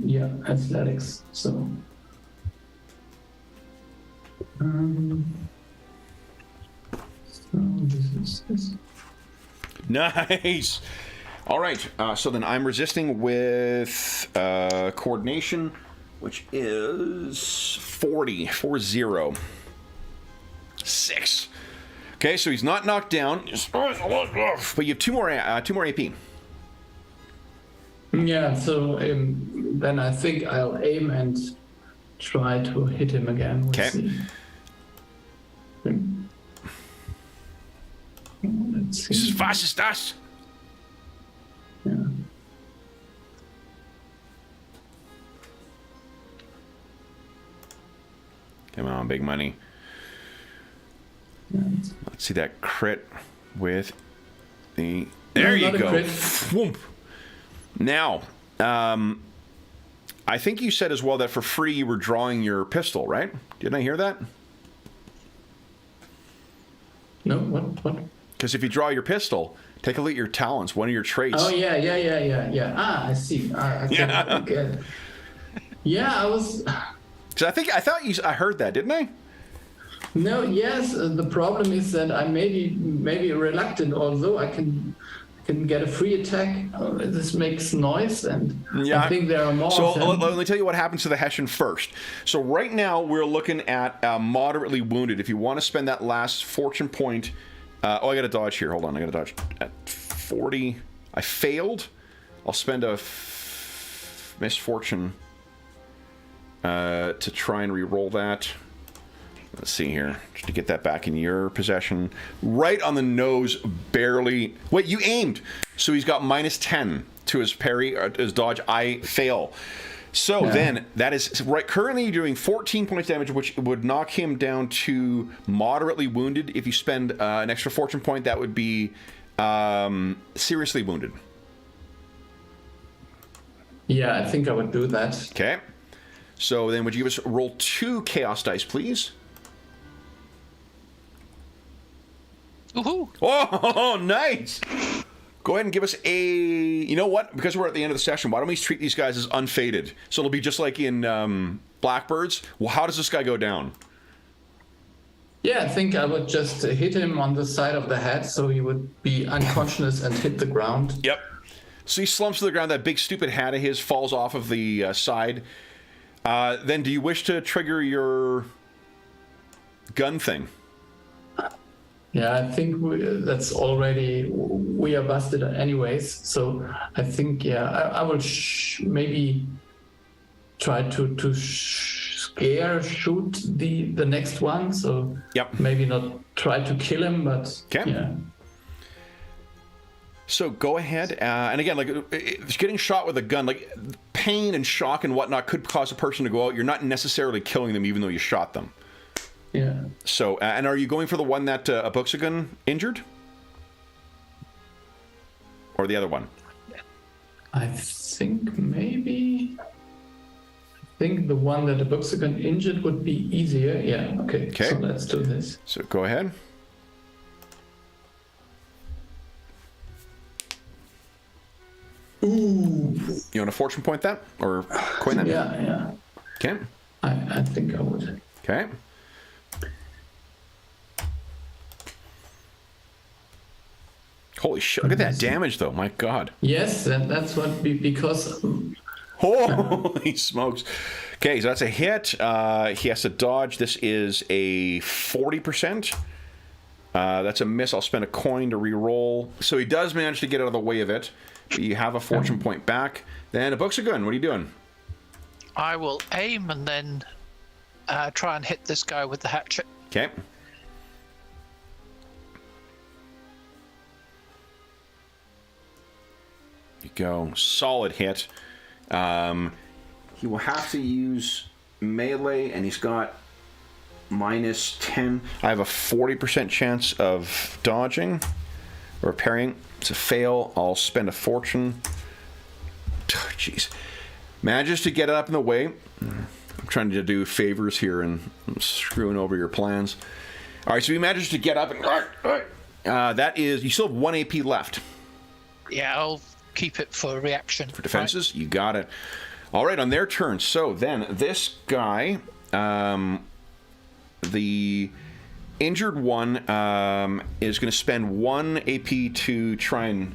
Yeah, athletics. So. So this is this. Nice. All right. So then I'm resisting with coordination, which is 40. 6. Okay, so he's not knocked down, but you have two more AP. Yeah. So then I think I'll aim and try to hit him again. Okay. Let's see. Was ist das? Yeah. Come on, big money. Yeah. Let's see that crit with the. There you not a go. crit. Whoomp. Now, I think you said as well that for free you were drawing your pistol, right? Didn't I hear that? No, what? Because if you draw your pistol, take a look at your talents, one of your traits. Oh yeah. Ah, I see. I get it. Yeah, I was. Because I thought I heard that, didn't I? No, yes. The problem is that I may be reluctant, although I can get a free attack. This makes noise, and Yeah. I think there are more. So of them. let me tell you what happens to the Hessian first. So right now we're looking at moderately wounded. If you want to spend that last fortune point, I got to dodge here. Hold on, I got to dodge at 40. I failed. I'll spend a misfortune to try and re-roll that. Let's see here, just to get that back in your possession. Right on the nose, barely. Wait, you aimed. So he's got -10 to his parry, or his dodge. I fail. So then, that is right. Currently, you're doing 14 points damage, which would knock him down to moderately wounded. If you spend an extra fortune point, that would be seriously wounded. Yeah, I think I would do that. Okay. So then, would you give us roll 2 chaos dice, please? Woohoo! Oh, nice! Go ahead and give us a... You know what? Because we're at the end of the session, why don't we treat these guys as unfaded? So it'll be just like in Blackbirds. Well, how does this guy go down? Yeah, I think I would just hit him on the side of the head so he would be unconscious and hit the ground. Yep. So he slumps to the ground. That big stupid hat of his falls off of the side. Then do you wish to trigger your gun thing? Yeah, I think that's already, we are busted anyways. So I think, I will maybe try to shoot the next one. So Yep. maybe not try to kill him, but Okay. yeah. So go ahead, and again, like getting shot with a gun, like pain and shock and whatnot could cause a person to go out. You're not necessarily killing them, even though you shot them. Yeah. So, and are you going for the one that Abuxagun injured? Or the other one? I think maybe... I think the one that the Abuxagun injured would be easier. Yeah, okay. So let's do this. So go ahead. Ooh. You want to fortune point that? Or coin that? Yeah. Okay. I think I would. Okay. Holy shit, look at that damage, though. My God. Yes, that's what... Because... Holy smokes. Okay, so that's a hit. He has to dodge. This is a 40%. That's a miss. I'll spend a coin to re-roll. So he does manage to get out of the way of it. But you have a fortune point back. Then a Buxagun, what are you doing? I will aim and then try and hit this guy with the hatchet. Okay. You go. Solid hit. He will have to use melee, and he's got minus 10. I have a 40% chance of dodging or parrying. It's a fail. I'll spend a fortune. Jeez. Manages to get it up in the way. I'm trying to do favors here, and I'm screwing over your plans. All right, so he manages to get up, and that is, you still have 1 AP left. Yeah, I'll keep it for reaction. For defenses, you got it. All right, on their turn. So then this guy, the injured one, is going to spend 1 AP to try and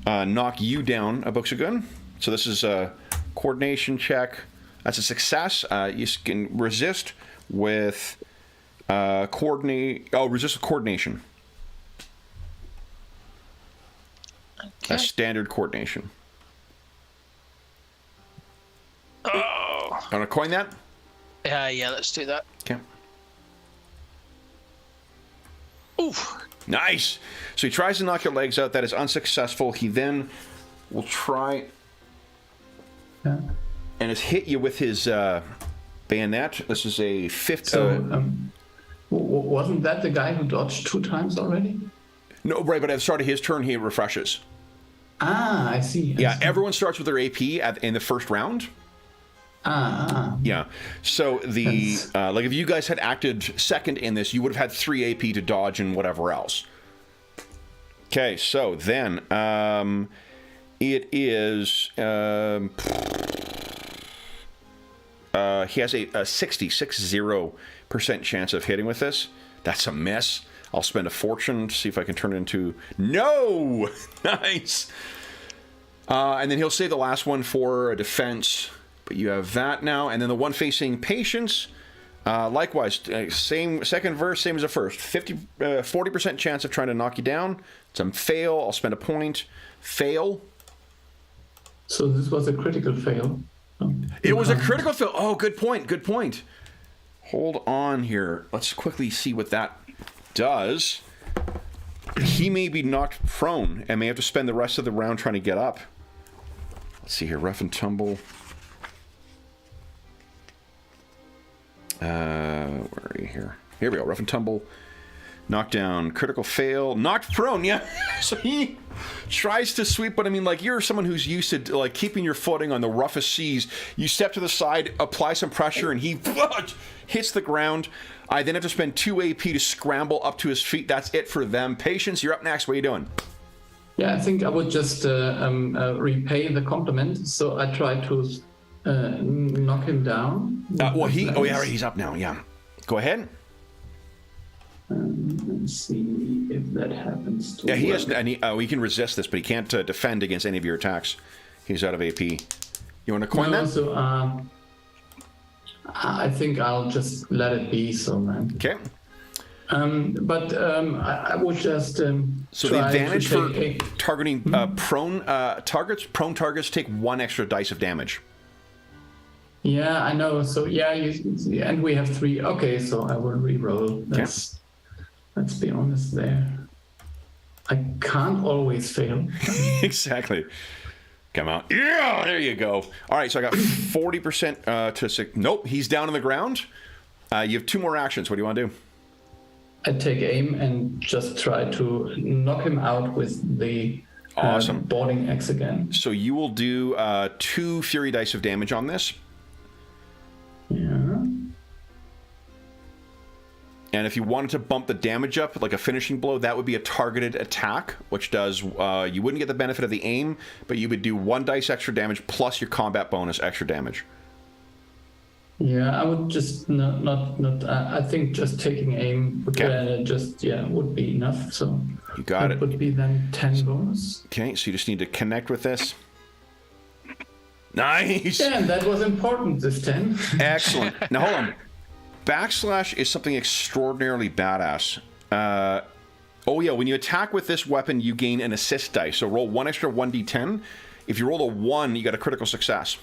knock you down, a Buxagun. So this is a coordination check. That's a success. You can resist with resist with coordination. Okay. That's standard coordination. Oh. Want to coin that? Yeah, let's do that. Okay. Oof. Nice. So he tries to knock your legs out. That is unsuccessful. He then will try and has hit you with his bayonet. This is a 50. So, wasn't that the guy who dodged 2 times already? No, right, but at the start of his turn, he refreshes. Ah, I see. Yeah, everyone starts with their AP in the first round. Yeah. So the like if you guys had acted second in this, you would have had 3 AP to dodge and whatever else. Okay, so then it is he has a 60% chance of hitting with this. That's a miss. I'll spend a fortune to see if I can turn it into... No! Nice! And then he'll say the last one for a defense. But you have that now. And then the one facing patience. Likewise, same second verse, same as the first. 40% chance of trying to knock you down. It's a fail. I'll spend a point. Fail. So this was a critical fail. It was a critical fail. Oh, good point. Good point. Hold on here. Let's quickly see what that does. He may be knocked prone and may have to spend the rest of the round trying to get up. Let's see here. Rough and tumble. Where are you here? Here we go. Rough and tumble. Knockdown. Critical fail. Knocked prone. Yeah. So he tries to sweep, but I mean, like, you're someone who's used to like keeping your footing on the roughest seas. You step to the side, apply some pressure, and he hits the ground. I then have to spend 2 AP to scramble up to his feet. That's it for them. Patience, you're up next. What are you doing? Yeah, I think I would just repay the compliment. So I try to knock him down. He's up now. Yeah, go ahead. Let's see if that happens. Yeah, he has. And he can resist this, but he can't defend against any of your attacks. He's out of AP. You want to coin that? So I think I'll just let it be. So man. Okay. I would just. So the advantage for targeting prone targets take 1 extra dice of damage. Yeah, I know. So yeah, and we have 3. Okay, so I will re-roll. Let's be honest there. I can't always fail. Exactly. Come on. Yeah, there you go. All right, so I got 40% to 6. Nope, he's down on the ground. You have 2 more actions. What do you want to do? I take aim and just try to knock him out with the awesome boarding axe again. So you will do 2 fury dice of damage on this. Yeah. And if you wanted to bump the damage up, like a finishing blow, that would be a targeted attack, which does, you wouldn't get the benefit of the aim, but you would do 1 dice extra damage plus your combat bonus extra damage. Yeah, I would just not. I think just taking aim would would be enough. So you got it. Would be then 10 bonus. Okay, so you just need to connect with this. Nice. Yeah, and that was important this time. Excellent. Now hold on. Backslash is something extraordinarily badass. Oh yeah, when you attack with this weapon, you gain an assist dice. So roll 1 extra 1d10. If you roll a 1, you got a critical success.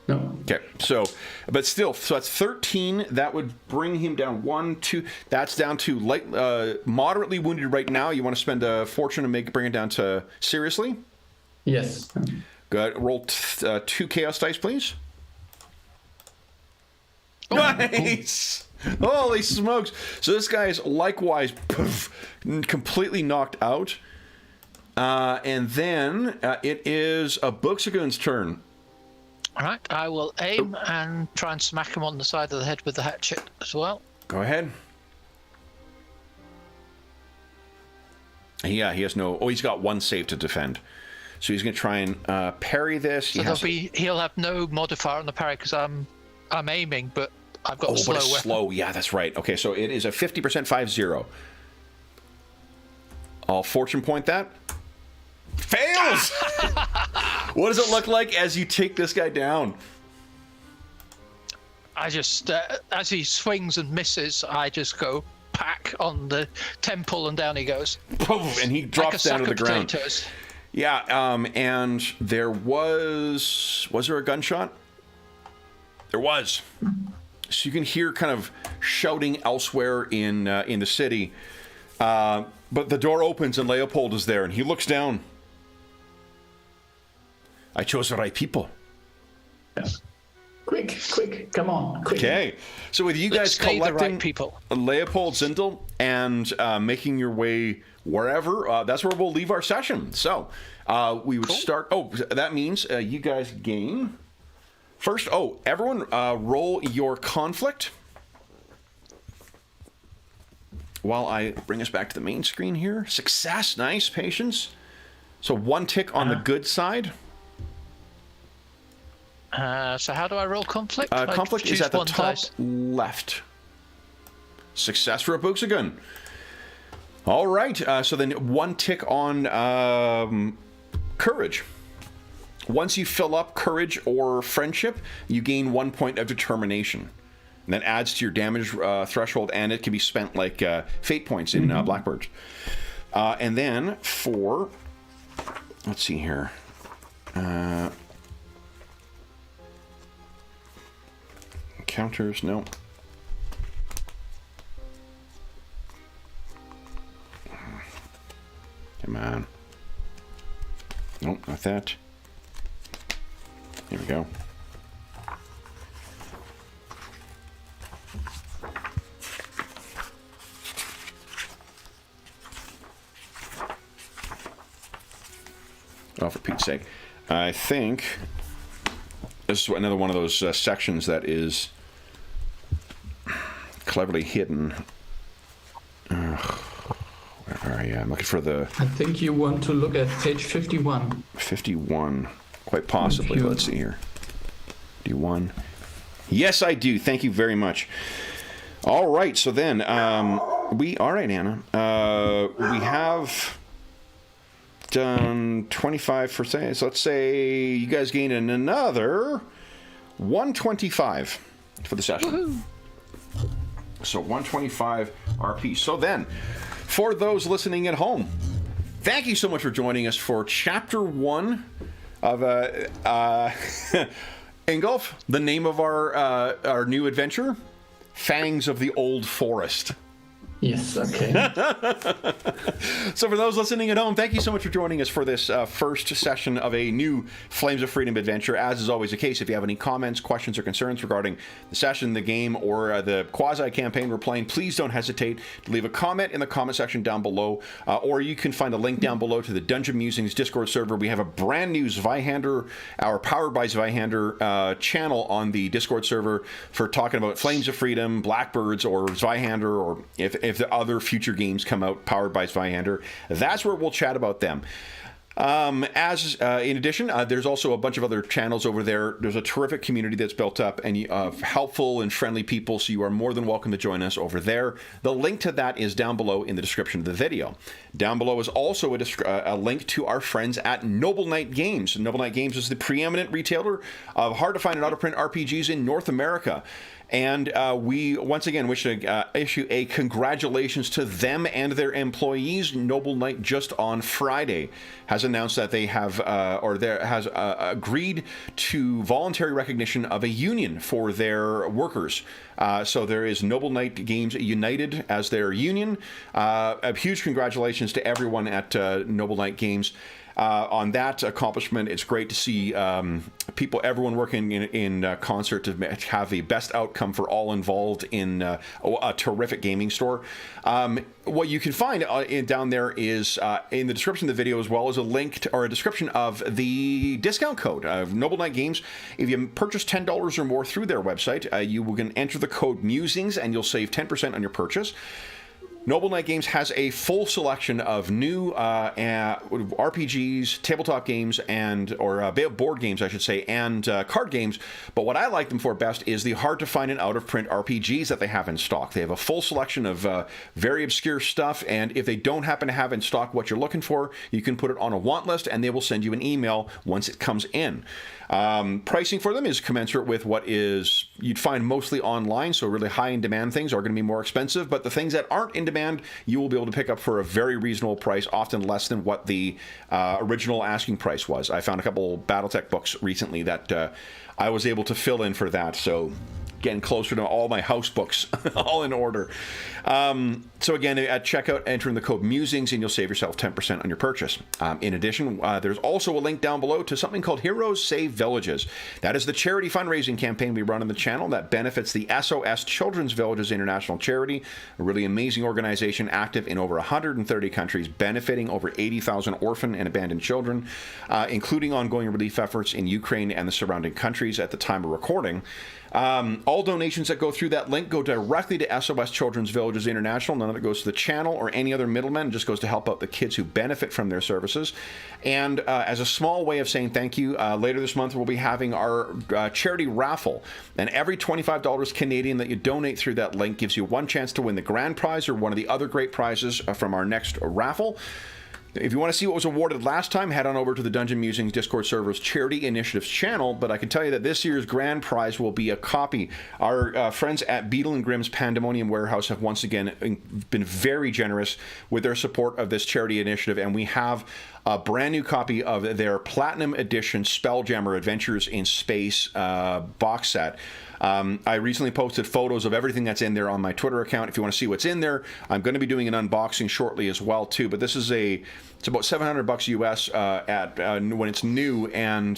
No. Okay, so, but still, so that's 13. That would bring him down 1, 2. That's down to moderately wounded right now. You want to spend a fortune to bring it down to seriously? Yes. Good. Roll 2 chaos dice, please. Oh. Nice! Holy smokes! So this guy is likewise completely knocked out. And then it is a Buxagun's turn. All right, I will aim and try and smack him on the side of the head with the hatchet as well. Go ahead. Yeah, he has no... Oh, he's got 1 save to defend. So he's going to try and parry this. So he'll have no modifier on the parry because I'm aiming, but I've got a slow weapon. Slow. Yeah, that's right. Okay, so it is a 50% 5-0. I'll fortune point that. Fails! What does it look like as you take this guy down? I just, as he swings and misses, I just go pack on the temple and down he goes. And he drops down to the ground. Potatoes. Yeah, and there was there a gunshot? There was. So you can hear kind of shouting elsewhere in the city. But the door opens and Leopold is there and he looks down. I chose the right people. Yes. Quick, come on, quick. Okay, so with you guys collecting the right people. Leopold Zindel and making your way wherever, that's where we'll leave our session. So we would start. Oh, that means you guys gain. First, everyone roll your conflict. While I bring us back to the main screen here. Success, nice, patience. So 1 tick on the good side. So how do I roll conflict? Conflict is at the top left. Success for a Buxagun. All right, so then 1 tick on courage. Once you fill up courage or friendship, you gain 1 point of determination. And that adds to your damage threshold, and it can be spent like fate points in Blackbird. And then for, let's see here. Counters, no. Come on. Nope, not that. Here we go. Oh, for Pete's sake. I think this is another one of those sections that is cleverly hidden. Where are you? I'm looking for the... I think you want to look at page 51. 51. Quite possibly. Let's see here. 51. Yes, I do. Thank you very much. All right. So then, all right, Anna. We have done 25 for say. So let's say you guys gain another 125 for the session. Woohoo. So 125 RP. So then, for those listening at home, thank you so much for joining us for Chapter 1 of Ingolf, the name of our new adventure, Fangs of the Old Forest. Yes, okay. So for those listening at home, thank you so much for joining us for this first session of a new Flames of Freedom adventure. As is always the case, if you have any comments, questions, or concerns regarding the session, the game, or the quasi-campaign we're playing, please don't hesitate to leave a comment in the comment section down below, or you can find a link down below to the Dungeon Musings Discord server. We have a brand new Zweihander, our Powered by Zweihander channel on the Discord server for talking about Flames of Freedom, Blackbirds, or Zweihander, or if the other future games come out powered by Zweihander, that's where we'll chat about them. In addition, there's also a bunch of other channels over there. There's a terrific community that's built up and of helpful and friendly people, so you are more than welcome to join us over there. The link to that is down below in the description of the video. Down below is also a link to our friends at Noble Knight Games. Noble Knight Games is the preeminent retailer of hard-to-find and out-of-print RPGs in North America. And we, once again, wish to issue a congratulations to them and their employees. Noble Knight just on Friday has announced that they have, agreed to voluntary recognition of a union for their workers. So there is Noble Knight Games United as their union. A huge congratulations to everyone at Noble Knight Games. On that accomplishment. It's great to see everyone working in concert to have the best outcome for all involved in a terrific gaming store. What you can find down there is in the description of the video, as well as a link or a description of the discount code of Noble Knight Games. If you purchase $10 or more through their website, you can enter the code Musings and you'll save 10% on your purchase. Noble Knight Games has a full selection of new RPGs, tabletop games, or board games, I should say, and card games. But what I like them for best is the hard-to-find and out-of-print RPGs that they have in stock. They have a full selection of very obscure stuff, and if they don't happen to have in stock what you're looking for, you can put it on a want list, and they will send you an email once it comes in. Pricing for them is commensurate with what you'd find mostly online, so really high-in-demand things are going to be more expensive, but the things that aren't in demand, you will be able to pick up for a very reasonable price, often less than what the original asking price was. I found a couple BattleTech books recently that I was able to fill in for that, so getting closer to all my house books, all in order. So again, at checkout, enter in the code Musings and you'll save yourself 10% on your purchase. In addition, there's also a link down below to something called Heroes Save Villages. That is the charity fundraising campaign we run on the channel that benefits the SOS Children's Villages International Charity, a really amazing organization active in over 130 countries, benefiting over 80,000 orphan and abandoned children, including ongoing relief efforts in Ukraine and the surrounding countries at the time of recording. All donations that go through that link go directly to SOS Children's Villages International. None of it goes to the channel or any other middlemen. It just goes to help out the kids who benefit from their services. And as a small way of saying thank you, later this month we'll be having our charity raffle. And every $25 Canadian that you donate through that link gives you one chance to win the grand prize or one of the other great prizes from our next raffle. If you want to see what was awarded last time, head on over to the Dungeon Musings Discord server's Charity Initiatives channel, but I can tell you that this year's grand prize will be a copy. Our friends at Beetle and Grimm's Pandemonium Warehouse have once again been very generous with their support of this charity initiative, and we have a brand new copy of their Platinum Edition Spelljammer Adventures in Space box set. I recently posted photos of everything that's in there on my Twitter account. If you want to see what's in there, I'm going to be doing an unboxing shortly as well too. But this is it's about $700 US when it's new, and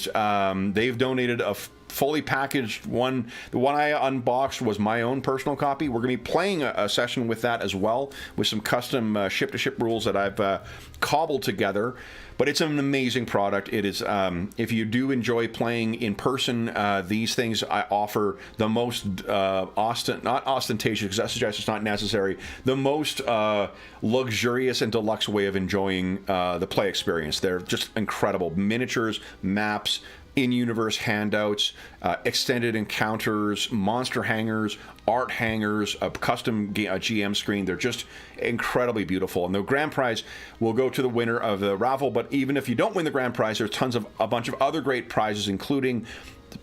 they've donated a fully packaged one. The one I unboxed was my own personal copy. We're going to be playing a session with that as well, with some custom ship-to-ship rules that I've cobbled together. But it's an amazing product. It is, if you do enjoy playing in person, these things I offer the most not ostentatious, because that's just not necessary, the most luxurious and deluxe way of enjoying the play experience. They're just incredible. Miniatures, maps, in-universe handouts, extended encounters, monster hangers, art hangers, a custom GM screen. They're just incredibly beautiful. And the grand prize will go to the winner of the raffle. But even if you don't win the grand prize, there's a bunch of other great prizes, including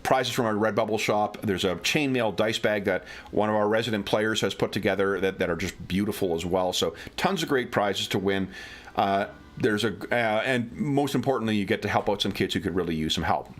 prizes from our Redbubble shop. There's a chainmail dice bag that one of our resident players has put together that are just beautiful as well. So tons of great prizes to win. And most importantly, you get to help out some kids who could really use some help.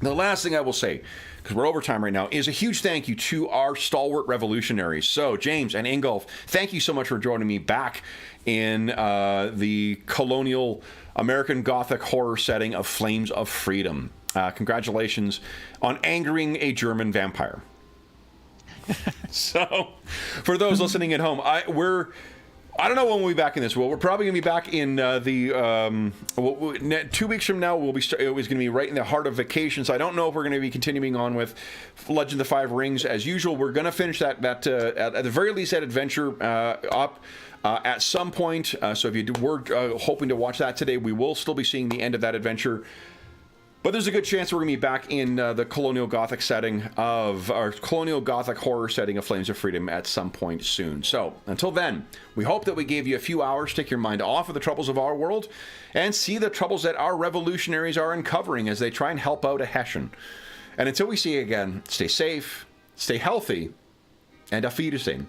The last thing I will say, because we're over time right now, is a huge thank you to our stalwart revolutionaries. So, James and Ingolf, thank you so much for joining me back in the colonial American Gothic horror setting of Flames of Freedom. Congratulations on angering a German vampire. So, for those listening at home, I don't know when we'll be back in this. Well, we're probably going to be back in 2 weeks from now. It was going to be right in the heart of vacation, so I don't know if we're going to be continuing on with Legend of the Five Rings as usual. We're going to finish that at the very least that adventure up at some point. So if you were hoping to watch that today, we will still be seeing the end of that adventure. But there's a good chance we're going to be back in the Colonial Gothic setting of our Colonial Gothic horror setting of Flames of Freedom at some point soon. So until then, we hope that we gave you a few hours to take your mind off of the troubles of our world and see the troubles that our revolutionaries are uncovering as they try and help out a Hessian. And until we see you again, stay safe, stay healthy, and auf Wiedersehen.